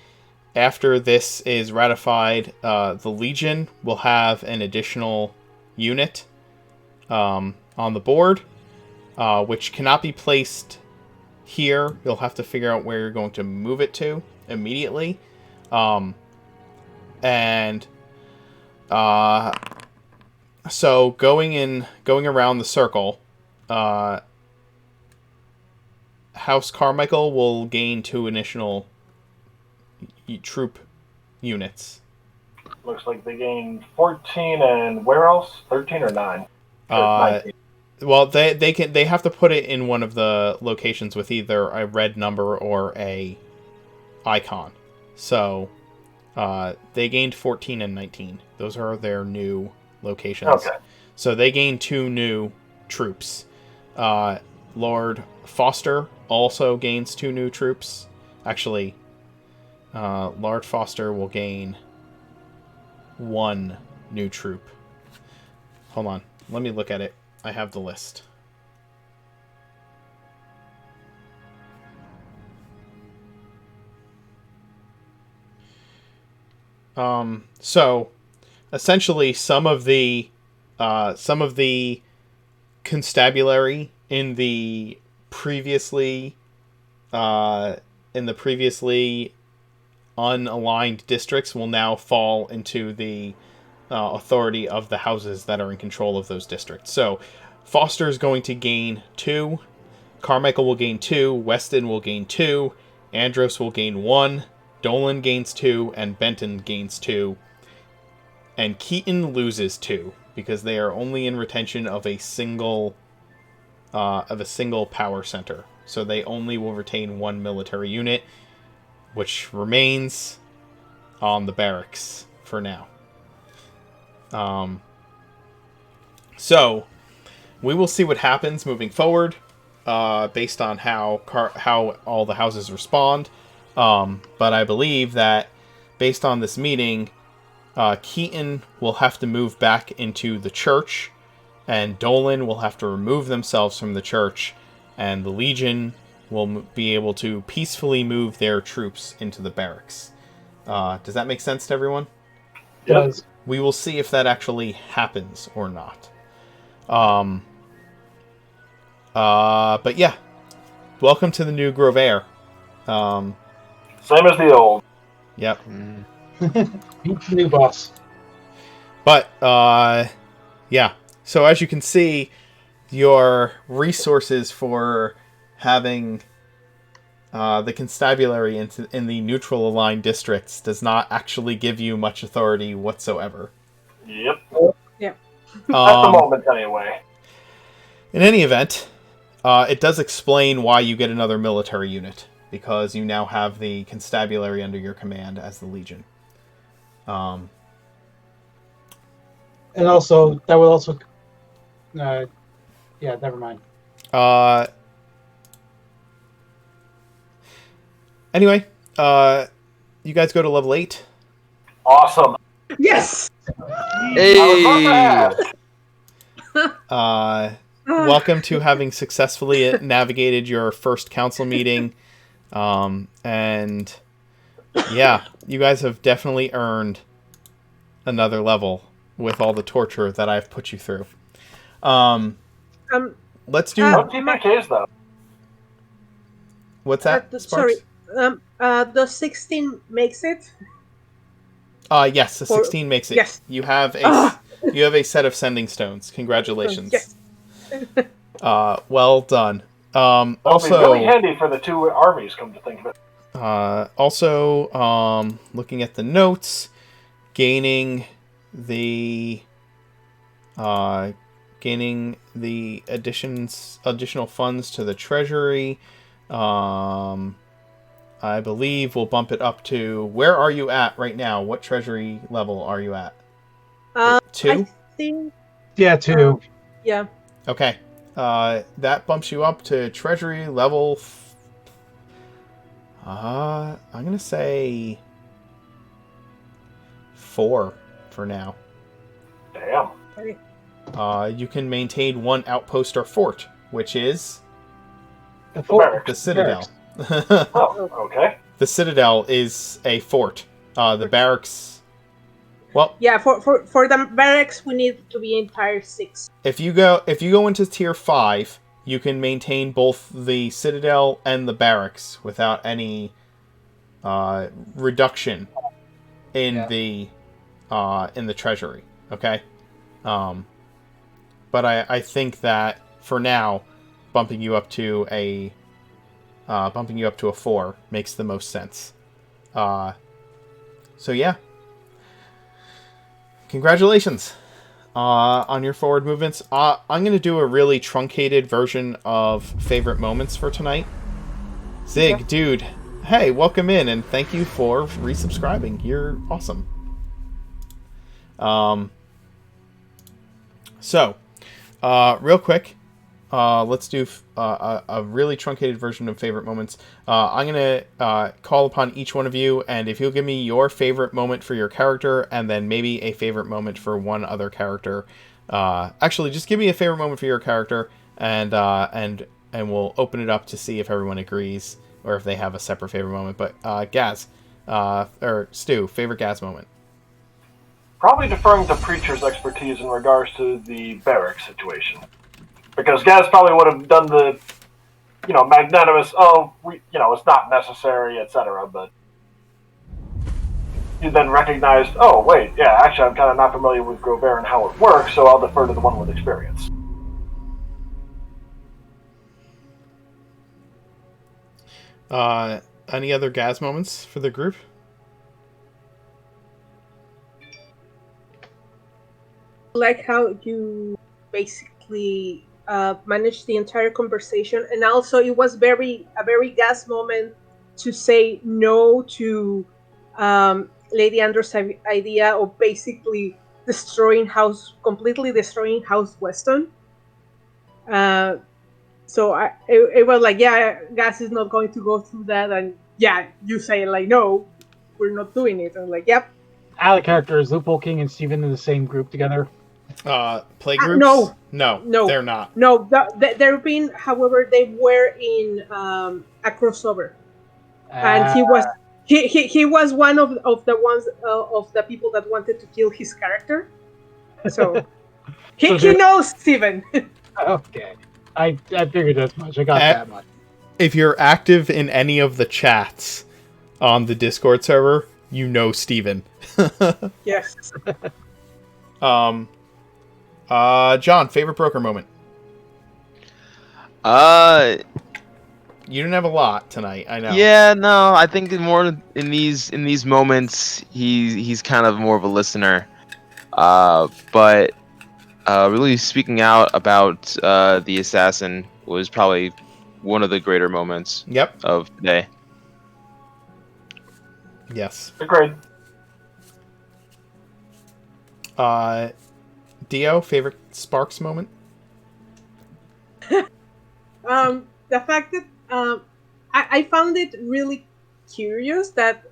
after this is ratified, the Legion will have an additional unit on the board, which cannot be placed here. You'll have to figure out where you're going to move it to immediately. So going around the circle, House Carmichael will gain 2 additional troop units. Looks like they gained 14, and where else? 13 or 9? Well, they have to put it in one of the locations with either a red number or a icon. So they gained 14 and 19. Those are their new locations. Okay. So they gained 2 new troops. Lord Foster also gains 2 new troops. Actually, Lord Foster will gain 1 new troop. Hold on. Let me look at it. I have the list. So essentially some of the constabulary in the previously unaligned districts will now fall into the authority of the houses that are in control of those districts. So Foster is going to gain 2, Carmichael will gain 2, Weston will gain 2, Andros will gain 1, Dolan gains 2, and Benton gains 2. and Keaton loses 2 because they are only in retention of a single power center. So they only will retain 1 military unit, which remains on the barracks for now. So we will see what happens moving forward, based on how all the houses respond. But I believe that based on this meeting, Keaton will have to move back into the church, and Dolan will have to remove themselves from the church, and the Legion will be able to peacefully move their troops into the barracks. Does that make sense to everyone? It does. We will see if that actually happens or not. But yeah, welcome to the new Grovair. Same as the old. Yep. Meet the new boss. But yeah. So as you can see, your resources for having the constabulary in the neutral aligned districts does not actually give you much authority whatsoever. Yep. Yeah. At the moment, anyway. In any event, it does explain why you get another military unit, because you now have the constabulary under your command as the Legion. And also, that will also... yeah, never mind. Anyway, you guys go to level 8. Awesome. Yes. Hey. Welcome to having successfully navigated your first council meeting. And yeah, you guys have definitely earned another level with all the torture that I've put you through. Let's do... No TPKs, though. What's that, Sparks? Sorry. The 16 makes it? Yes, the 16 makes it. Yes. You have a set of sending stones. Congratulations. Yes. Well done. That'll Also, be really handy for the 2 armies, come to think of it. Also, looking at the notes, gaining the additional funds to the treasury, I believe we'll bump it up to... Where are you at right now? What treasury level are you at? 2? I think... Yeah, 2. Yeah. Okay. That bumps you up to treasury level... I'm going to say 4 for now. Damn. You can maintain 1 outpost or fort, which is... The Citadel. Oh, okay. The Citadel is a fort. The barracks... Well... Yeah, for the barracks, we need to be in tier 6. If you go into tier 5, you can maintain both the Citadel and the barracks without any reduction in the treasury. Okay, but I think that for now, bumping you up to a 4 makes the most sense. So yeah, congratulations. On your forward movements. I'm going to do a really truncated version of favorite moments for tonight. Zig, dude, hey, welcome in, and thank you for resubscribing. You're awesome. So, real quick, let's do a really truncated version of favorite moments. I'm going to call upon each one of you, and if you'll give me your favorite moment for your character, and then maybe a favorite moment for one other character. Actually, just give me a favorite moment for your character, and we'll open it up to see if everyone agrees, or if they have a separate favorite moment. But Gaz, or Stu, favorite Gaz moment? Probably deferring to Preacher's expertise in regards to the barracks situation. Because Gaz probably would have done the, magnanimous, it's not necessary, etc. But you then recognized, oh, wait, yeah, actually I'm kind of not familiar with Grovair and how it works, so I'll defer to the one with experience. Any other Gaz moments for the group? like how you basically managed the entire conversation, and also it was a very gas moment to say no to Lady Andrew's idea of basically completely destroying House Weston. So it was like, yeah, Gas is not going to go through that, and yeah, you say like, no, we're not doing it, and like, yep. Out of character, is Loophole King and Steven in the same group together? Play groups? No, no, they're not. No, they've been, however, they were in a crossover, and he was one of the ones of the people that wanted to kill his character. So he knows Steven. Okay. I figured as much. I got that much. If you're active in any of the chats on the Discord server, you know Steven. Yes. John, favorite broker moment? You didn't have a lot tonight, I know. Yeah, no, I think more in these moments he's kind of more of a listener. But really speaking out about the assassin was probably one of the greater moments of the day. Yes. Agreed. Dio, favorite Sparks moment? The fact that I found it really curious that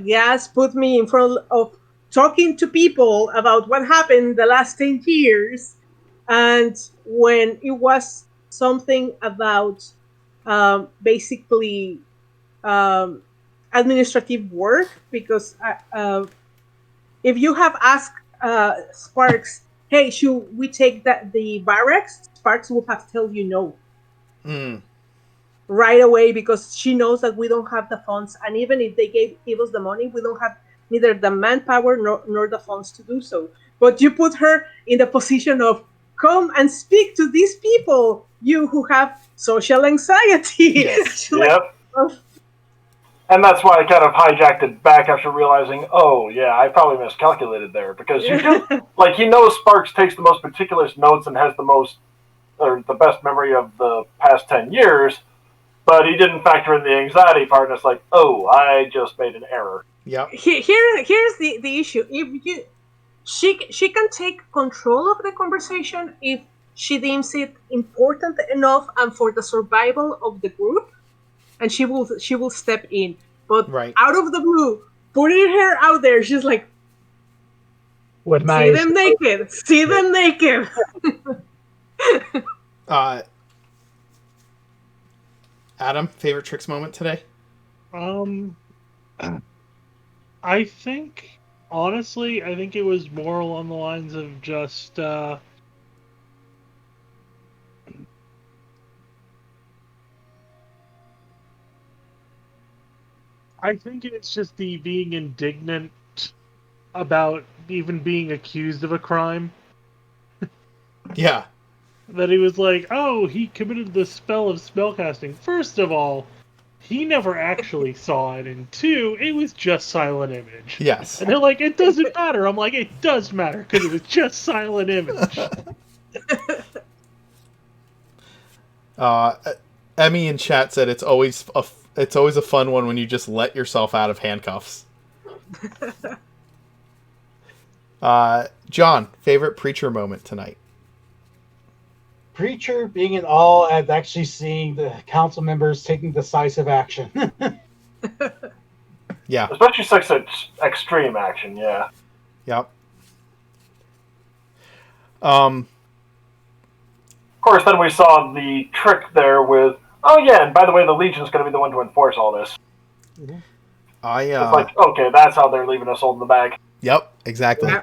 Gas put me in front of talking to people about what happened the last 10 years, and when it was something about basically administrative work, because if you have asked Sparks, hey, should we take the barracks, Sparks will have told you no. Right away, because she knows that we don't have the funds, and even if they give us the money, we don't have neither the manpower nor the funds to do so. But you put her in the position of, come and speak to these people, you who have social anxiety. Yes. Yep. And that's why I kind of hijacked it back after realizing, oh yeah, I probably miscalculated there, because you do, like, he knows Sparks takes the most meticulous notes and has the best memory of the past 10 years, but he didn't factor in the anxiety part, and it's like, oh, I just made an error. Yep. Here's the issue. If she can take control of the conversation if she deems it important enough and for the survival of the group, and she will step in. But out of the blue, putting her out there, she's like, see them naked. See them naked. Adam, favorite Tricks moment today? I think, honestly, it was more along the lines of just I think it's just the being indignant about even being accused of a crime. Yeah. That he was like, oh, he committed the spell of spellcasting. First of all, he never actually saw it, and two, it was just silent image. Yes. And they're like, it doesn't matter. I'm like, it does matter, because it was just silent image. Emmy in chat said it's always a fun one when you just let yourself out of handcuffs. John, favorite Preacher moment tonight? Preacher being in awe at actually seeing the council members taking decisive action. Yeah. Especially such extreme action, yeah. Yep. Of course, then we saw the trick there with, oh yeah, and by the way, the Legion's going to be the one to enforce all this. It's like, okay, that's how they're leaving us holding the bag. Yep, exactly.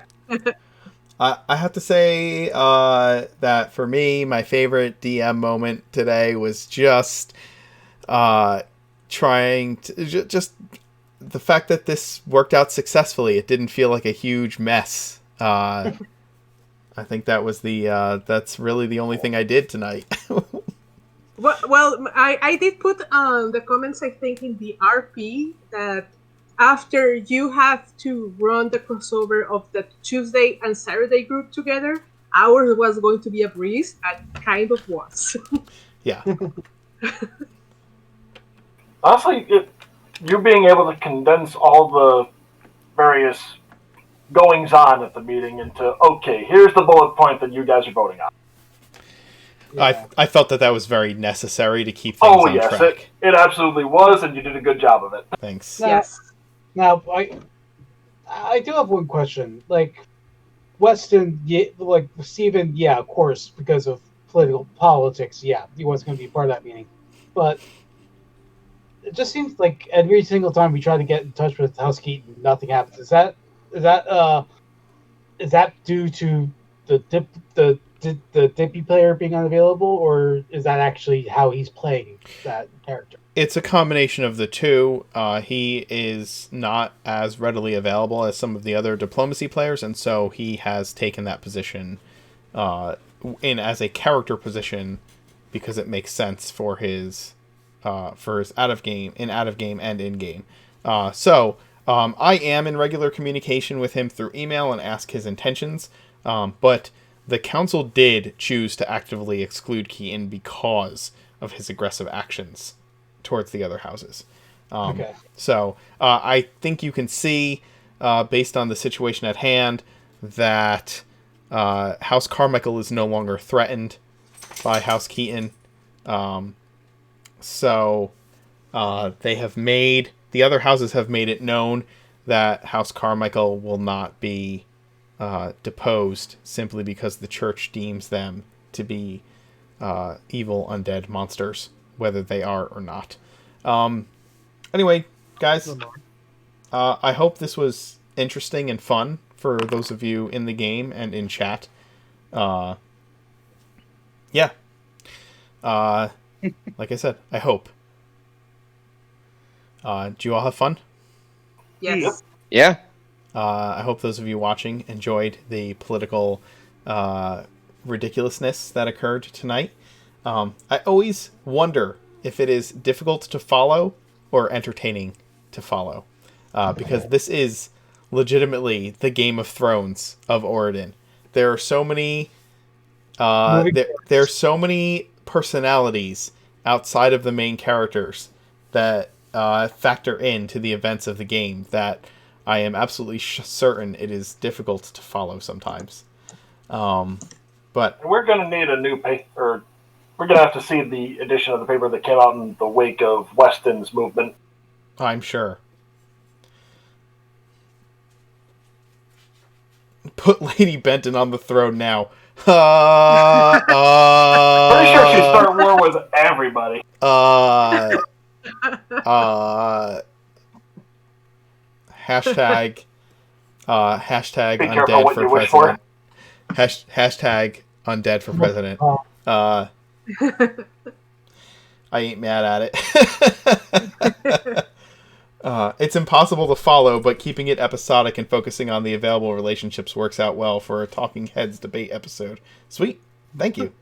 I have to say that for me, my favorite DM moment today was just trying to just the fact that this worked out successfully. It didn't feel like a huge mess. I think that was that's really the only thing I did tonight. Well, I did put the comments, I think, in the RP that after you have to run the crossover of the Tuesday and Saturday group together, ours was going to be a breeze, and kind of was. Yeah. Honestly, you being able to condense all the various goings on at the meeting into, okay, here's the bullet point that you guys are voting on. Yeah. I felt that was very necessary to keep things on Yes, track. it absolutely was, and you did a good job of it. Thanks. Yes. Now, I do have one question. Like, Weston, like Stephen, yeah, of course, because of politics, yeah, he wasn't going to be part of that meeting. But it just seems like every single time we try to get in touch with House Keaton, nothing happens. Is that due to the Dippy player being unavailable, or is that actually how he's playing that character? It's a combination of the two. He is not as readily available as some of the other diplomacy players, and so he has taken that position in as a character position because it makes sense for his out of game and in game. So I am in regular communication with him through email and ask his intentions, but the council did choose to actively exclude Keaton because of his aggressive actions towards the other houses. Okay. So I think you can see, based on the situation at hand, that House Carmichael is no longer threatened by House Keaton. So the other houses have made it known that House Carmichael will not be deposed simply because the church deems them to be evil undead monsters, whether they are or not. Anyway, guys, I hope this was interesting and fun for those of you in the game and in chat. Yeah. Like I said, I hope. Do you all have fun? Yes. Yeah. I hope those of you watching enjoyed the political ridiculousness that occurred tonight. I always wonder if it is difficult to follow or entertaining to follow, because this is legitimately the Game of Thrones of Oregon. There are so many there are so many personalities outside of the main characters that factor into the events of the game that I am absolutely certain it is difficult to follow sometimes. But we're going to need a new paper. We're going to have to see the edition of the paper that came out in the wake of Weston's movement. I'm sure. Put Lady Benton on the throne now. Pretty sure she'd start war with everybody. Hashtag Be careful undead what for you wish president. for. Hashtag undead for president. I ain't mad at it. It's impossible to follow, but keeping it episodic and focusing on the available relationships works out well for a Talking Heads debate episode. Sweet. Thank you.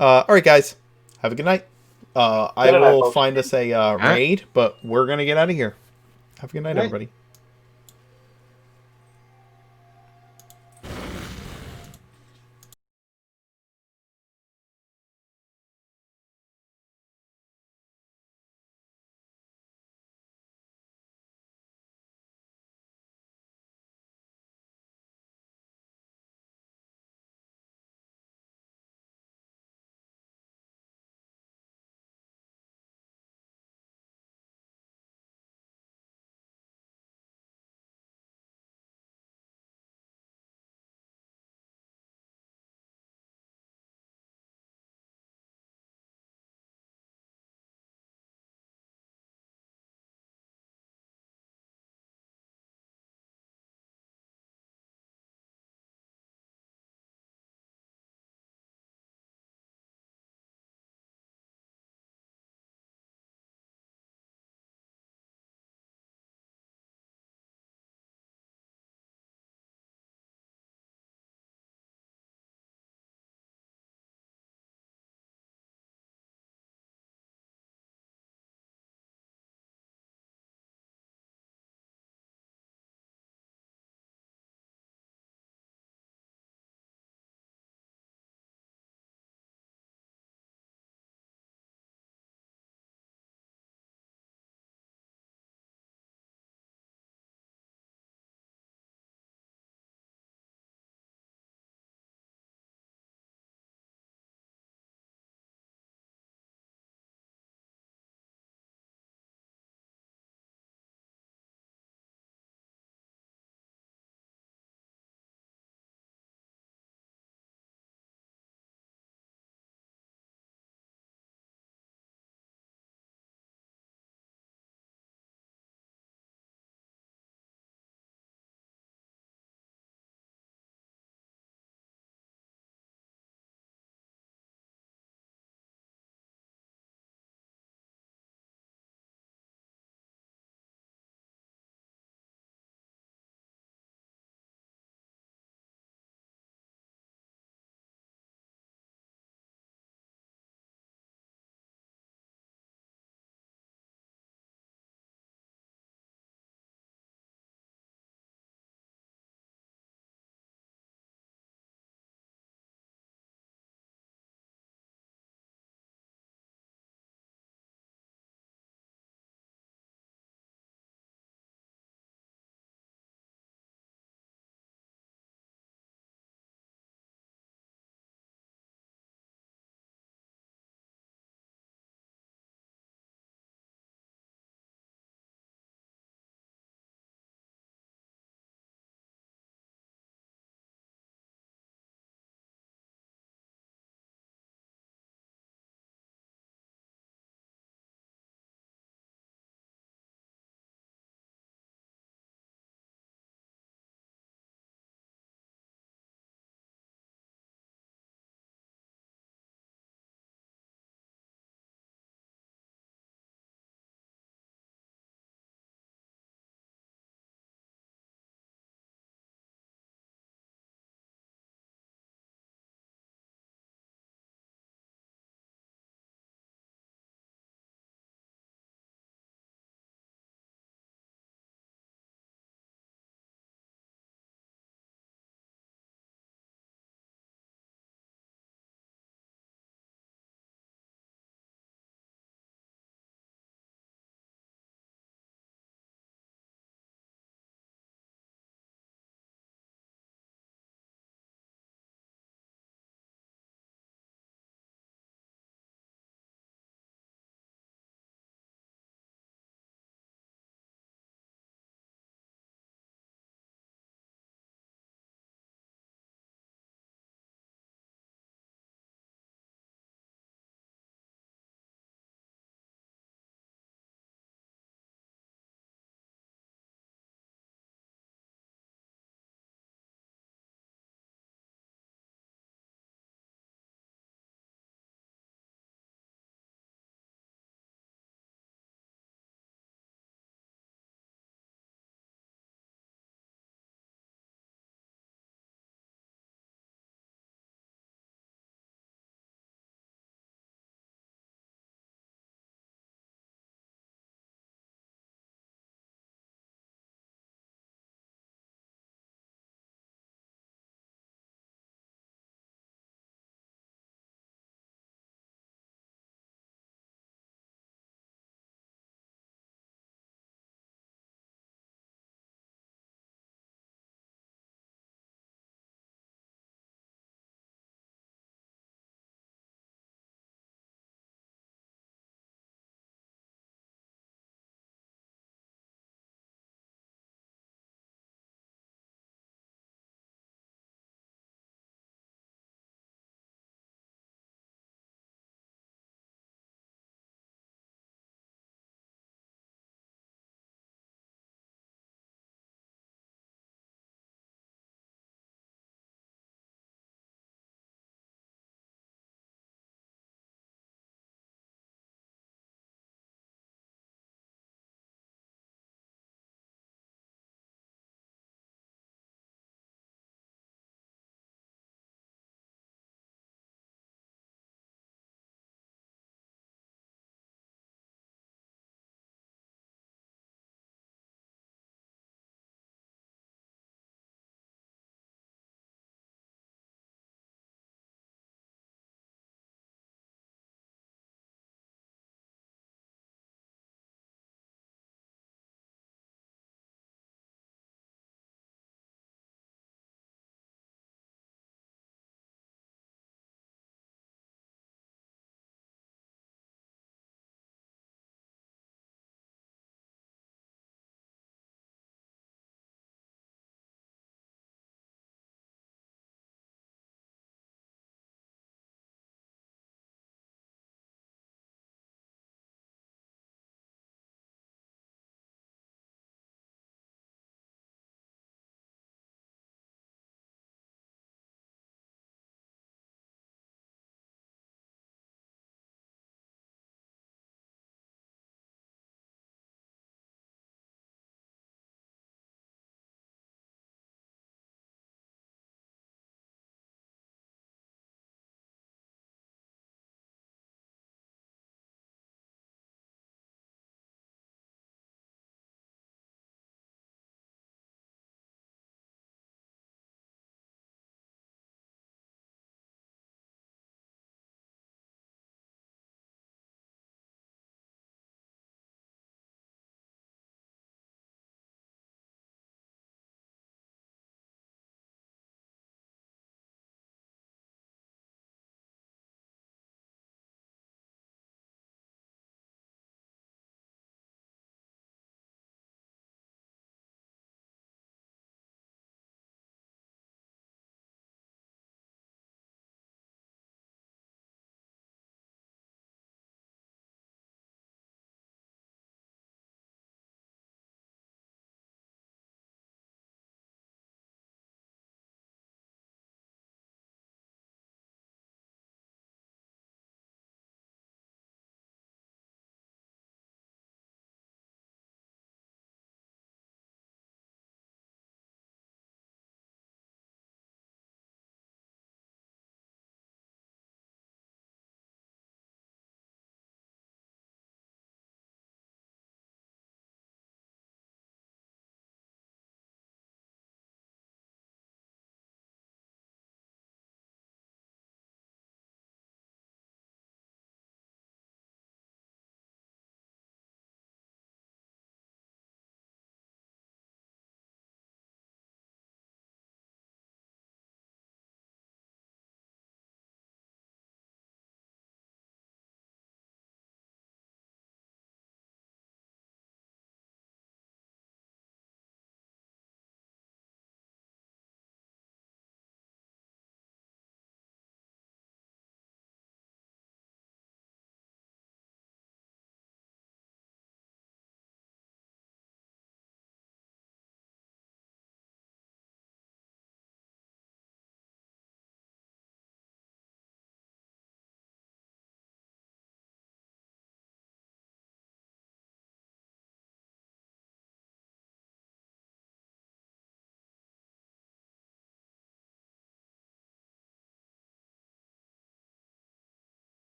Alright, guys. Have a good night. I will find us a raid, but we're going to get out of here. Have a good night, everybody.